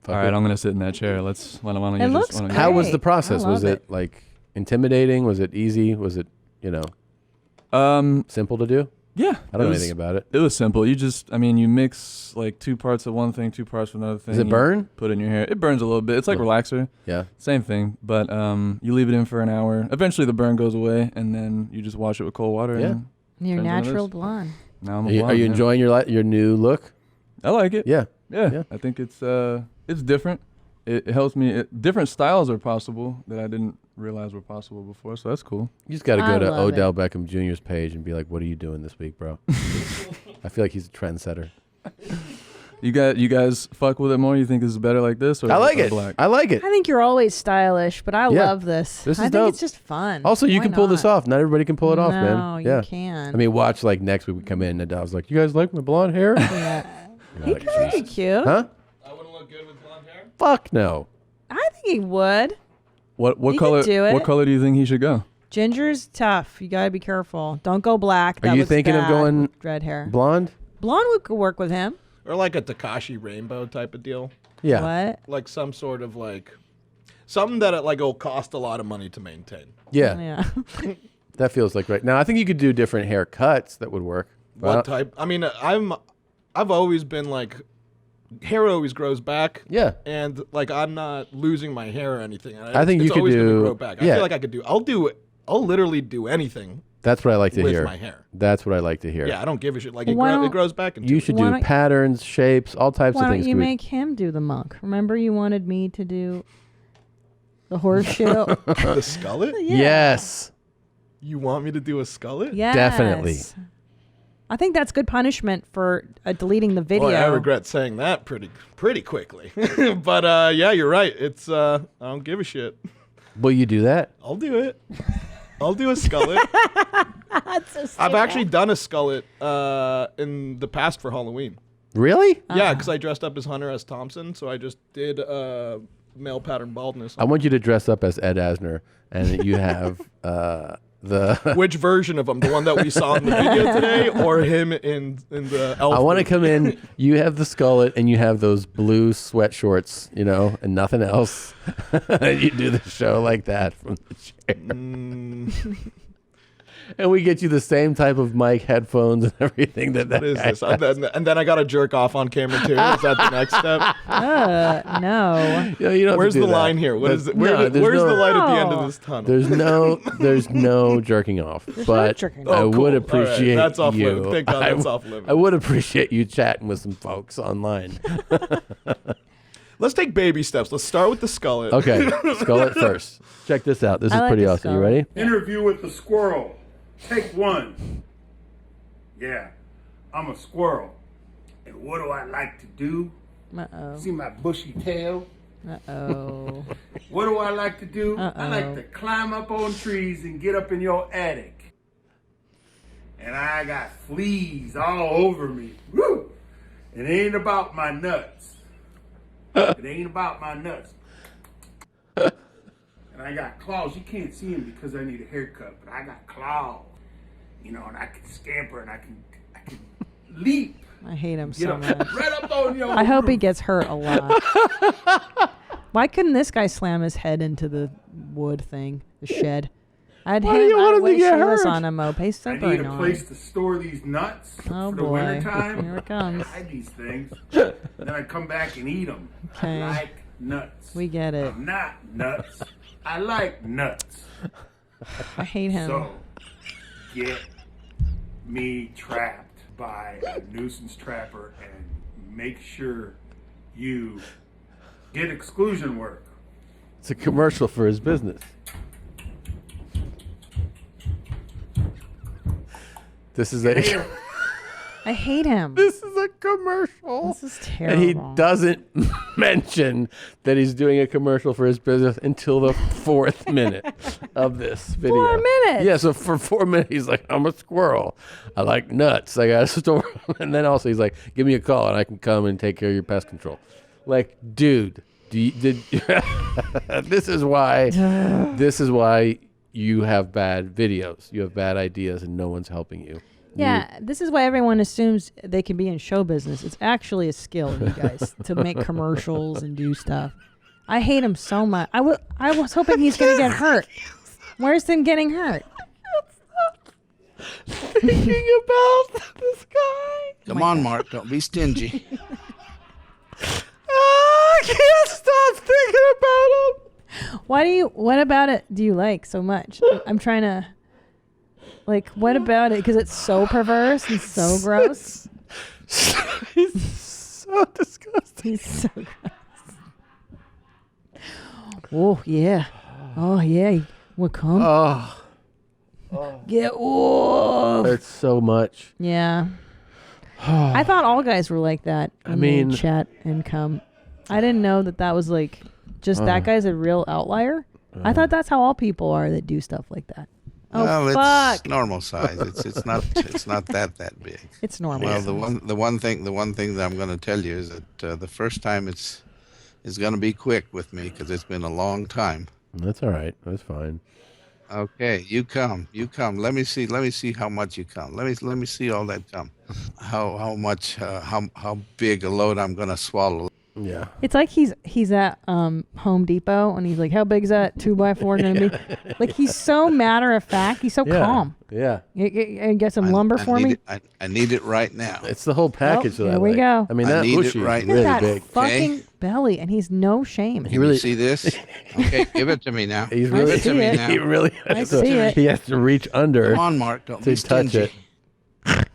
"All right, I'm gonna sit in that chair. Why don't you just?" How was the process? Was it like intimidating? Was it easy? Was it simple to do? Yeah, I don't know anything about it. It was simple. You mix like 2 parts of one thing, 2 parts of another thing. Does it burn? Put it in your hair. It burns a little bit. It's like relaxer. Yeah. Same thing, but you leave it in for an hour. Eventually the burn goes away, and then you just wash it with cold water. Yeah. And You're depends on what it natural is. blonde. Now I'm Are a you, blonde, yeah. enjoying your new look? I like it. Yeah. Yeah. I think it's different. It helps me. Different styles are possible that I didn't realize were possible before, so that's cool. You just got to go to Odell Beckham Jr.'s page and be like, "What are you doing this week, bro?" I feel like he's a trendsetter. You guys fuck with it more? You think this is better like this? Or I like it. Black? I like it. I think you're always stylish, but I Yeah. love this. This is I think dope. it's just fun. Also, you Why can pull this not? off. Not everybody can pull it off, man. No, you Yeah. can. I mean, watch like next week we come in and I was like, "You guys like my blonde hair?" Yeah. He could be cute. Huh? I wouldn't look good with blonde hair. Fuck no. I think he would. What He color? could do it. What color do you think he should go? Ginger's tough. You gotta be careful. Don't go black. Are That you looks thinking of bad going with red hair? blonde? Blonde would work with him. Or like a Takashi rainbow type of deal. Yeah. What? Like some sort of something that will cost a lot of money to maintain. Yeah. Yeah. That feels like right. Now, I think you could do different haircuts that would work. What type? I mean, I've always been like, hair always grows back. Yeah. And like I'm not losing my hair or anything. I think you it's could always gonna do- grow back. I yeah. feel like I could do. I'll literally do anything. That's what I like to with hear. my hair. That's what I like to hear. Yeah, I don't give a shit. Like Why it don't- grows back. In You 2 should weeks. do patterns, shapes, all types Why of don't things. you could be- make him do the monk? Remember you wanted me to do the horseshoe? The skullet? Yeah. Yes. You want me to do a skullet? Yes. Definitely. I think that's good punishment for deleting the video. Boy, I regret saying that pretty quickly. But yeah, you're right. It's I don't give a shit. Will you do that? I'll do it. I'll do a skullet. I've actually done a skullet in the past for Halloween. Really? Yeah, because I dressed up as Hunter S. Thompson, so I just did male pattern baldness. I want you to dress up as Ed Asner, and you have the. Which version of him? The one that we saw in the video today, or him in the elf? I want to movie? come in. You have the skullet, and you have those blue sweat shorts, and nothing else. And you do the show like that from the chair. And we get you the same type of mic, headphones, and everything that What is this? And then I got to jerk off on camera too. Is that the next step? No. Yeah, you don't have to Where's do the that. line here? What is it? No, there's Where's no- the light at the end of this tunnel? There's no jerking off. But jerking I off. Oh, would cool. appreciate All right, that's off you. limits. Thank God that's off limits. I would appreciate you chatting with some folks online. Let's take baby steps. Let's start with the skullet. Okay, skullet first. Check this out. This I is like pretty the awesome. You skullet. ready? Interview with the squirrel. Take 1. Yeah, I'm a squirrel. And what do I like to do? Uh-oh. See my bushy tail? Uh-oh. What do I like to do? I Uh-oh. like to climb up on trees and get up in your attic. And I got fleas all over me. Woo! It ain't about my nuts. It ain't about my nuts. And I got claws. You can't see them because I need a haircut, but I got claws. You know, and I can scamper and I can leap. I hate him Get so up, much. right up on your I hope he roof. gets hurt a lot. Why couldn't this guy slam his head into the wood thing, the shed? I'd Why do you want him to get Shayla's hurt? on a moped. He's I super need a annoying. place to store these nuts Oh, for the boy. winter time. Here it comes. I hide these things. Then I come back and eat them. Okay. I like nuts. We get it. I'm not nuts. I like nuts. I hate him. So, get me trapped by a nuisance trapper and make sure you get exclusion work. It's a commercial for his business. This is a. I hate him. This is a commercial. This is terrible. And he doesn't mention that he's doing a commercial for his business until the 4th minute of this video. 4 minutes? Yeah, so for 4 minutes, he's like, I'm a squirrel. I like nuts. I got to store them. And then also he's like, give me a call and I can come and take care of your pest control. Like, dude, this is why you have bad videos. You have bad ideas and no one's helping you. Yeah, this is why everyone assumes they can be in show business. It's actually a skill, you guys, to make commercials and do stuff. I hate him so much. I was hoping he's going to get hurt. Where's him getting hurt? Thinking about this guy. Come on, Mark. Don't be stingy. I can't stop thinking about him. What about it do you like so much? I'm trying to, like, what about it? Because it's so perverse and so gross. He's so disgusting. He's so gross. Oh, yeah. Oh, yeah. What come? Oh. Yeah. Oh. Hurts so much. Yeah. I thought all guys were like that. When they mean- chat and come. I didn't know that was like just that guy's a real outlier. I thought that's how all people are that do stuff like that. Oh, Well, fuck. it's normal size. It's not that big. It's normal. Well, the one thing that I'm going to tell you is that the first time it's going to be quick with me because it's been a long time. That's all right. That's fine. Okay, you come. Let me see how much you come. Let me see all that come. How much? How big a load I'm going to swallow? Yeah. It's like he's at Home Depot and he's like, how big is that 2x4 gonna be? Like, he's so matter of fact. He's so calm. Yeah. You get some lumber for me? I need it right now. It's the whole package that I here we like. go. I mean, I that need it Uchi right is now. really That big. fucking belly, and he's no shame. Can you see this? Okay, give it to me now. He's Give really, it to me now. he really I has see to, it. he has to reach under Come on, Mark. Don't to be touch stingy. it.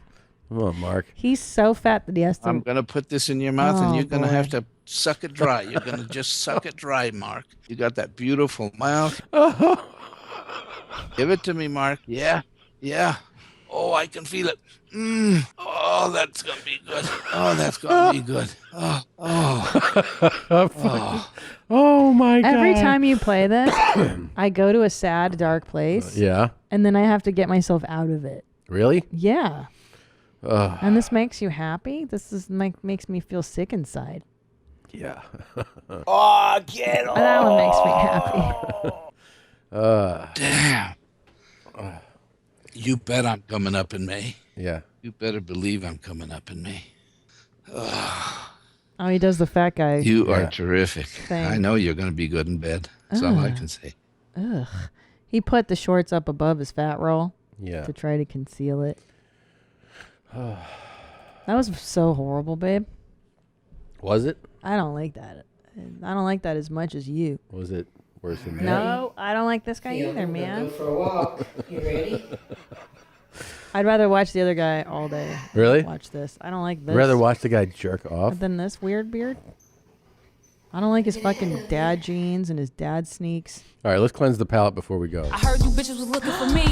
Come on, Mark. He's so fat that he has to. I'm going to put this in your mouth, and Oh, you're going to boy. have to suck it dry. You're going to just suck it dry, Mark. You got that beautiful mouth. Give it to me, Mark. Yeah. Oh, I can feel it. Oh, that's going to be good. Oh, that's going to be good. Oh my God. Every time you play this, I go to a sad, dark place. Yeah. And then I have to get myself out of it. Really? Yeah. Ugh. And this makes you happy? This is makes me feel sick inside. Yeah. Oh, get off. That one makes me happy. Damn. You bet I'm coming up in May. Yeah. You better believe I'm coming up in May. Oh, he does the fat guy. You are terrific. thing. I know you're going to be good in bed. That's all I Ugh. can say. Ugh. He put the shorts up above his fat roll. Yeah. To try to conceal it. That was so horrible, babe. Was it? I don't like that. I don't like that as much as you. Was it worse than that? No, I don't like this guy Yeah, either, I'm gonna man. go for a walk. You ready? I'd rather watch the other guy all day. Really? Watch this. I don't like this. I'd rather watch the guy jerk off. than this weird beard. I don't like his fucking dad jeans and his dad sneaks. All right, let's cleanse the palate before we go. I heard you bitches was looking for me.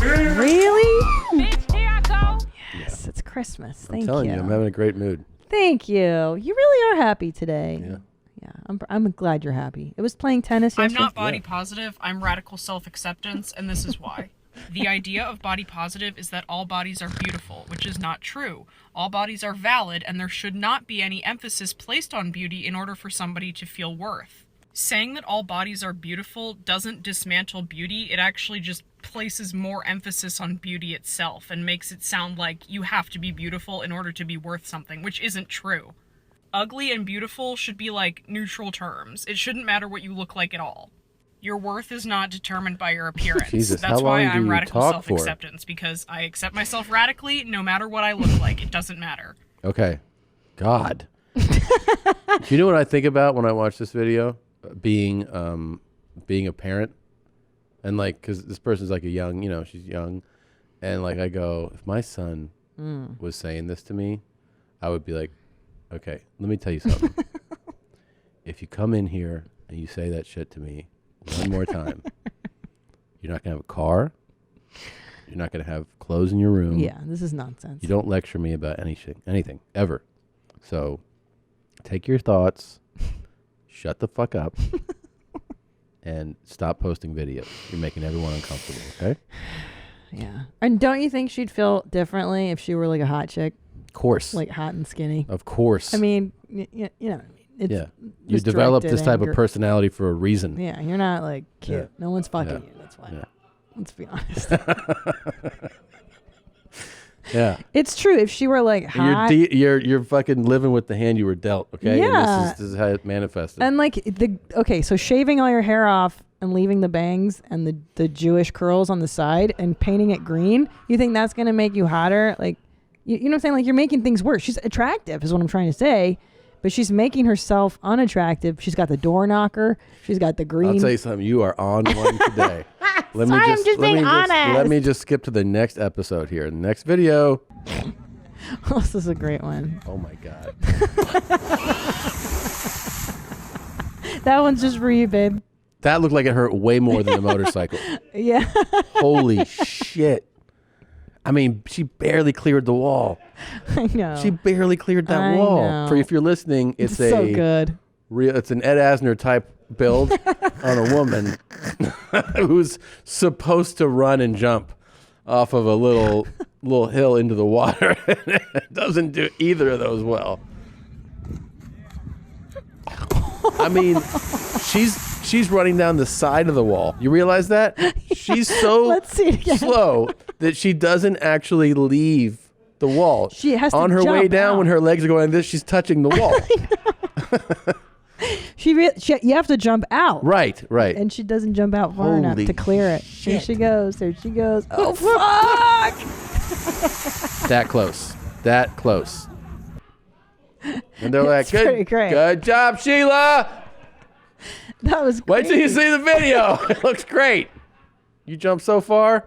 Really? Bitch, here I go. Yes, it's Christmas. I'm Thank telling you. you, I'm having a great mood. Thank you. You really are happy today. Yeah. Yeah, I'm glad you're happy. It was playing tennis I'm yesterday. not body positive. I'm radical self-acceptance, and this is why. The idea of body positive is that all bodies are beautiful, which is not true. All bodies are valid, and there should not be any emphasis placed on beauty in order for somebody to feel worth. Saying that all bodies are beautiful doesn't dismantle beauty, it actually just places more emphasis on beauty itself and makes it sound like you have to be beautiful in order to be worth something, which isn't true. Ugly and beautiful should be like neutral terms. It shouldn't matter what you look like at all. Your worth is not determined by your appearance. Jesus, That's how why long do I'm you radical talk for? self-acceptance, because I accept myself radically no matter what I look like. It doesn't matter. Okay. God. Do you know what I think about when I watch this video? Being a parent. And like, because this person's like a young, she's young. And like, I go, if my son was saying this to me, I would be like, okay, let me tell you something. If you come in here and you say that shit to me one more time, you're not going to have a car. You're not going to have clothes in your room. Yeah, this is nonsense. You don't lecture me about anything, ever. So take your thoughts, shut the fuck up, and stop posting videos. You're making everyone uncomfortable, okay? Yeah. And don't you think she'd feel differently if she were like a hot chick? Of course. Like hot and skinny. Of course. I mean, you know what I mean? It's yeah. You develop this type of personality for a reason. Yeah, you're not like cute. Yeah. No one's fucking Yeah. you. That's why. Yeah. Let's be honest. Yeah. It's true. If she were like hot, You're fucking living with the hand you were dealt, okay? Yeah. And this is how it manifested. and like so shaving all your hair off and leaving the bangs and the Jewish curls on the side and painting it green, you think that's gonna make you hotter? Like, you know what I'm saying? Like, you're making things worse. She's attractive, is what I'm trying to say. But she's making herself unattractive. She's got the door knocker. She's got the green. I'll tell you something. You are on one today. I'm just being honest. Let me just skip to the next episode here. Next video. Oh, this is a great one. Oh my God. That one's just for you, babe. That looked like it hurt way more than the motorcycle. Yeah. Holy shit. I mean, she barely cleared the wall. I know. She barely cleared that I wall. know. For if you're listening, it's so good. It's an Ed Asner type build on a woman who's supposed to run and jump off of a little hill into the water. It doesn't do either of those well. I mean, she's running down the side of the wall. You realize that? She's so Let's see it again. slow that she doesn't actually leave the wall. She has to on her way jump down out. when her legs are going like this, she's touching the wall. You have to jump out. Right. And she doesn't jump out far enough Holy to clear it. Here shit. she goes. There she goes. Oh, fuck! That close. That close. And they're like, It's pretty great. Good job, Sheila. That was Wait till you crazy. see the video. It looks great. You jumped so far.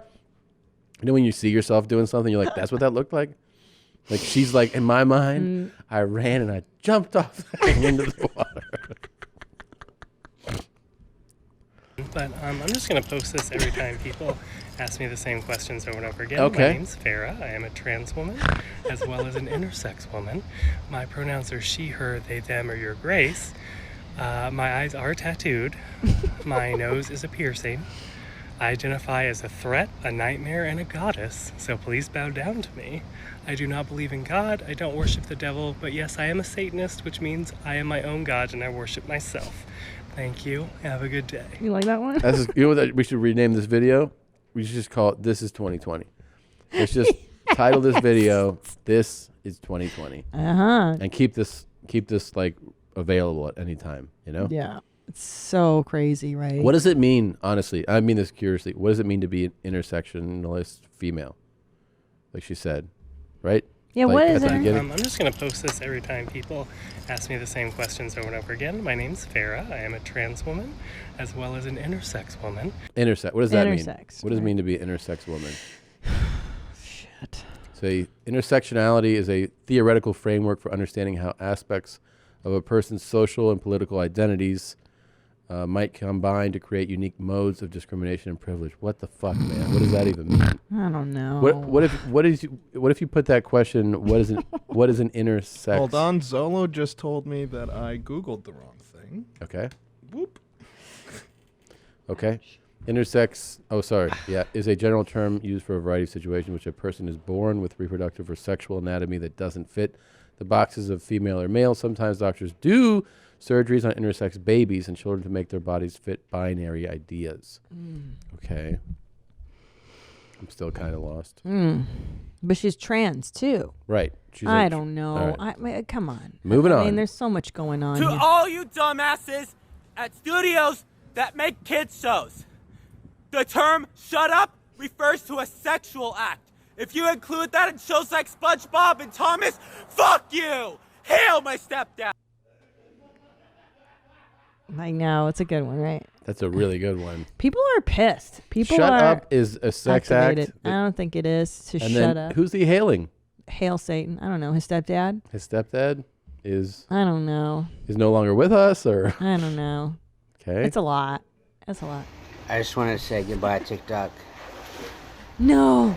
You know when you see yourself doing something, you're like, that's what that looked like? Like, she's like, in my mind, I ran and I jumped off into the water. But I'm just going to post this every time people ask me the same questions over and over again. Okay. My name's Farah. I am a trans woman as well as an intersex woman. My pronouns are she, her, they, them, or your grace. My eyes are tattooed. My nose is a piercing. I identify as a threat, a nightmare, and a goddess, so please bow down to me. I do not believe in God, I don't worship the devil, but yes, I am a Satanist, which means I am my own God and I worship myself. Thank you. Have a good day. You like that one? You know what we should rename this video? We should just call it This is 2020. Let's just title this video This is 2020. Uh-huh. And keep this like available at any time, you know? Yeah. It's so crazy, right? What does it mean, honestly? I mean this curiously. What does it mean to be an intersectionalist female? Like she said, right? Yeah, like what is at the it? beginning? I'm just going to post this every time people ask me the same questions over and over again. My name's Farah. I am a trans woman as well as an intersex woman. Intersex. What does that mean? Intersex, What does it right. mean to be an intersex woman? Shit. So intersectionality is a theoretical framework for understanding how aspects of a person's social and political identities might combine to create unique modes of discrimination and privilege. What the fuck, man? What does that even mean? I don't know. What if you put that question? What is an intersex? Hold on, Zolo just told me that I Googled the wrong thing. Okay. Whoop. Okay. Intersex, is a general term used for a variety of situations in which a person is born with reproductive or sexual anatomy that doesn't fit the boxes of female or male. Sometimes doctors do surgeries on intersex babies and children to make their bodies fit binary ideas. Okay. I'm still kind of lost. But she's trans, too. Right. I don't know. Right. Come on. Moving on. I mean, there's so much going on To here. all you dumbasses at studios that make kids shows, the term shut up refers to a sexual act. If you include that in shows like SpongeBob and Thomas, fuck you! Hail my stepdad! I know. It's a good one, right? That's a really good one. People are pissed. People Shut are up is a sex activated. act. I don't think it is to And shut then up. who's he hailing? Hail Satan. I don't know. His stepdad? His stepdad is... I don't know. Is no longer with us, or... I don't know. Okay. It's a lot. That's a lot. I just want to say goodbye, TikTok. No.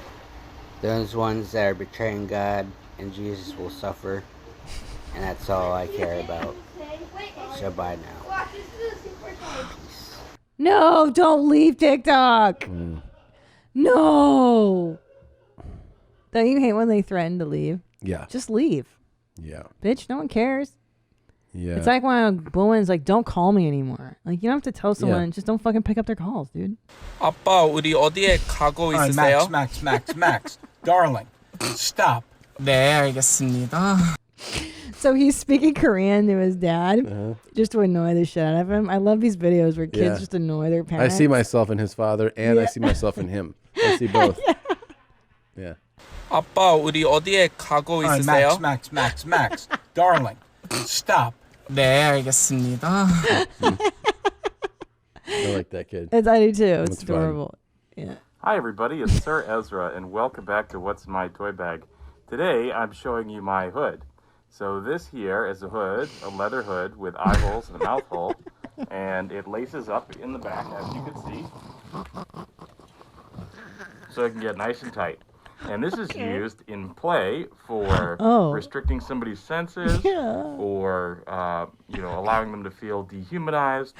Those ones that are betraying God and Jesus will suffer. And that's all I care about. So bye now. No, don't leave TikTok. No. Don't you hate when they threaten to leave? Yeah. Just leave. Yeah. Bitch, no one cares. Yeah. It's like when a woman's like, don't call me anymore. Like, you don't have to tell someone, Yeah. just don't fucking pick up their calls, dude. 아빠, 우리 어디에 가고 All right, 있으세요? Max, darling, stop. 네, 알겠습니다. So he's speaking Korean to his dad Uh-huh. just to annoy the shit out of him. I love these videos where kids Yeah. just annoy their I parents. see myself in his father, and I Yeah. see myself in him. I see both. Yeah. 아빠, 우리 어디에 가고 All right, 있으세요? Max, darling, stop. 네, 알겠습니다. I like that kid. I do too. It's That's fun. adorable. Yeah. Hi everybody, it's Sir Ezra and welcome back to What's in My Toy Bag. Today I'm showing you my hood. So this here is a hood, a leather hood with eye holes and a mouth hole, and it laces up in the back as you can see, so it can get nice and tight. And this is used in play for restricting somebody's senses, or allowing them to feel dehumanized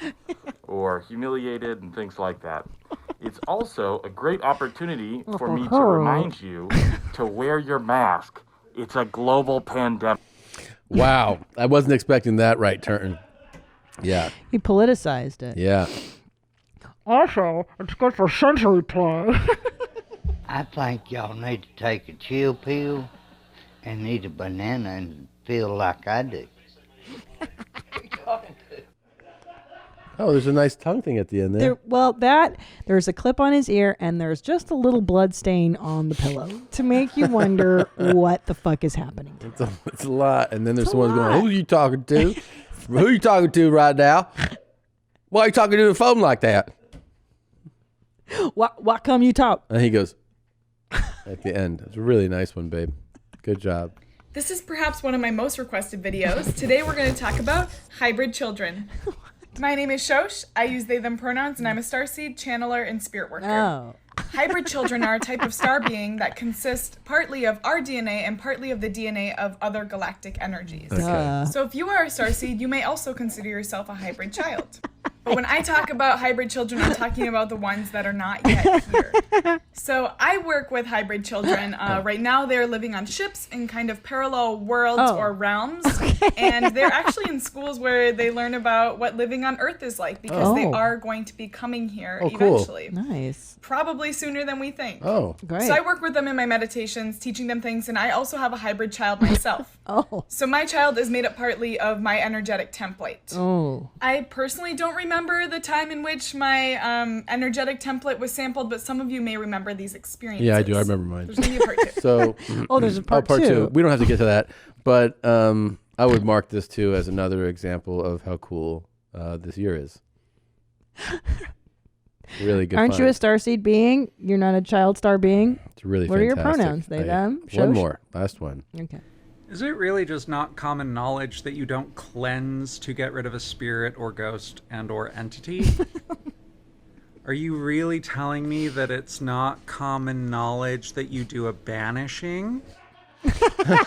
or humiliated and things like that. It's also a great opportunity for me to remind you to wear your mask. It's a global pandemic. Wow. I wasn't expecting that right turn. Yeah. He politicized it. Yeah. Also, it's good for sensory play. I think y'all need to take a chill pill and eat a banana and feel like I do. Oh, there's a nice tongue thing at the end there. There's a clip on his ear, and there's just a little blood stain on the pillow to make you wonder what the fuck is happening. It's a lot. And then there's someone going, who are you talking to? Who are you talking to right now? Why are you talking to the phone like that? Why come you talk? And he goes, at the end. It's a really nice one, babe. Good job. This is perhaps one of my most requested videos. Today we're going to talk about hybrid children. My name is Shosh. I use they, them pronouns, and I'm a starseed, channeler, and spirit worker. Oh. Hybrid children are a type of star being that consist partly of our DNA and partly of the DNA of other galactic energies. Okay. So if you are a starseed, you may also consider yourself a hybrid child. But when I talk about hybrid children, I'm talking about the ones that are not yet here. So I work with hybrid children. Right now they're living on ships in kind of parallel worlds or realms. And they're actually in schools where they learn about what living on Earth is like, because they are going to be coming here eventually. Nice. Probably sooner than we think. Oh, great. So I work with them in my meditations, teaching them things, and I also have a hybrid child myself. So my child is made up partly of my energetic template. Oh. I personally don't remember the time in which my energetic template was sampled, but some of you may remember these experiences. Yeah, I do. I remember mine. There's going to be a part two. So, there's a part two. two. We don't have to get to that, but I would mark this too as another example of how cool this year is. Really good. Aren't you a starseed being? You're not a child star being? It's really What are your fantastic. pronouns? They, them? One Shosh? more. Last one. Okay. Is it really just not common knowledge that you don't cleanse to get rid of a spirit or ghost and or entity? Are you really telling me that it's not common knowledge that you do a banishing? That's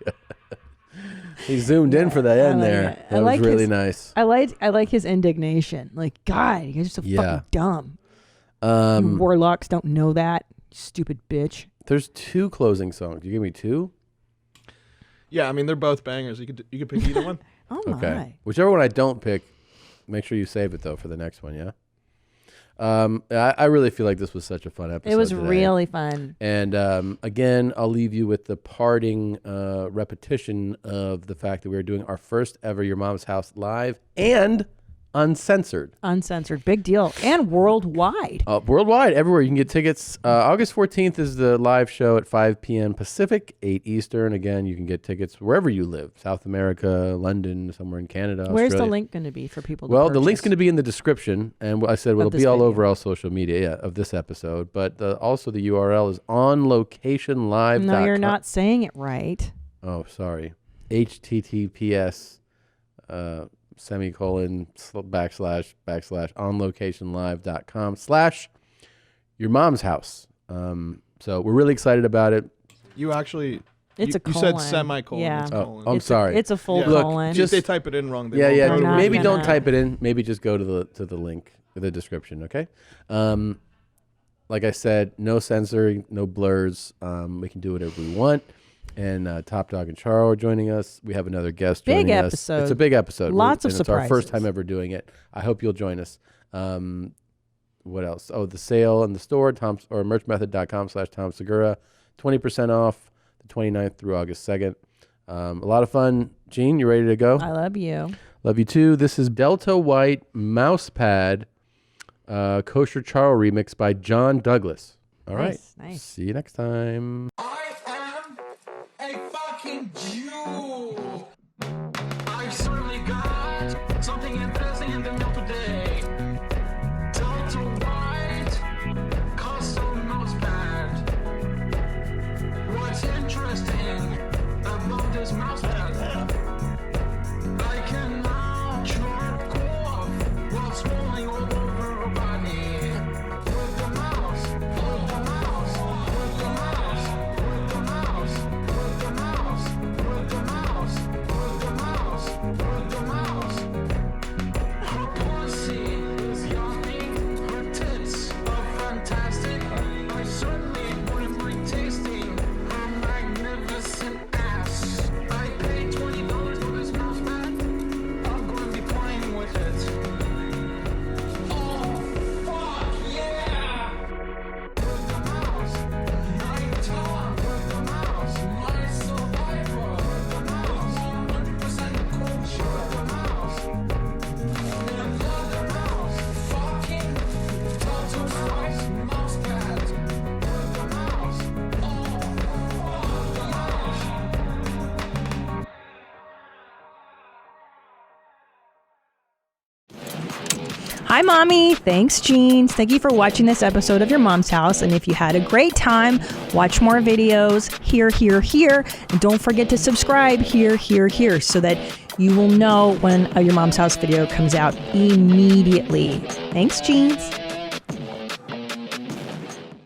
good. He zoomed in for that end there. That was really nice. I like his indignation. Like, God, you're just so fucking dumb. You warlocks don't know that. Stupid bitch. There's 2 closing songs. You give me 2? Yeah, I mean, they're both bangers. You could pick either one. Oh, my. Okay. Whichever one I don't pick, make sure you save it, though, for the next one, yeah? I really feel like this was such a fun episode. It was today. really fun. And again, I'll leave you with the parting repetition of the fact that we are doing our first ever Your Mom's House live and uncensored. Uncensored. Big deal. And worldwide. Worldwide, everywhere. You can get tickets. August 14th is the live show at 5 p.m. Pacific, 8 Eastern. Again, you can get tickets wherever you live. South America, London, somewhere in Canada, Where's Australia. the link going to be for people to Well, purchase? the link's going to be in the description. And I said it'll this be all video. over all social media of this episode. But also the URL is onlocationlive.com. No, you're not saying it right. Oh, sorry. HTTPS semicolon / onlocationlive.com/your mom's house. So we're really excited about it. You actually... It's a you colon. said semicolon. Yeah. It's colon. I'm sorry. It's a full Look, colon. If they type it in wrong, they yeah. won't go Maybe to don't type it in. Maybe just go to the link, the description. Okay. Like I said, no censoring, no blurs. We can do whatever we want. And Top Dog and Charo are joining us. We have another guest joining us. Big episode. It's a big episode. Lots of It's surprises. our first time ever doing it. I hope you'll join us. What else? Oh, the sale in the store, merchmethod.com/Tom Segura. 20% off the 29th through August 2nd. A lot of fun. Gene, you ready to go? I love you. Love you too. This is Delta White Mousepad Kosher Charo remix by John Douglas. All right. Nice. See you next time. A fucking Jew. I certainly got something interesting in the mail today. Delta White custom mousepad. What's interesting about this mousepad? I can now chop off while swirling all over her body. With the mouse, with the mouse, with the mouse, with the mouse. With the mouse, with the mouse, with the mouse, with the mouse. Her pussy is yummy, her tits are fantastic. I certainly wouldn't mind tasting her magnificent ass. I paid $20 for this mouse pad. I'm gonna be playing with it. Oh, fuck yeah! With the mouse, I'm Tom. With the mouse, my survivor. With the mouse, 100% kosher. With the mouse, another mouse. Fucking Delta White mouse pad. With the mouse, oh, Hi, Mommy. Thanks, Jeans. Thank you for watching this episode of Your Mom's House. And if you had a great time, watch more videos here, here, here. And don't forget to subscribe here, here, here so that you will know when a Your Mom's House video comes out immediately. Thanks, Jeans.